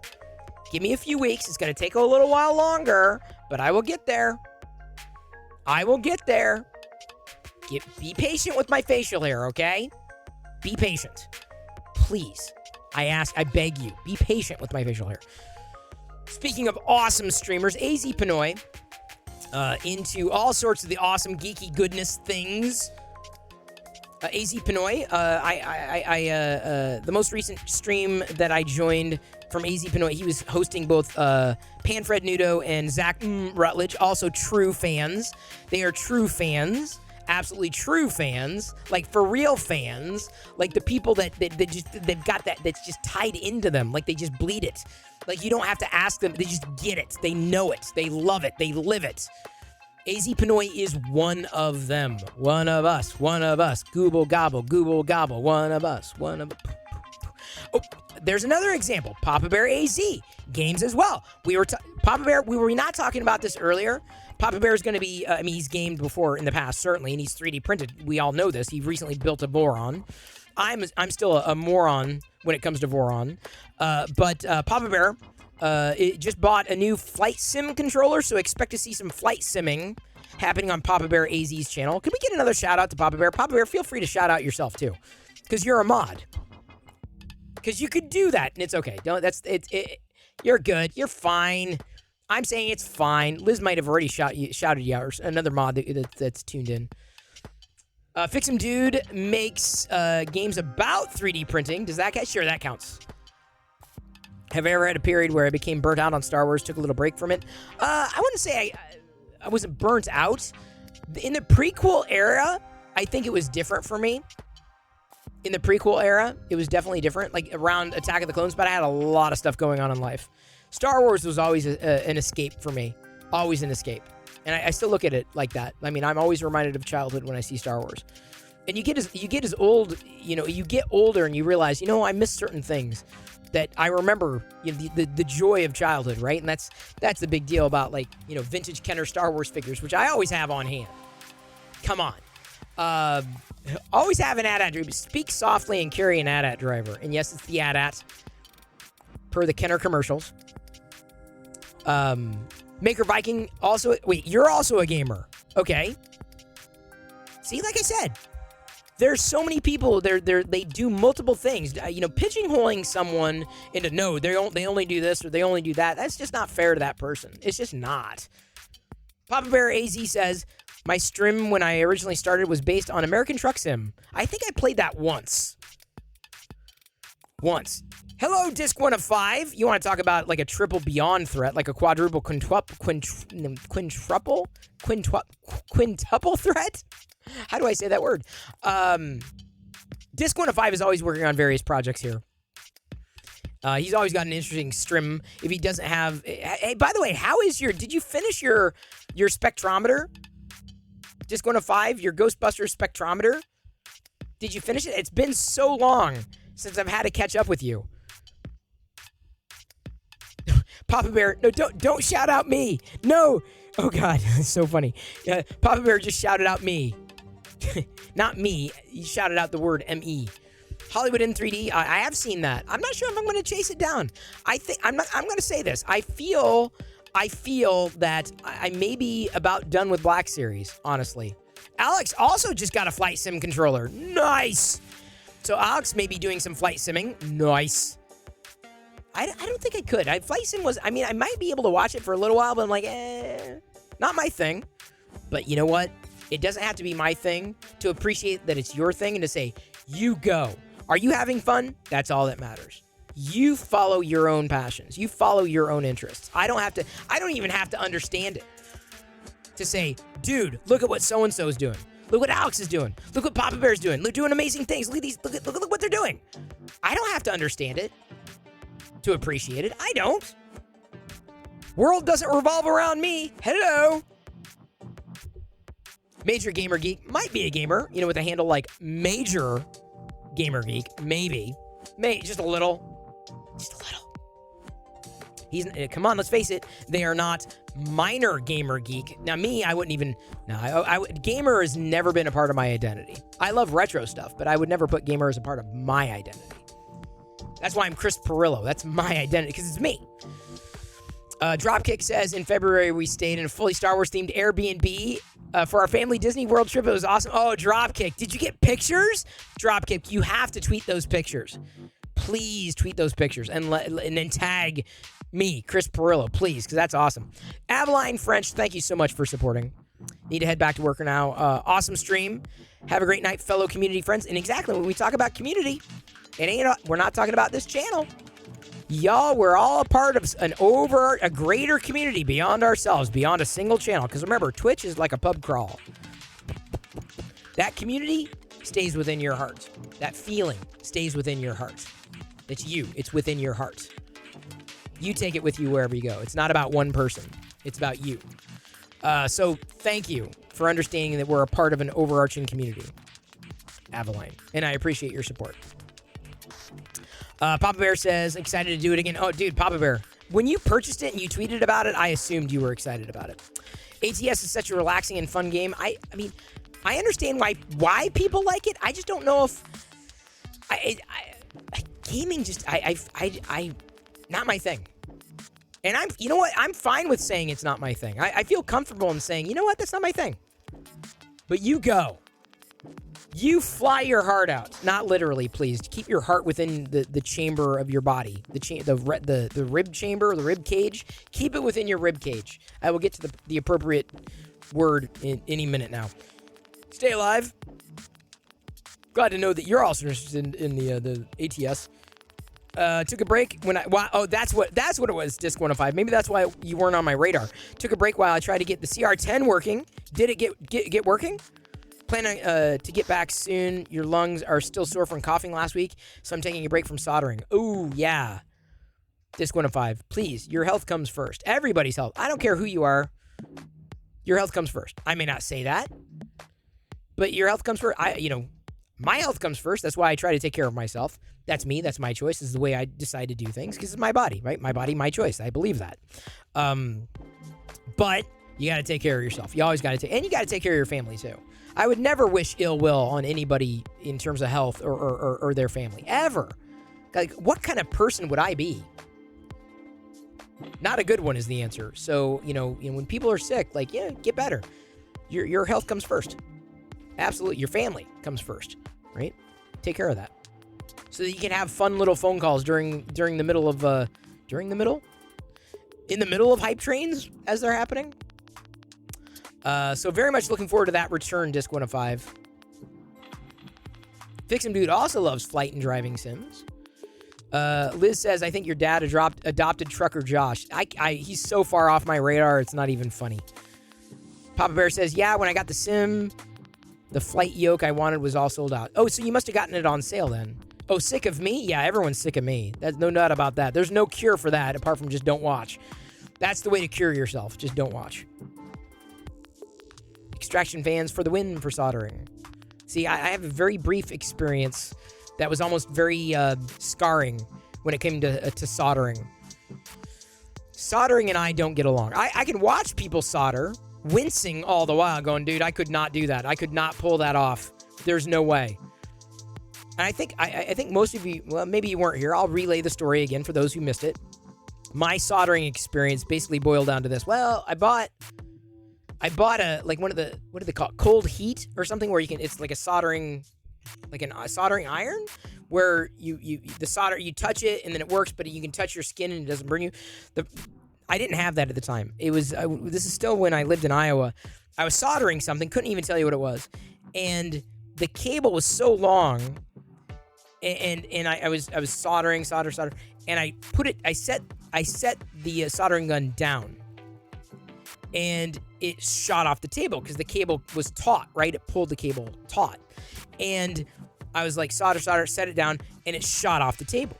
Give me a few weeks. It's going to take a little while longer, but I will get there. I will get there. Be patient with my facial hair, okay? Be patient. Please. I beg you, be patient with my facial hair. Speaking of awesome streamers, AZ Pinoy, into all sorts of the awesome geeky goodness things. AZ Pinoy, the most recent stream that I joined from AZ Pinoy, he was hosting both Panfred Nudo and Zach Rutledge, also true fans. They are true fans. Absolutely true fans, like for real fans, like the people they've got that's just tied into them, like they just bleed it. Like you don't have to ask them, they just get it. They know it. They love it. They live it. AZ Pinoy is one of them. One of us. One of us. Google gobble. Google gobble. One of us. One of... Oh, there's another example. Papa Bear AZ. Games as well. Papa Bear, we were not talking about this earlier. Papa Bear is going to be, he's gamed before in the past, certainly, and he's 3D printed. We all know this. He recently built a Voron. I'm still a moron when it comes to Voron. But Papa Bear it just bought a new flight sim controller, so expect to see some flight simming happening on Papa Bear AZ's channel. Can we get another shout out to Papa Bear? Papa Bear, feel free to shout out yourself too, because you're a mod. Because you could do that, and it's okay. You're good. You're fine. I'm saying it's fine. Liz might have already shouted you out, or another mod that's tuned in. Fix'em Dude makes games about 3D printing. Does that count? Sure, that counts. Have I ever had a period where I became burnt out on Star Wars, took a little break from it? I wouldn't say I wasn't burnt out. In the prequel era, I think it was different for me. In the prequel era, it was definitely different. Like around Attack of the Clones, but I had a lot of stuff going on in life. Star Wars was always an escape for me. Always an escape. And I still look at it like that. I mean, I'm always reminded of childhood when I see Star Wars. And you get as old, you get older and you realize, I miss certain things that I remember, the joy of childhood, right? And that's the big deal about vintage Kenner Star Wars figures, which I always have on hand. Come on. Always have an AT-AT driver. Speak softly and carry an AT-AT driver. And yes, it's the AT-AT per the Kenner commercials. Maker Viking also... Wait, you're also a gamer. Okay. See, like I said, there's so many people, they do multiple things. Pigeonholing someone into, no, they only do this or they only do that. That's just not fair to that person. It's just not. Papa Bear AZ says, my stream when I originally started was based on American Truck Sim. I think I played that once. Hello, Disc 1 of 5. You want to talk about like a triple beyond threat, like a quadruple quintuple threat? How do I say that word? Disc 1 of 5 is always working on various projects here. He's always got an interesting stream. If he doesn't have... Hey, by the way, did you finish your spectrometer? Disc 1 of 5, your Ghostbusters spectrometer? Did you finish it? It's been so long since I've had to catch up with you. Papa Bear, no, don't shout out me. No. Oh, God, it's so funny. Papa Bear just shouted out me. Not me. He shouted out the word M-E. Hollywood in 3D. I have seen that. I'm not sure if I'm going to chase it down. I'm going to say this. I feel that I may be about done with Black Series, honestly. Alex also just got a flight sim controller. Nice. So Alex may be doing some flight simming. Nice. I don't think I could. Flight sim was, I might be able to watch it for a little while, but I'm like, not my thing. But you know what? It doesn't have to be my thing to appreciate that it's your thing and to say, you go. Are you having fun? That's all that matters. You follow your own passions. You follow your own interests. I don't even have to understand it to say, dude, look at what so-and-so's doing. Look what Alex is doing. Look what Papa Bear's doing. They're doing amazing things. Look at these. Look what they're doing. I don't have to understand it to appreciate it. I don't. World doesn't revolve around me. Hello. Major Gamer Geek might be a gamer, with a handle like Major Gamer Geek. Maybe. Just a little. Come on, let's face it. They are not Minor Gamer Geek. Now, me, I wouldn't even... No, gamer has never been a part of my identity. I love retro stuff, but I would never put gamer as a part of my identity. That's why I'm Chris Perillo. That's my identity, because it's me. Dropkick says, in February, we stayed in a fully Star Wars-themed Airbnb for our family Disney World trip. It was awesome. Oh, Dropkick, did you get pictures? Dropkick, you have to tweet those pictures. Please tweet those pictures and then tag me, Chris Perillo, please, because that's awesome. Aveline French, thank you so much for supporting. Need to head back to work now. Awesome stream. Have a great night, fellow community friends. And exactly when we talk about community, we're not talking about this channel. Y'all, we're all a part of a greater community beyond ourselves, beyond a single channel. Because remember, Twitch is like a pub crawl. That community stays within your heart. That feeling stays within your heart. It's you. It's within your heart. You take it with you wherever you go. It's not about one person. It's about you. So thank you for understanding that we're a part of an overarching community, Avaline, and I appreciate your support. Papa Bear says, excited to do it again. Oh, dude, Papa Bear, when you purchased it and you tweeted about it, I assumed you were excited about it. ATS is such a relaxing and fun game. I mean, I understand why people like it. I just don't know if gaming just not my thing. And you know what? I'm fine with saying it's not my thing. I feel comfortable in saying, you know what? That's not my thing. But you go. You fly your heart out. Not literally, please. Keep your heart within the chamber of your body. The rib chamber, the rib cage. Keep it within your rib cage. I will get to the appropriate word in any minute now. Stay alive. Glad to know that you're also interested in the ATS. Took a break when that's what it was, Disc 105. Maybe that's why you weren't on my radar. Took a break while I tried to get the CR10 working. Did it get working? Planning to get back soon. Your lungs are still sore from coughing last week, so I'm taking a break from soldering. Ooh, yeah. Disc 105. Please, your health comes first. Everybody's health. I don't care who you are. Your health comes first. I may not say that, but your health comes first. My health comes first. That's why I try to take care of myself. That's me. That's my choice. This is the way I decide to do things because it's my body, right? My body, my choice. I believe that. But you got to take care of yourself. You always got to and you got to take care of your family too. I would never wish ill will on anybody in terms of health or their family ever. Like, what kind of person would I be? Not a good one is the answer. So, when people are sick, get better. Your health comes first. Absolutely. Your family comes first, right? Take care of that. So that you can have fun little phone calls during the middle of, in the middle of hype trains as they're happening. So very much looking forward to that return, Disc 105. Fixin' Dude also loves flight and driving sims. Liz says, I think your dad adopted Trucker Josh. He's so far off my radar, it's not even funny. Papa Bear says, yeah, when I got the sim, the flight yoke I wanted was all sold out. Oh, so you must have gotten it on sale then. Oh, sick of me? Yeah, everyone's sick of me. There's no doubt about that. There's no cure for that apart from just don't watch. That's the way to cure yourself. Just don't watch. Extraction fans for the win for soldering. See, I have a very brief experience that was almost very scarring when it came to soldering. Soldering and I don't get along. I can watch people solder, wincing all the while, going, dude, I could not do that. I could not pull that off. There's no way. And I think most of you, well, maybe you weren't here. I'll relay the story again for those who missed it. My soldering experience basically boiled down to this. Well, I bought a, one of the, what do they call it? Cold heat or something where it's like a soldering, like a soldering iron where you touch it and then it works, but you can touch your skin and it doesn't burn you. I didn't have that at the time. It was, this is still when I lived in Iowa. I was soldering something, couldn't even tell you what it was. And the cable was so long and I was soldering, and I set the soldering gun down. And it shot off the table because the cable was taut, right? It pulled the cable taut. And I was like, solder, set it down, and it shot off the table.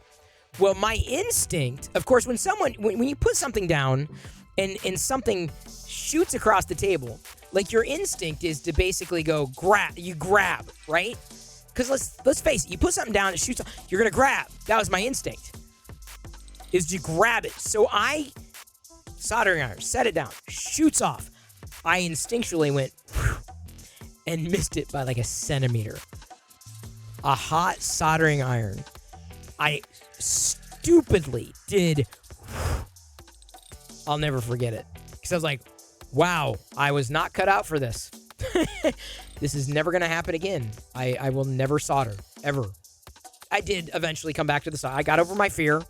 Well, my instinct, of course, when you put something down and something shoots across the table, like your instinct is to basically go grab, right? Because let's face it, you put something down, it shoots, you're going to grab. That was my instinct, is to grab it. So soldering iron, set it down, shoots off. I instinctually went and missed it by like a centimeter. A hot soldering iron. I stupidly did. I'll never forget it. Because I was like, wow, I was not cut out for this. This is never going to happen again. I will never solder, ever. I did eventually come back to the solder. I got over my fear,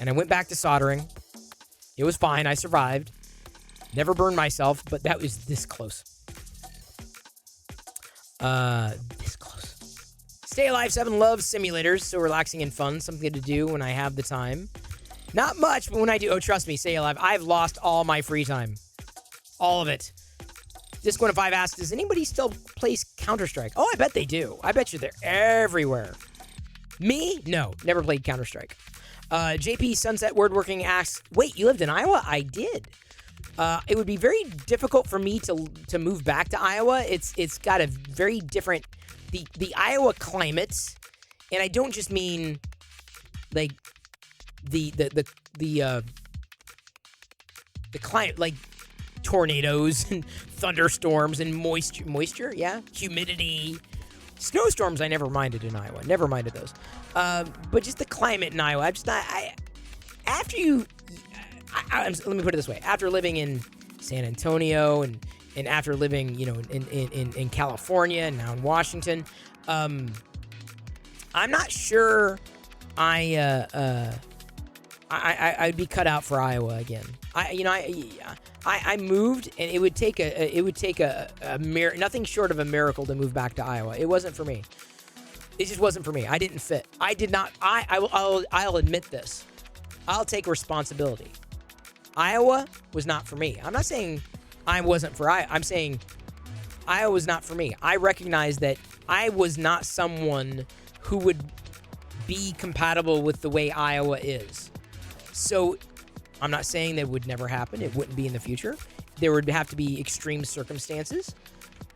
and I went back to soldering. It was fine. I survived. Never burned myself, but that was this close. This close. Stay Alive 7 loves simulators, so relaxing and fun. Something to do when I have the time. Not much, but when I do, oh, trust me, Stay Alive, I've lost all my free time. All of it. Disc 105 asks, does anybody still play Counter-Strike? Oh, I bet they do. I bet you they're everywhere. Me? No, never played Counter-Strike. JP Sunset Wordworking asks, wait, you lived in Iowa? I did. It would be very difficult for me to move back to Iowa. It's got a very different the Iowa climates, and I don't just mean like the climate, like tornadoes and thunderstorms and moisture, yeah, humidity, snowstorms. I never minded in Iowa. Never minded those. But just the climate in Iowa. I'm just not. Let me put it this way. After living in San Antonio and after living, in California and now in Washington, I'm not sure I'd be cut out for Iowa again. I moved, and it would take a nothing short of a miracle to move back to Iowa. It wasn't for me. It just wasn't for me. I didn't fit. I did not. I'll admit this. I'll take responsibility. Iowa was not for me. I'm not saying I wasn't for Iowa. I'm saying Iowa was not for me. I recognize that I was not someone who would be compatible with the way Iowa is. So I'm not saying that would never happen. It wouldn't be in the future. There would have to be extreme circumstances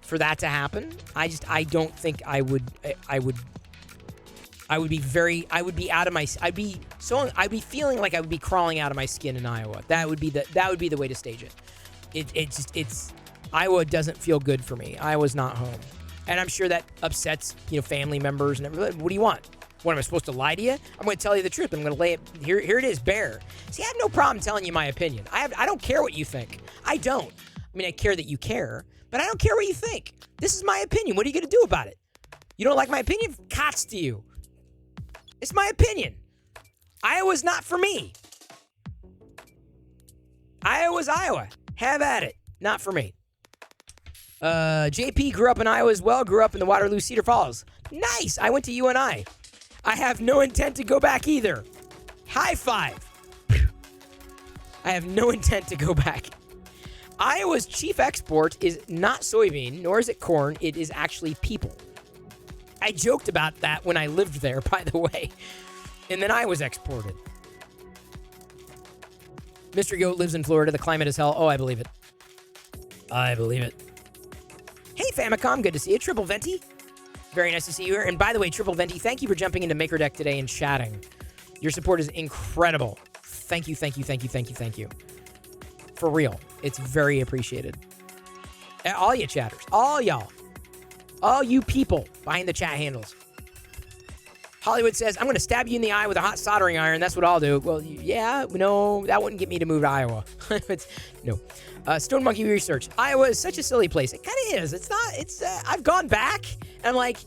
for that to happen. I don't think I would be feeling like I would be crawling out of my skin in Iowa. That would be the way to stage it. Iowa doesn't feel good for me. Iowa's not home. And I'm sure that upsets, family members and everything. What do you want? What, am I supposed to lie to you? I'm going to tell you the truth. I'm going to lay it here it is, bare. See, I have no problem telling you my opinion. I don't care what you think. I don't. I mean, I care that you care, but I don't care what you think. This is my opinion. What are you going to do about it? You don't like my opinion? Cots to you. It's my opinion. Iowa's not for me. Iowa's Iowa. Have at it. Not for me. JP grew up in Iowa as well. Grew up in the Waterloo Cedar Falls. Nice. I went to UNI. I have no intent to go back either. High five. I have no intent to go back. Iowa's chief export is not soybean, nor is it corn. It is actually people. I joked about that when I lived there, by the way. And then I was exported. Mr. Goat lives in Florida. The climate is hell. Oh, I believe it. I believe it. Hey, Famicom. Good to see you. Triple Venti. Very nice to see you here. And by the way, Triple Venti, thank you for jumping into Maker Deck today and chatting. Your support is incredible. Thank you, thank you, thank you, thank you, thank you. For real. It's very appreciated. All you chatters. All y'all. All you people behind the chat handles. Hollywood says, I'm going to stab you in the eye with a hot soldering iron. That's what I'll do. Well, yeah, no, that wouldn't get me to move to Iowa. No. Stone Monkey Research. Iowa is such a silly place. It kind of is. It's not, I've gone back and I'm like,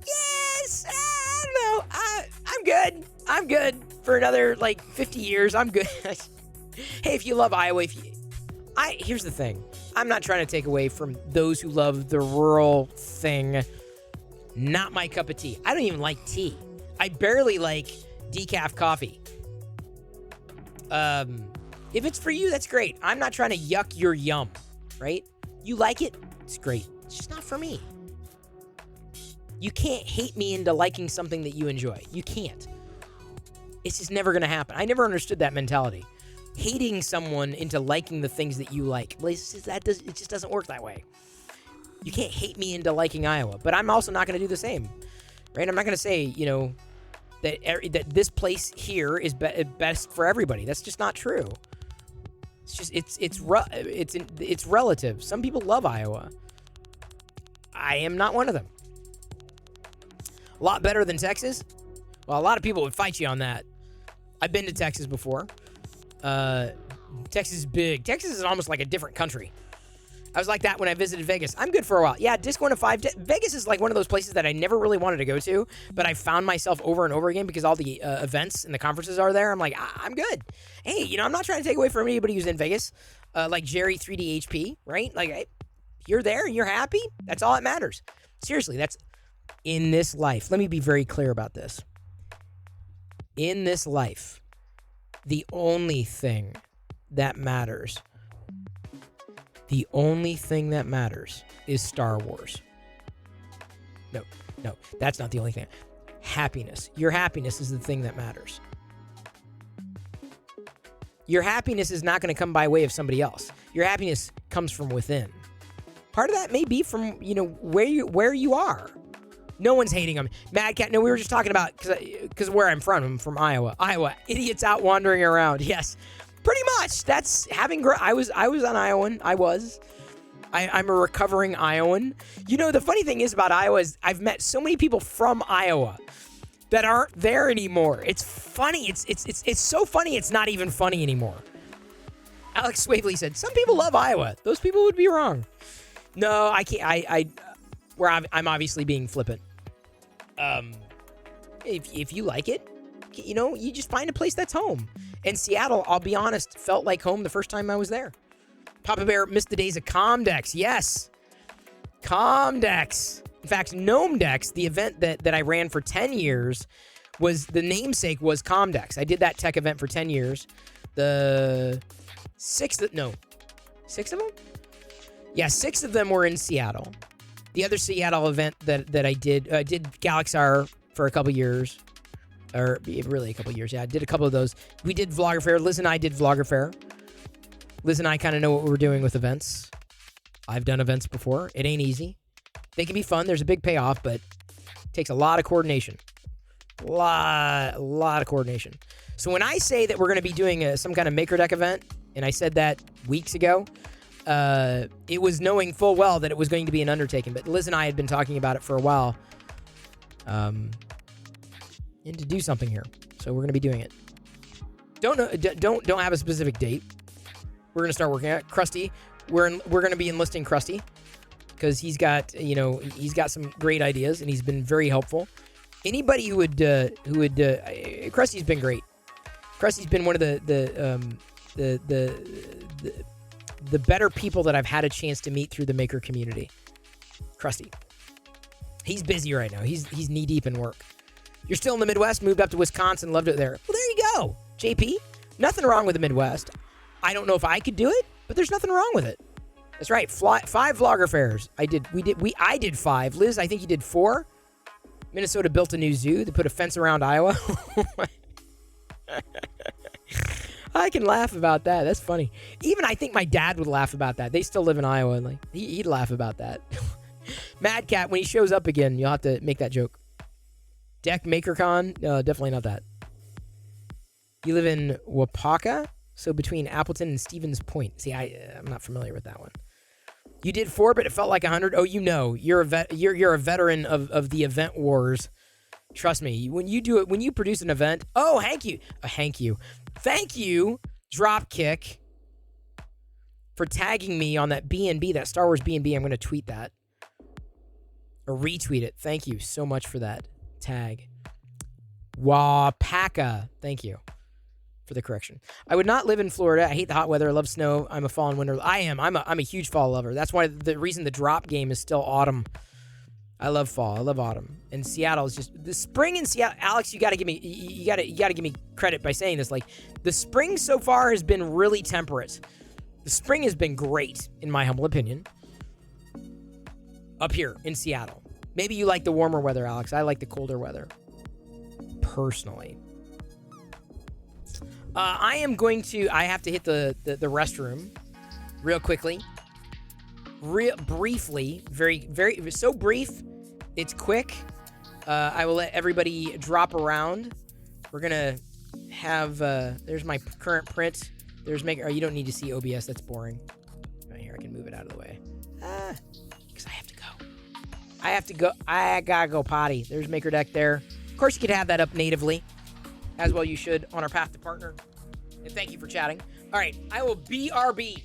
yes, I don't know. I'm good. I'm good for another 50 years. I'm good. Hey, if you love Iowa, here's the thing. I'm not trying to take away from those who love the rural thing. Not my cup of tea. I don't even like tea. I barely like decaf coffee. If it's for you, that's great. I'm not trying to yuck your yum, right? You like it? It's great. It's just not for me. You can't hate me into liking something that you enjoy. You can't. It's just never going to happen. I never understood that mentality. Hating someone into liking the things that you like. Well, it just doesn't work that way. You can't hate me into liking Iowa, but I'm also not going to do the same, right? I'm not going to say, that this place here is best for everybody. That's just not true. It's just it's relative. Some people love Iowa. I am not one of them. A lot better than Texas. Well, a lot of people would fight you on that. I've been to Texas before. Texas is big. Texas is almost like a different country. I was like that when I visited Vegas. I'm good for a while. Yeah, Disco into 5. Vegas is like one of those places that I never really wanted to go to, but I found myself over and over again because all the events and the conferences are there. I'm like, I'm good. Hey, I'm not trying to take away from anybody who's in Vegas, like Jerry 3D HP, right? Like, you're there and you're happy. That's all that matters. Seriously, that's in this life. Let me be very clear about this. In this life, the only thing that matters is Star Wars. No, that's not the only thing. Happiness. Your happiness is the thing that matters. Your happiness is not going to come by way of somebody else. Your happiness comes from within. Part of that may be from, where you are. No one's hating them. Mad Cat, no, we were just talking about, because where I'm from. I'm from Iowa. Iowa, idiots out wandering around. Yes, pretty much. That's having, I was an Iowan. I'm a recovering Iowan. The funny thing is about Iowa is I've met so many people from Iowa that aren't there anymore. It's funny. It's so funny it's not even funny anymore. Alex Swavely said, some people love Iowa. Those people would be wrong. No, I can't. I'm obviously being flippant. If you like it, you just find a place that's home. And Seattle, I'll be honest, felt like home the first time I was there. Papa Bear missed the days of Comdex. Yes. Comdex. In fact, Gnome Dex, the event that I ran for 10 years, the namesake was Comdex. I did that tech event for 10 years. Six of them? Yeah, 6 of them were in Seattle. The other Seattle event that I did Galaxar for a couple years. Or really a couple years, yeah. I did a couple of those. We did Vlogger Fair. Liz and I did Vlogger Fair. Liz and I kind of know what we're doing with events. I've done events before. It ain't easy. They can be fun. There's a big payoff, but it takes a lot of coordination. A lot of coordination. So when I say that we're going to be doing some kind of Maker Deck event, and I said that weeks ago, it was knowing full well that it was going to be an undertaking. But Liz and I had been talking about it for a while. And to do something here. So we're going to be doing it. Don't have a specific date. We're going to start working at Krusty. We're going to be enlisting Krusty because he's got some great ideas and he's been very helpful. Anybody who would Krusty's been great. Krusty's been one of the better people that I've had a chance to meet through the maker community. Krusty. He's busy right now. He's knee deep in work. You're still in the Midwest, moved up to Wisconsin, loved it there. Well, there you go, JP. Nothing wrong with the Midwest. I don't know if I could do it, but there's nothing wrong with it. That's right. 5 Vlogger Fairs. I did 5. Liz, I think you did 4. Minnesota built a new zoo. They put a fence around Iowa. I can laugh about that. That's funny. Even I think my dad would laugh about that. They still live in Iowa, and he'd laugh about that. Mad Cat, when he shows up again, you'll have to make that joke. Deck MakerCon? No, definitely not that. You live in Wapaka? So between Appleton and Stevens Point. See, I'm not familiar with that one. You did 4, but it felt like 100. Oh, you're a veteran of the event wars. Trust me, when you produce an event. Oh, thank you, Dropkick, for tagging me on that B&B, that Star Wars B&B. I'm going to tweet that or retweet it. Thank you so much for that tag. Wapaka, thank you for the correction. I would not live in Florida. I hate the hot weather. I love snow. I'm a fall and winter. I'm a huge fall lover. That's why the reason the drop game is still autumn. I love fall. I love autumn. And Seattle is just the spring in Seattle. Alex, you got to give me credit by saying this. Like, the spring so far has been really temperate. The spring has been great, in my humble opinion. Up here in Seattle. Maybe you like the warmer weather, Alex. I like the colder weather. Personally. I have to hit the restroom real quickly. Real briefly, very so brief, it's quick. I will let everybody drop around. We're gonna have there's my current print. There's Maker. Oh, you don't need to see OBS. That's boring. Right here, I can move it out of the way. Because I have to go. I gotta go potty. There's Maker Deck there. Of course, you could have that up natively, as well you should, on our path to partner. And thank you for chatting. All right, I will BRB.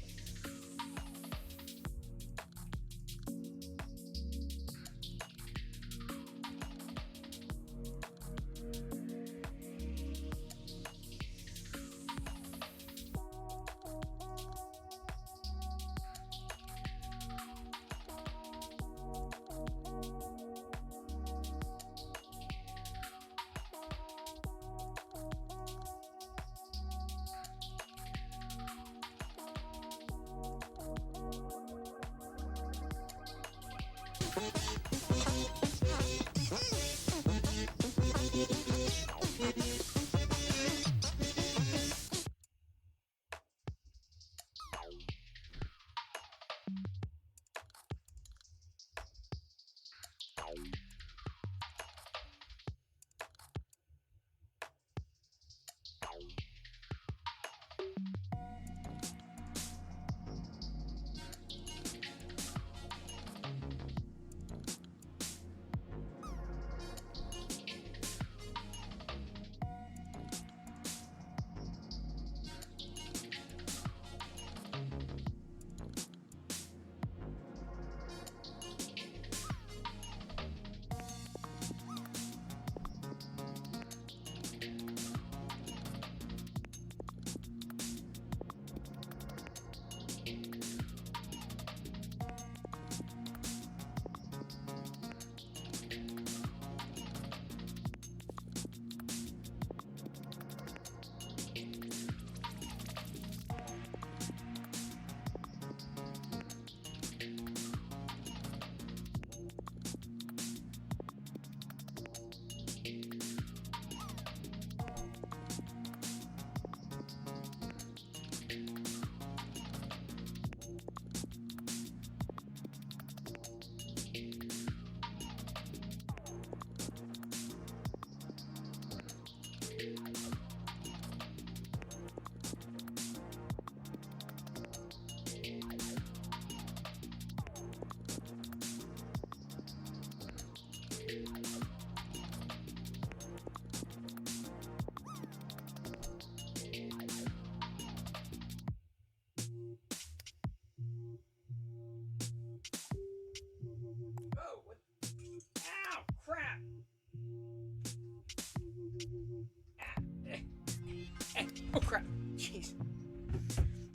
Oh crap! Jeez.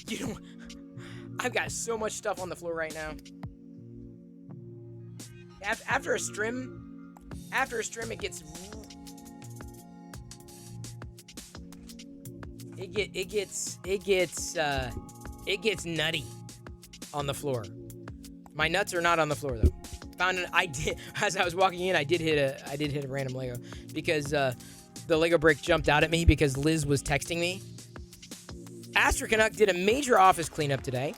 You know, I've got so much stuff on the floor right now. After a strim, it gets nutty on the floor. My nuts are not on the floor though. I did as I was walking in. I did hit a random Lego because the Lego brick jumped out at me because Liz was texting me. Astro Canuck did a major office cleanup today.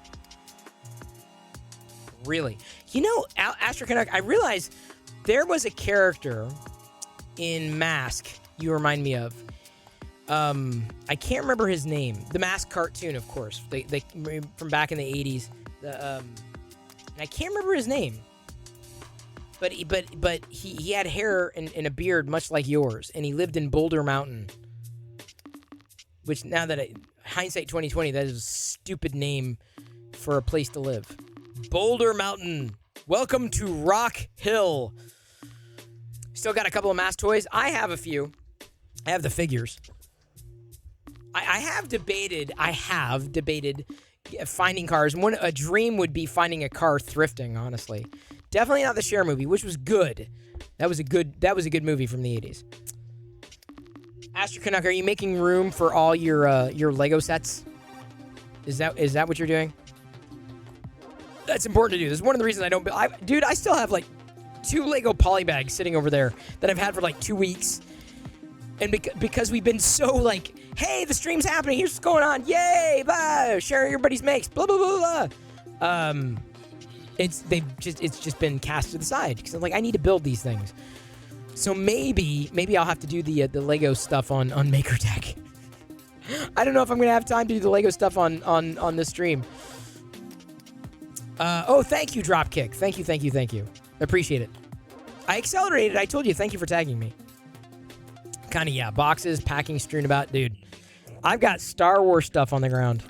Really, you know, Astro Canuck. I realized there was a character in Mask. You remind me of. I can't remember his name. The Mask cartoon, of course. They from back in the 80s. And I can't remember his name. But he had hair and a beard much like yours, and he lived in Boulder Mountain. Which now that hindsight 2020, that is a stupid name for a place to live. Boulder Mountain. Welcome to Rock Hill. Still got a couple of Mask toys. I have a few. I have the figures. I have debated finding cars. A dream would be finding a car thrifting, honestly. Definitely not the Cher movie, which was good. That was a good movie from the 80s. Astro Canuck, are you making room for all your Lego sets? Is that what you're doing? That's important to do. This is one of the reasons I don't... Dude, I still have, like, 2 Lego polybags sitting over there that I've had for, like, 2 weeks. And because we've been so, like, hey, the stream's happening. Here's what's going on. Yay! Blah! Share everybody's makes. Blah, blah, blah, blah. It's just been cast to the side. Because I'm like, I need to build these things. So maybe I'll have to do the Lego stuff on MakerDeck. I don't know if I'm going to have time to do the Lego stuff on this stream. Oh, thank you, Dropkick. Thank you. Appreciate it. I accelerated. I told you. Thank you for tagging me. Kind of, yeah. Boxes, packing strewn about. Dude, I've got Star Wars stuff on the ground.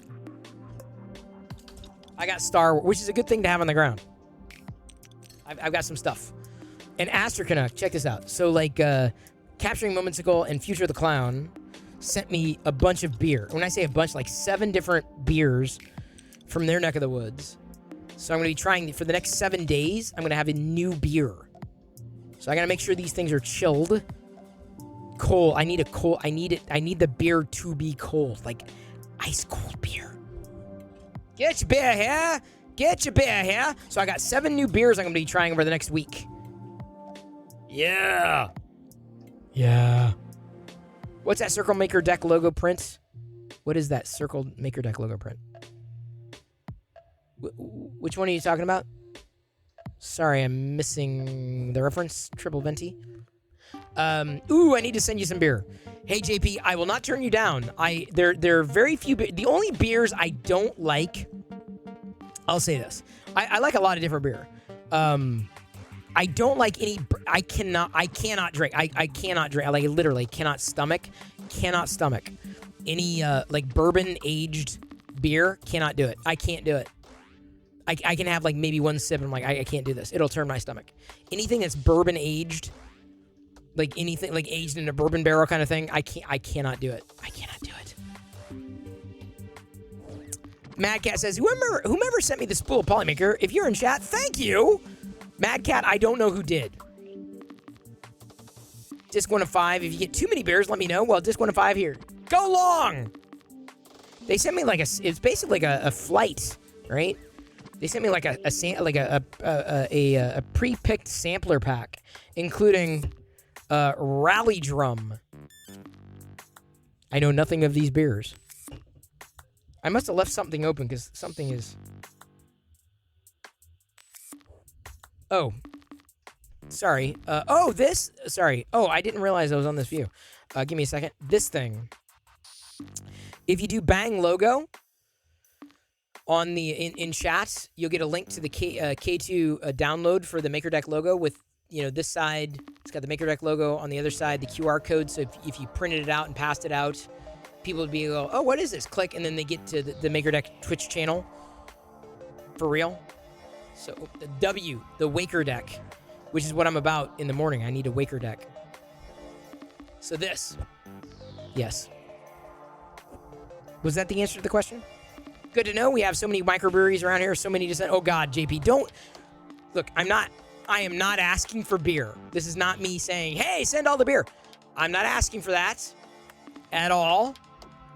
I got Star Wars, which is a good thing to have on the ground. I've got some stuff. And Astro Canuck, check this out. So, like, Capturing Moments Ago and Future of the Clown sent me a bunch of beer. When I say a bunch, like 7 different beers from their neck of the woods. So I'm going to be trying, for the next 7 days, I'm going to have a new beer. So I got to make sure these things are chilled. Cold. I need the beer to be cold. Like, ice cold beer. Get your beer here. So I got 7 new beers I'm going to be trying over the next week. Yeah. What's that Circle Maker Deck logo print? What is that Circle Maker Deck logo print? Which one are you talking about? Sorry, I'm missing the reference. Triple Venti. Ooh, I need to send you some beer. Hey, JP, I will not turn you down. There are very few... The only beers I don't like... I'll say this. I like a lot of different beer. I don't like any... I cannot drink. I cannot drink. I like literally cannot stomach any like bourbon-aged beer. Cannot do it. I can't do it. I can have like maybe 1 sip and I'm like, I can't do this. It'll turn my stomach. Anything that's bourbon-aged... Like anything, like aged in a bourbon barrel kind of thing, I cannot do it. I cannot do it. Mad Cat says, whomever sent me the spool of Polymaker, if you're in chat, thank you. Mad Cat, I don't know who did. Disc 1 of 5. If you get too many beers, let me know. Well, Disc 1 of 5 here. Go long. They sent me like it's basically like a flight, right? They sent me like a pre-picked sampler pack, including. Rally Drum. I know nothing of these beers. I must have left something open because something is... Oh. Sorry. Sorry. Oh, I didn't realize I was on this view. Give me a second. This thing. If you do Bang Logo on the in chat, you'll get a link to the K2 download for the MakerDeck logo with, you know, this side, it's got the MakerDeck logo. On the other side, the QR code. So if you printed it out and passed it out, people would be like, oh, what is this? Click, and then they get to the MakerDeck Twitch channel. For real. So the W, the Waker Deck, which is what I'm about in the morning. I need a Waker Deck. So this. Yes. Was that the answer to the question? Good to know. We have so many microbreweries around here. So many oh God, JP, don't. Look, I am not asking for beer. This is not me saying, hey, send all the beer. I'm not asking for that at all.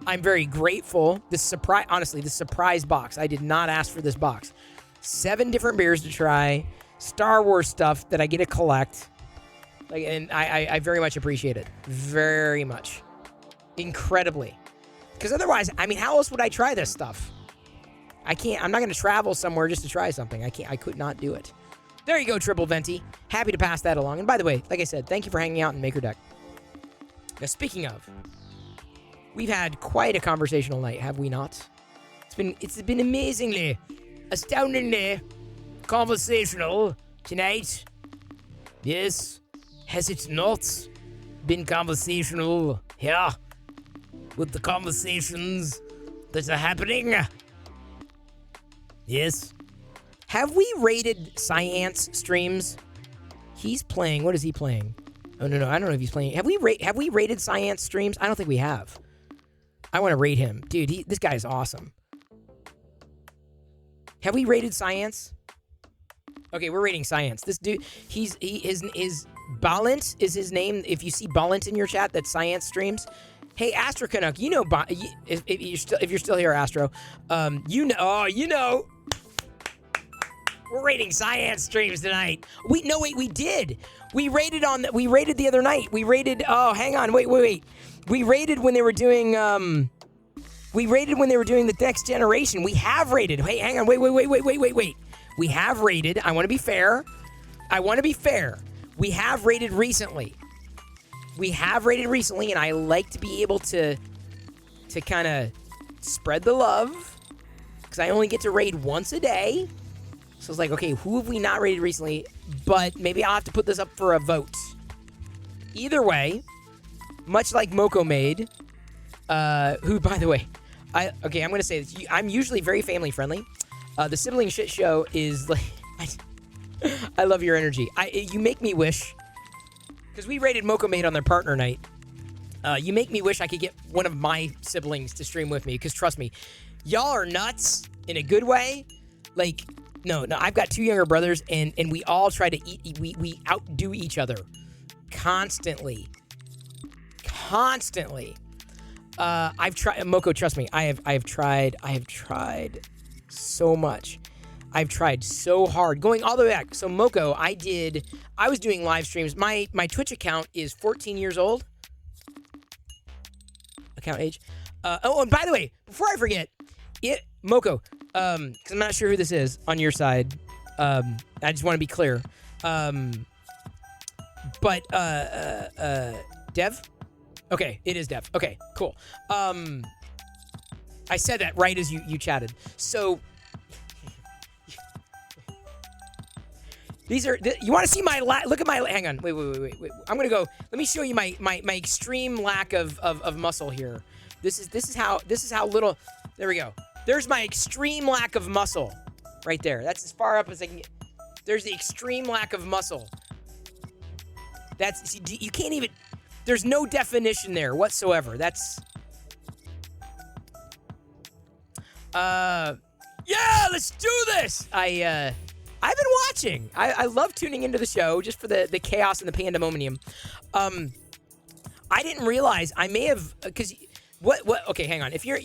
I'm very grateful. This surprise box. I did not ask for this box. 7 different beers to try. Star Wars stuff that I get to collect. And I very much appreciate it. Very much. Incredibly. Because otherwise, how else would I try this stuff? I'm not going to travel somewhere just to try something. I could not do it. There you go, Triple Venti. Happy to pass that along. And by the way, like I said, thank you for hanging out in Maker Deck. Now, speaking of, we've had quite a conversational night, have we not? It's been amazingly, astoundingly conversational tonight. Yes, has it not been conversational here with the conversations that are happening? Yes. Have we rated Science streams? He's playing. What is he playing? Oh, no. I don't know if he's playing. Have we rated Science streams? I don't think we have. I want to rate him. Dude, this guy is awesome. Have we rated Science? Okay, we're rating Science. This dude, his Balint is his name. If you see Balint in your chat, that's Science streams. Hey, Astro Canuck, you know, if you're still here, Astro, you know. We're rating Science streams tonight. We did. We rated the other night. We rated. Oh, hang on. Wait. We rated when they were doing. We rated when they were doing the Next Generation. We have rated. Hey, hang on. Wait. We have rated. I want to be fair. We have rated recently. And I like to be able to kind of spread the love because I only get to raid once a day. So it's like, okay, who have we not rated recently? But maybe I'll have to put this up for a vote. Either way, much like Moko made, who, by the way, I'm going to say this. I'm usually very family friendly. The Sibling Shit Show is like, I love your energy. You make me wish, because we rated Moko made on their partner night. You make me wish I could get one of my siblings to stream with me, because trust me, y'all are nuts in a good way. Like, no, I've got 2 younger brothers, and we all try to eat. We outdo each other constantly. I've tried, Moko, trust me, I have tried so much. I've tried so hard, going all the way back. So Moko, I was doing live streams. My Twitch account is 14 years old. Account age. And by the way, before I forget, Moko, because I'm not sure who this is on your side. I just want to be clear. But Dev? Okay, it is Dev. Okay, cool. I said that right as you chatted. So these are you want to see my look at my hang on. Wait. I'm going to go. Let me show you my extreme lack of muscle here. This is how little. There we go. There's my extreme lack of muscle right there. That's as far up as I can get. There's the extreme lack of muscle. You can't even, there's no definition there whatsoever. That's, yeah, let's do this. I've been watching. I love tuning into the show just for the chaos and the pandemonium. I didn't realize I may have, because okay, hang on. If you're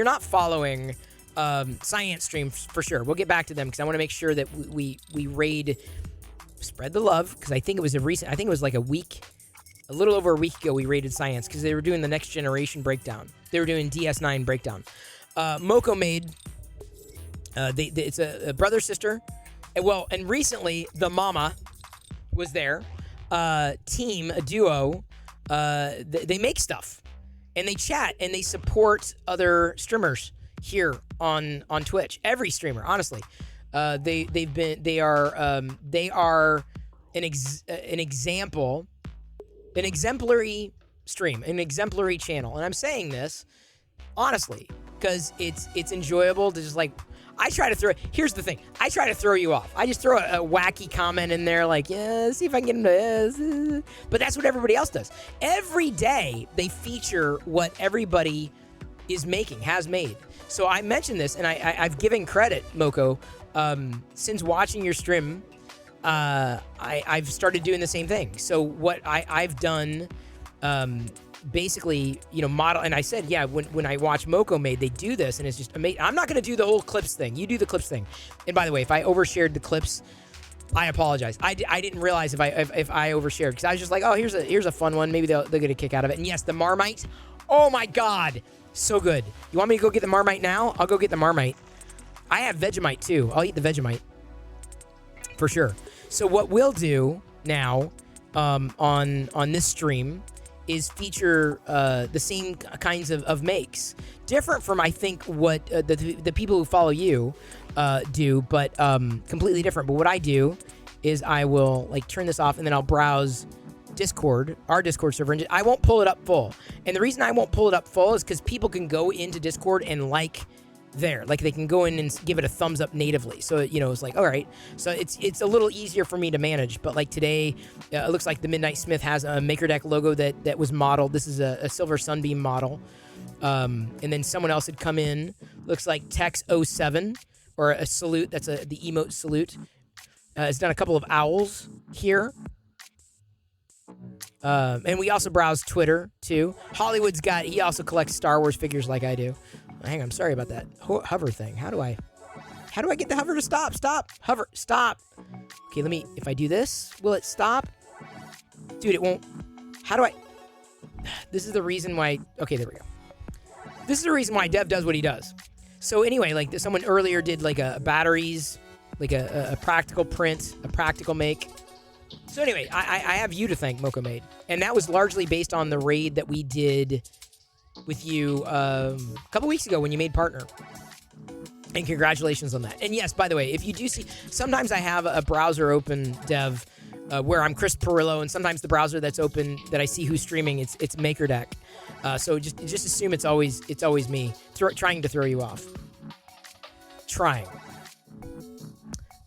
not following Science streams, for sure, we'll get back to them because I want to make sure that we raid, spread the love, because I think it was like a little over a week ago we raided Science because they were doing the Next Generation breakdown. They were doing DS9 breakdown. Moko made, it's a brother sister, and recently the mama was there. A duo. They make stuff. And they chat and they support other streamers here on Twitch. Every streamer, honestly, they are an exemplary stream, an exemplary channel. And I'm saying this honestly because it's enjoyable to just like. Here's the thing. I try to throw you off. I just throw a wacky comment in there like, yeah, see if I can get into this. But that's what everybody else does. Every day, they feature what everybody is making, has made. So I mentioned this, and I've given credit, Moko, since watching your stream. I've started doing the same thing. So what I've done, basically, model, and I said, yeah, when I watch Moko Made, they do this, and it's just amazing. I'm not going to do the whole clips thing. You do the clips thing. And by the way, if I overshared the clips, I apologize. I didn't realize if I overshared, because I was just like, oh, here's a fun one. Maybe they'll get a kick out of it. And yes, the Marmite. Oh my God, so good. You want me to go get the Marmite now? I'll go get the Marmite. I have Vegemite too. I'll eat the Vegemite for sure. So what we'll do now on this stream is feature the same kinds of makes, different from I think what the people who follow you do, but completely different. But what I do is I will like turn this off, and then I'll browse Discord, our Discord server, and I won't pull it up full. And the reason I won't pull it up full is because people can go into Discord and they can go in and give it a thumbs up natively. So it's like, all right, so it's a little easier for me to manage. But like today, it looks like the Midnight Smith has a MakerDeck logo that was modeled. This is a Silver Sunbeam model, and then someone else had come in. Looks like Tex07 or a salute. That's the emote salute. Has done a couple of owls here. And we also browse Twitter too. Hollywood's he also collects Star Wars figures like I do. Hang on, I'm sorry about that hover thing. How do I get the hover to stop? Stop. Hover. Stop. Okay, if I do this, will it stop? Dude, it won't. How do I? This is the reason why. Okay, there we go. This is the reason why Dev does what he does. So anyway, like someone earlier did like a batteries, like a practical print, a practical make. So anyway, I have you to thank, Moko Made. And that was largely based on the raid that we did with you a couple weeks ago when you made partner. And congratulations on that. And yes, by the way, if you do see, sometimes I have a browser open, Dev, where I'm Chris Perillo, and sometimes the browser that's open that I see who's streaming, it's MakerDeck. So just assume it's always me trying to throw you off. Trying.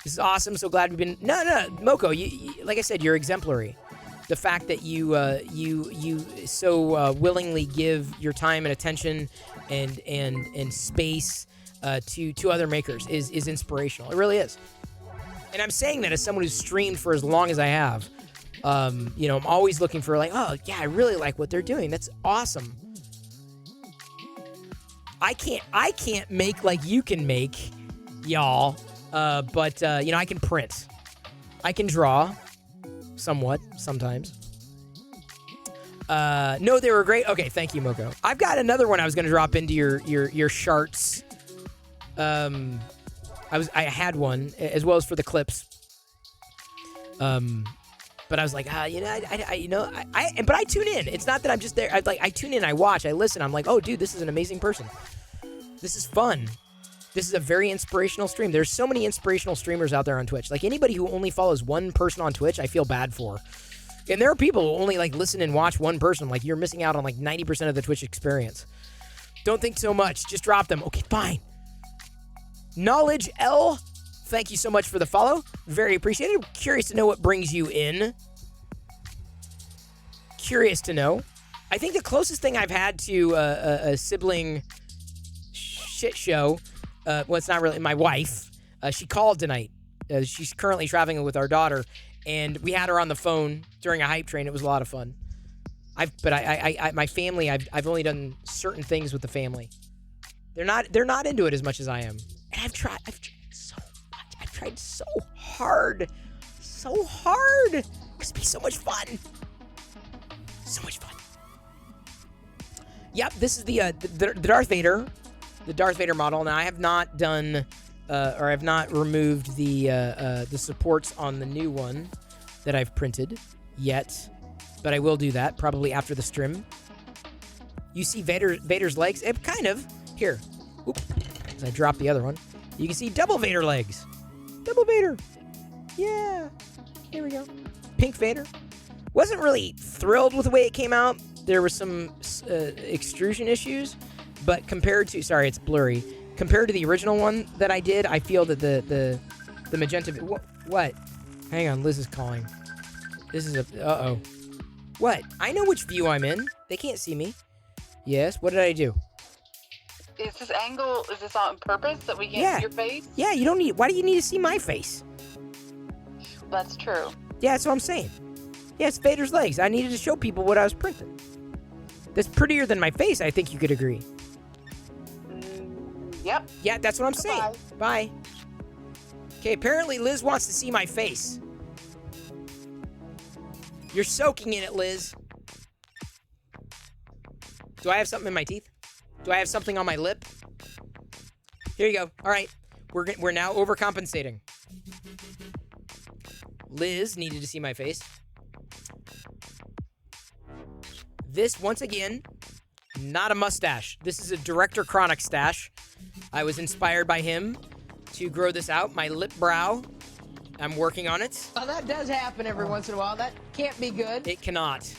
This is awesome. So glad we've been. No, Moko. You, like I said, you're exemplary. The fact that you so willingly give your time and attention and space to other makers is inspirational. It really is. And I'm saying that as someone who's streamed for as long as I have. I'm always looking for like, oh yeah, I really like what they're doing. That's awesome. I can't make like you can make, y'all. But I can print. I can draw. Somewhat. Sometimes. No, they were great. Okay, thank you, Moko. I've got another one I was going to drop into your charts. I had one, as well as for the clips. But I was like, but I tune in. It's not that I'm just there. I tune in, I watch, I listen. I'm like, oh, dude, this is an amazing person. This is fun. This is a very inspirational stream. There's so many inspirational streamers out there on Twitch. Like anybody who only follows one person on Twitch, I feel bad for. And there are people who only like listen and watch one person. Like you're missing out on like 90% of the Twitch experience. Don't think so much. Just drop them. Okay, fine. Knowledge L, thank you so much for the follow. Very appreciated. Curious to know what brings you in. Curious to know. I think the closest thing I've had to a sibling shit show. Well, it's not really my wife. She called tonight. She's currently traveling with our daughter, and we had her on the phone during a hype train. It was a lot of fun. My family. I've only done certain things with the family. They're not into it as much as I am. And I've tried so much. I've tried so hard. It's be so much fun. So much fun. Yep, this is the Darth Vader. The Darth Vader model. Now, I have not done, or I've not removed the supports on the new one that I've printed yet, but I will do that probably after the stream. You see Vader's legs? Kind of. Here. Oop. As I dropped the other one. You can see double Vader legs. Double Vader. Yeah. Here we go. Pink Vader. Wasn't really thrilled with the way it came out. There were some extrusion issues. But compared to, sorry, it's blurry. Compared to the original one that I did, I feel that the magenta. What? Hang on, Liz is calling. This is uh-oh. What? I know which view I'm in. They can't see me. Yes. What did I do? Is this angle, is this on purpose that we can't see your face? Yeah, you don't need, why do you need to see my face? That's true. Yeah, that's what I'm saying. Yeah, it's Vader's legs. I needed to show people what I was printing. That's prettier than my face, I think you could agree. Yep. Yeah, that's what I'm saying. Bye. Okay, apparently Liz wants to see my face. You're soaking in it, Liz. Do I have something in my teeth? Do I have something on my lip? Here you go. All right. We're now overcompensating. Liz needed to see my face. This, once again, not a mustache. This is a Director Chronic stash. I was inspired by him to grow this out. My lip brow, I'm working on it. Well, that does happen every once in a while. That can't be good. It cannot.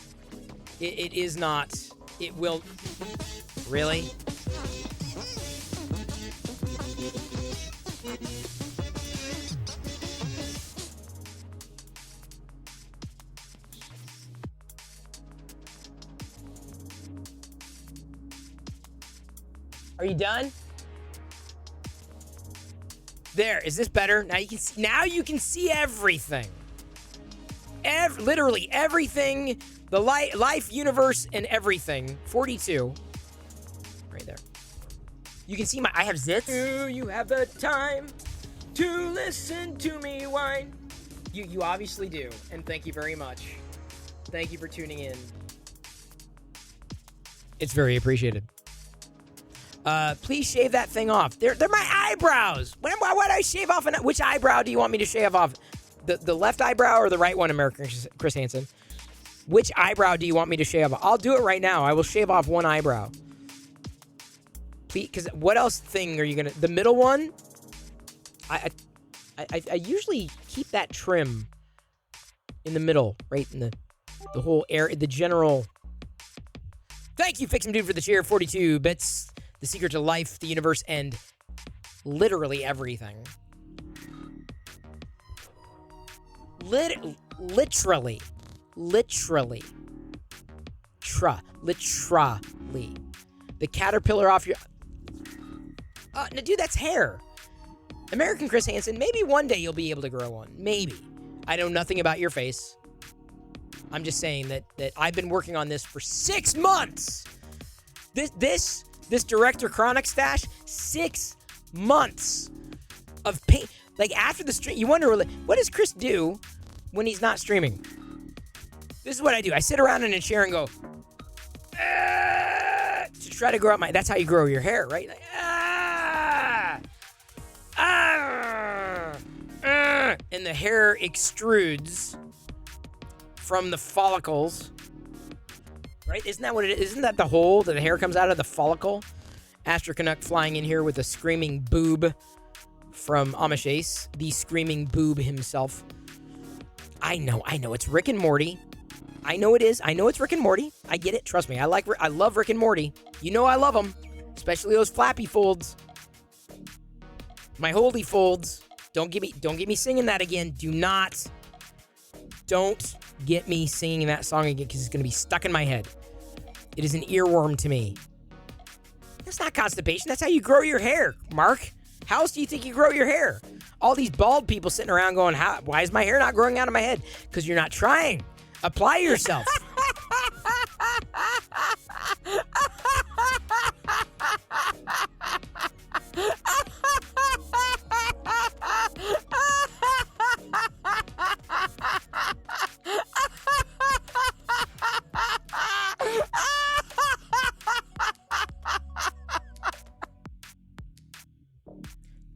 It is not. It will. Really? Are you done? There, is this better? Now you can see, everything. Literally everything, the life, universe, and everything. 42. Right there. You can see I have zits. Do you have the time to listen to me whine? You obviously do, and thank you very much. Thank you for tuning in. It's very appreciated. Please shave that thing off. They're my eyebrows. Why would I shave off? Which eyebrow do you want me to shave off? The left eyebrow or the right one, American Chris Hansen? Which eyebrow do you want me to shave off? I'll do it right now. I will shave off one eyebrow. Please, because what else thing are you gonna? The middle one? I usually keep that trim in the middle, right in the whole area, the general. Thank you, Fix 'em Dude, for the cheer. 42 bits. The secret to life, the universe, and literally everything. Literally. Literally. The caterpillar off your... no, dude, that's hair. American Chris Hansen, maybe one day you'll be able to grow one. Maybe. I know nothing about your face. I'm just saying that I've been working on this for 6 months. This Director Chronic stash, 6 months of pain. Like, after the stream, you wonder, what does Chris do when he's not streaming? This is what I do. I sit around in a chair and go, to try to grow out that's how you grow your hair, right? Like, and the hair extrudes from the follicles. Right? Isn't that what it is? Isn't that the hole that the hair comes out of, the follicle? Astro Canuck flying in here with a screaming boob from Amish Ace, the screaming boob himself. I know. It's Rick and Morty. I know it is. I know it's Rick and Morty. I get it. Trust me. I love Rick and Morty. You know I love them. Especially those flappy folds. My holy folds. Don't get me singing that again. Don't get me singing that song again, because it's going to be stuck in my head. It is an earworm to me. That's not constipation. That's how you grow your hair, Mark. How else do you think you grow your hair? All these bald people sitting around going, why is my hair not growing out of my head? Because you're not trying. Apply yourself.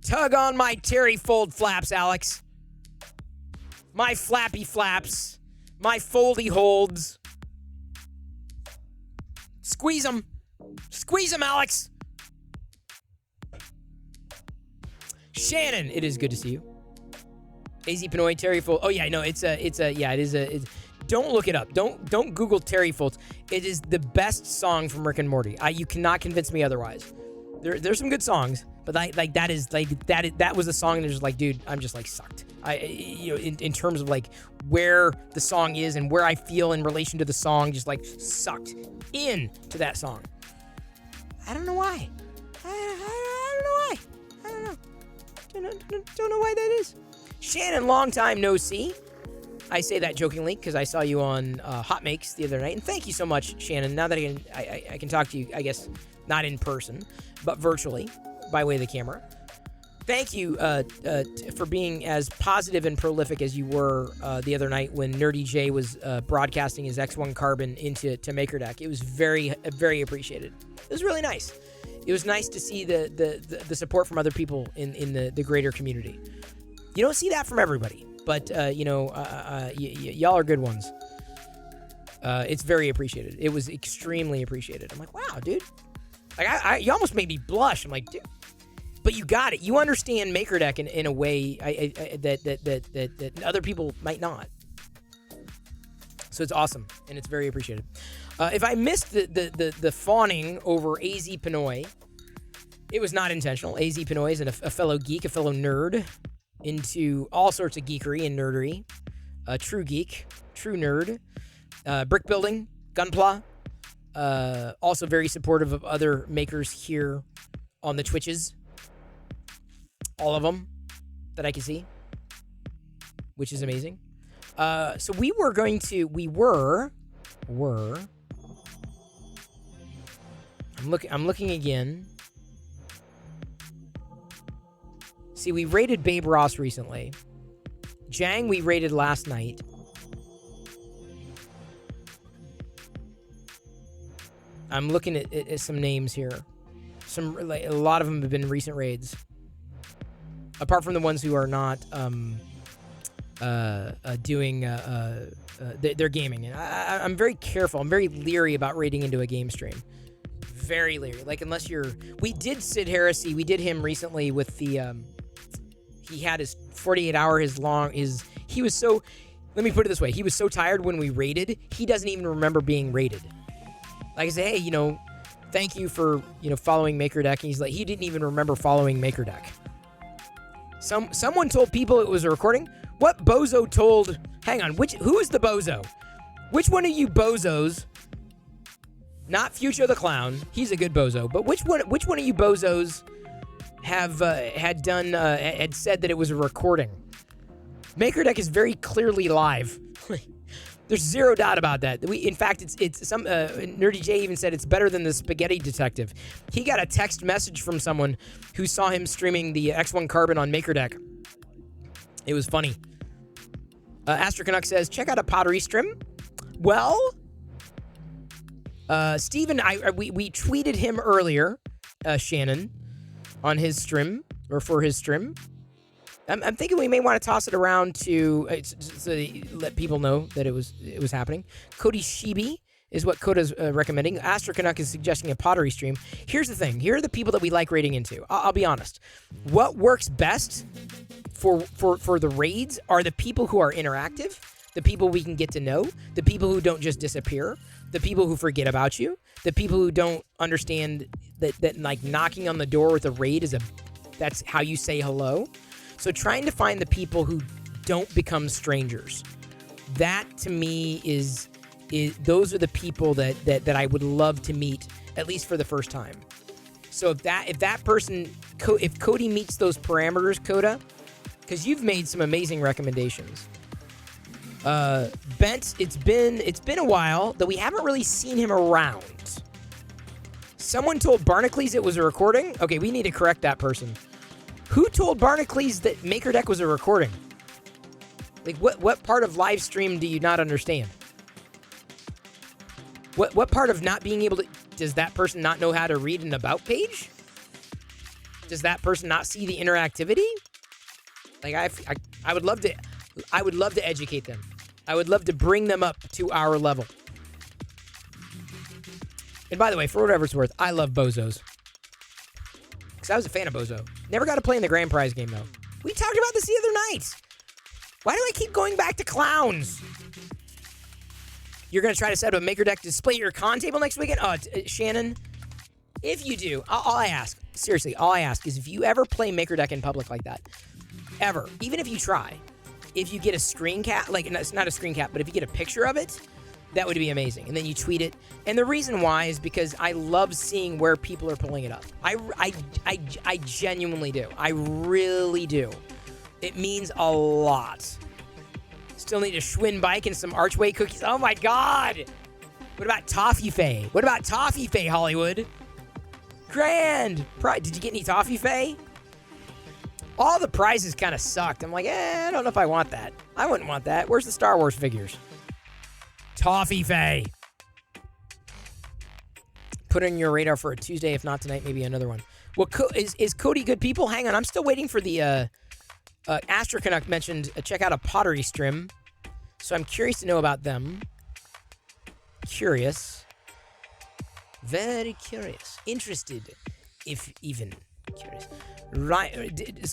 Tug on my Terry fold flaps, Alex. My flappy flaps. My foldy holds. Squeeze them. Squeeze them, Alex. Shannon, it is good to see you. AZ Pinoy, Terry Fold. Oh yeah, no, it is. Don't look it up. Don't Google Terry Folds. It is the best song from Rick and Morty. You cannot convince me otherwise. There's some good songs, but that was a song that was like, dude, I'm just like sucked. In terms of like where the song is and where I feel in relation to the song, just like sucked into that song. I don't know why. I don't know why. I don't know. Don't know why that is. Shannon, long time no see. I say that jokingly because I saw you on Hot Makes the other night, and thank you so much, Shannon. Now that I can talk to you, I guess not in person, but virtually by way of the camera. Thank you for being as positive and prolific as you were the other night when Nerdy J was broadcasting his X1 Carbon into MakerDeck. It was very, very appreciated. It was really nice. It was nice to see the support from other people in the greater community. You don't see that from everybody, but y'all are good ones. It's very appreciated. It was extremely appreciated. I'm like, wow, dude. Like you almost made me blush. I'm like, dude. But you got it. You understand MakerDeck in a way that other people might not. So it's awesome, and it's very appreciated. If I missed the fawning over AZ Pinoy, it was not intentional. AZ Pinoy is a fellow geek, a fellow nerd into all sorts of geekery and nerdery. A true geek, true nerd. Brick building, Gunpla. Also very supportive of other makers here on the Twitches. All of them that I can see, which is amazing. So we were. I'm looking again. See, we rated Babe Ross recently. Jang we rated last night. I'm looking at some names here. A lot of them have been recent raids. Apart from the ones who are not doing their gaming. And I'm very careful. I'm very leery about raiding into a game stream. Very leery. Like, unless you're... We did Sid Heresy. We did him recently with the... He had his 48-hour, he was so... Let me put it this way. He was so tired when we raided, he doesn't even remember being raided. Like, I say, hey, thank you for, following MakerDeck. And he's like, he didn't even remember following MakerDeck. Someone told people it was a recording. What bozo told... Hang on, who is the bozo? Which one of you bozos... Not Future the Clown. He's a good bozo. But which one of you bozos had said that it was a recording? MakerDeck is very clearly live. There's zero doubt about that. In fact, it's some Nerdy J even said it's better than the Spaghetti Detective. He got a text message from someone who saw him streaming the X1 Carbon on MakerDeck. It was funny. Astro Canuck says, check out a pottery stream. Well, Steven, we tweeted him earlier, Shannon, on his stream, or for his stream. I'm thinking we may want to toss it around to let people know that it was happening. Cody Shibi is what Coda's recommending. Astro Canuck is suggesting a pottery stream. Here's the thing. Here are the people that we like raiding into. I'll be honest. What works best for the raids are the people who are interactive, the people we can get to know, the people who don't just disappear, the people who forget about you, the people who don't understand that like knocking on the door with a raid that's how you say hello. So trying to find the people who don't become strangers. That to me is those are the people that I would love to meet, at least for the first time. So if that person, if Cody meets those parameters, Coda, because you've made some amazing recommendations. Bent, it's been a while that we haven't really seen him around. Someone told Barnacles it was a recording. Okay, we need to correct that person. Who told Barnacles that MakerDeck was a recording? Like, what part of live stream do you not understand? What part of not being able to... Does that person not know how to read an about page? Does that person not see the interactivity? Like, I would love to educate them. I would love to bring them up to our level. And by the way, for whatever it's worth, I love bozos. Because I was a fan of Bozo. Never got to play in the grand prize game, though. We talked about this the other night. Why do I keep going back to clowns? You're going to try to set up a MakerDeck display at your con table next weekend? Shannon, if you do, all I ask is if you ever play MakerDeck in public like that, ever, even if you try, if you get a screen cap, like, it's not a screen cap, but if you get a picture of it, That would be amazing. And then you tweet it. And the reason why is because I love seeing where people are pulling it up. I genuinely do. I really do. It means a lot. Still need a Schwinn bike and some Archway cookies. Oh my God. What about Toffee Fay? What about Toffee Fay, Hollywood? Grand. Did you get any Toffee Fay? All the prizes kind of sucked. I'm like, I don't know if I want that. I wouldn't want that. Where's the Star Wars figures? Toffee Fay. Put it on your radar for a Tuesday. If not tonight, maybe another one. Well, is Cody good people? Hang on. I'm still waiting for the... Astro Canuck mentioned check out a pottery stream. So I'm curious to know about them. Curious. Very curious. Interested. If even curious.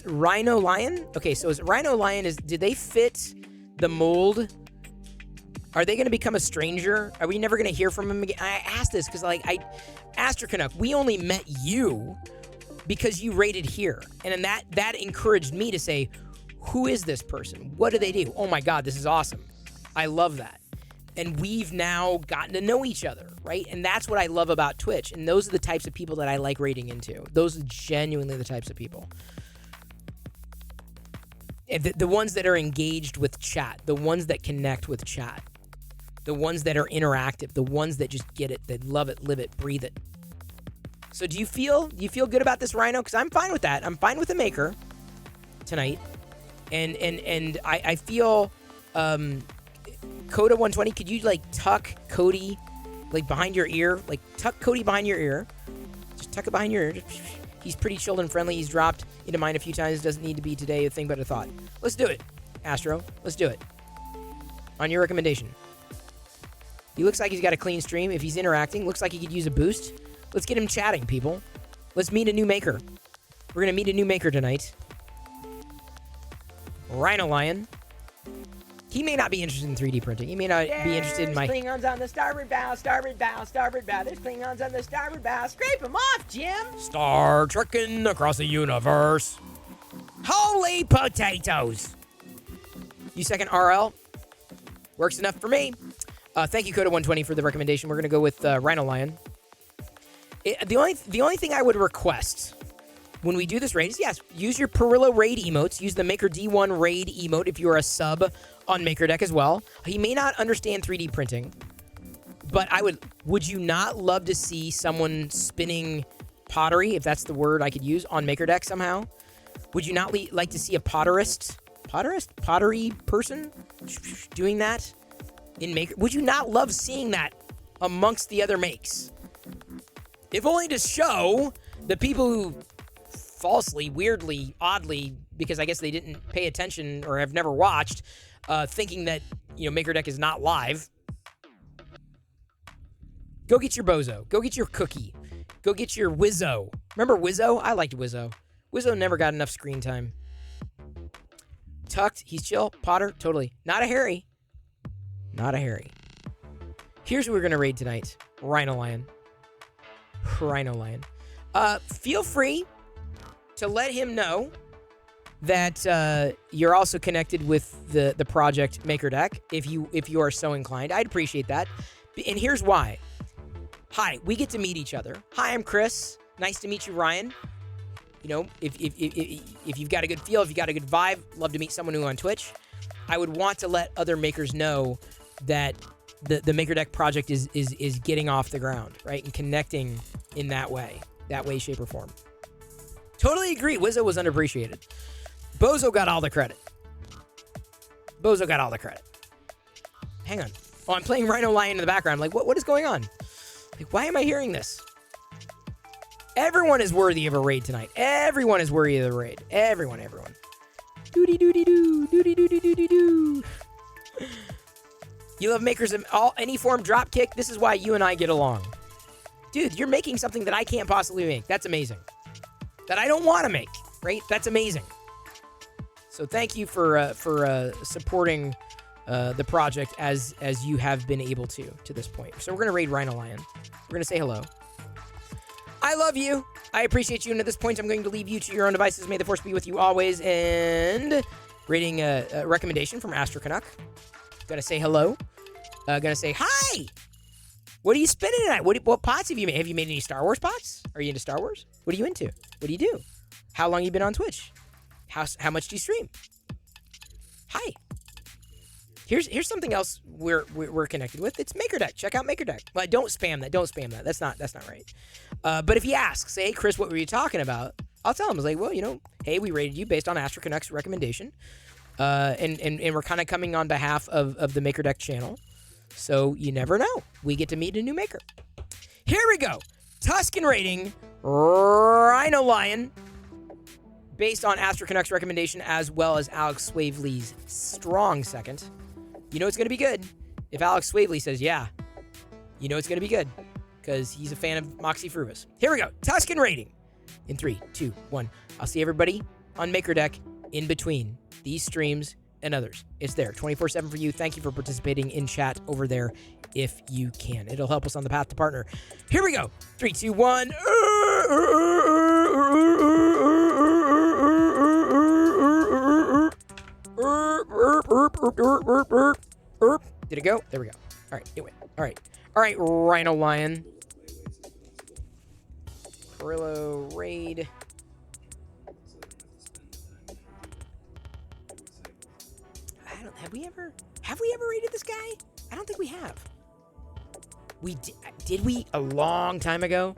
Rhino Lion? Okay, so is Rhino Lion, did they fit the mold? Are they going to become a stranger? Are we never going to hear from him again? I asked this because, Astro Canuck, we only met you because you rated here. And then that encouraged me to say, who is this person? What do they do? Oh my God, this is awesome. I love that. And we've now gotten to know each other, right? And that's what I love about Twitch. And those are the types of people that I like rating into. Those are genuinely the types of people. And the ones that are engaged with chat, the ones that connect with chat, the ones that are interactive, the ones that just get it, that love it, live it, breathe it. So do you feel good about this, Rhino? Because I'm fine with that. I'm fine with the maker tonight. And I feel Coda 120, could you tuck Cody behind your ear? Tuck Cody behind your ear. Just tuck it behind your ear. He's pretty children friendly. He's dropped into mine a few times. Doesn't need to be today a thing but a thought. Let's do it, Astro. Let's do it. On your recommendation. He looks like he's got a clean stream. If he's interacting, looks like he could use a boost. Let's get him chatting, people. Let's meet a new maker. We're going to meet a new maker tonight. Rhino Lion. He may not be interested in 3D printing. He may not be interested in my... There's Klingons on the starboard bow, starboard bow, starboard bow. There's Klingons on the starboard bow. Scrape them off, Jim. Star Trekking across the universe. Holy potatoes. You second RL? Works enough for me. Thank you, Coda 120, for the recommendation. We're going to go with Rhino Lion. The only thing I would request when we do this raid is, yes, use your Perillo raid emotes. Use the Maker D1 raid emote if you're a sub on MakerDeck as well. He may not understand 3D printing, but would you not love to see someone spinning pottery, if that's the word I could use, on MakerDeck somehow? Would you not like to see a pottery person doing that in Maker? Would you not love seeing that amongst the other makes? If only to show the people who falsely, weirdly, oddly, because I guess they didn't pay attention or have never watched, thinking that, MakerDeck is not live. Go get your bozo. Go get your cookie. Go get your Wizzo. Remember Wizzo? I liked Wizzo. Wizzo never got enough screen time. Tucked. He's chill. Potter. Totally. Not a Harry. Not a Harry. Here's what we're going to raid tonight. Rhino Lion. Rhino Lion. Feel free to let him know that you're also connected with the project MakerDeck if you are so inclined. I'd appreciate that. And here's why. Hi, we get to meet each other. Hi, I'm Chris. Nice to meet you, Ryan. If you've got a good feel, if you've got a good vibe, love to meet someone new on Twitch. I would want to let other makers know that the MakerDeck project is getting off the ground, right? And connecting in that way, shape, or form. Totally agree. Wizzo was underappreciated. Bozo got all the credit. Hang on. Oh, I'm playing Rhino Lion in the background. I'm like, what is going on? Why am I hearing this? Everyone is worthy of a raid tonight. Everyone is worthy of the raid. Everyone. Doody-doody-doo. Doody-doody-doody-doo. You love makers of any form dropkick. This is why you and I get along. Dude, you're making something that I can't possibly make. That's amazing. That I don't want to make, right? That's amazing. So thank you for supporting the project as you have been able to this point. So we're going to raid Rhino Lion. We're going to say hello. I love you. I appreciate you. And at this point, I'm going to leave you to your own devices. May the force be with you always. And rating a recommendation from Astro Canuck. Got to say hello. gonna say, hi! What are you spinning tonight? What pots have you made? Have you made any Star Wars pots? Are you into Star Wars? What are you into? What do you do? How long you been on Twitch? How much do you stream? Hi. Here's something else we're connected with. It's MakerDeck. Check out MakerDeck. Well, don't spam that. Don't spam that. That's not right. But if you ask, say, hey, Chris, what were you talking about? I'll tell them. It's like, well, hey, we rated you based on AstroConnect's recommendation. And we're kind of coming on behalf of the MakerDeck channel. So you never know. We get to meet a new maker. Here we go. Tuscan rating, Rhino Lion, based on AstroConnect's recommendation, as well as Alex Swavely's strong second. You know it's going to be good. If Alex Swavely says, yeah, you know it's going to be good, because he's a fan of Moxie Frubus. Here we go. Tuscan rating. In 3, 2, 1. I'll see everybody on MakerDeck in between these streams and others. It's there 24/7 for you. Thank you for participating in chat over there if you can. It'll help us on the path to partner. Here we go. 3, 2, 1. Did it go? There we go. All right, it went. All right, Rhino Lion. Perillo Raid. Have we ever raided this guy? I don't think we have. Did we a long time ago?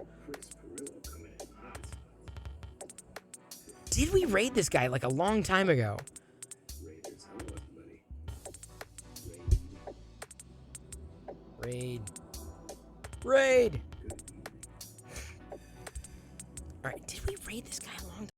Did we raid this guy like a long time ago? Raid. All right, did we raid this guy a long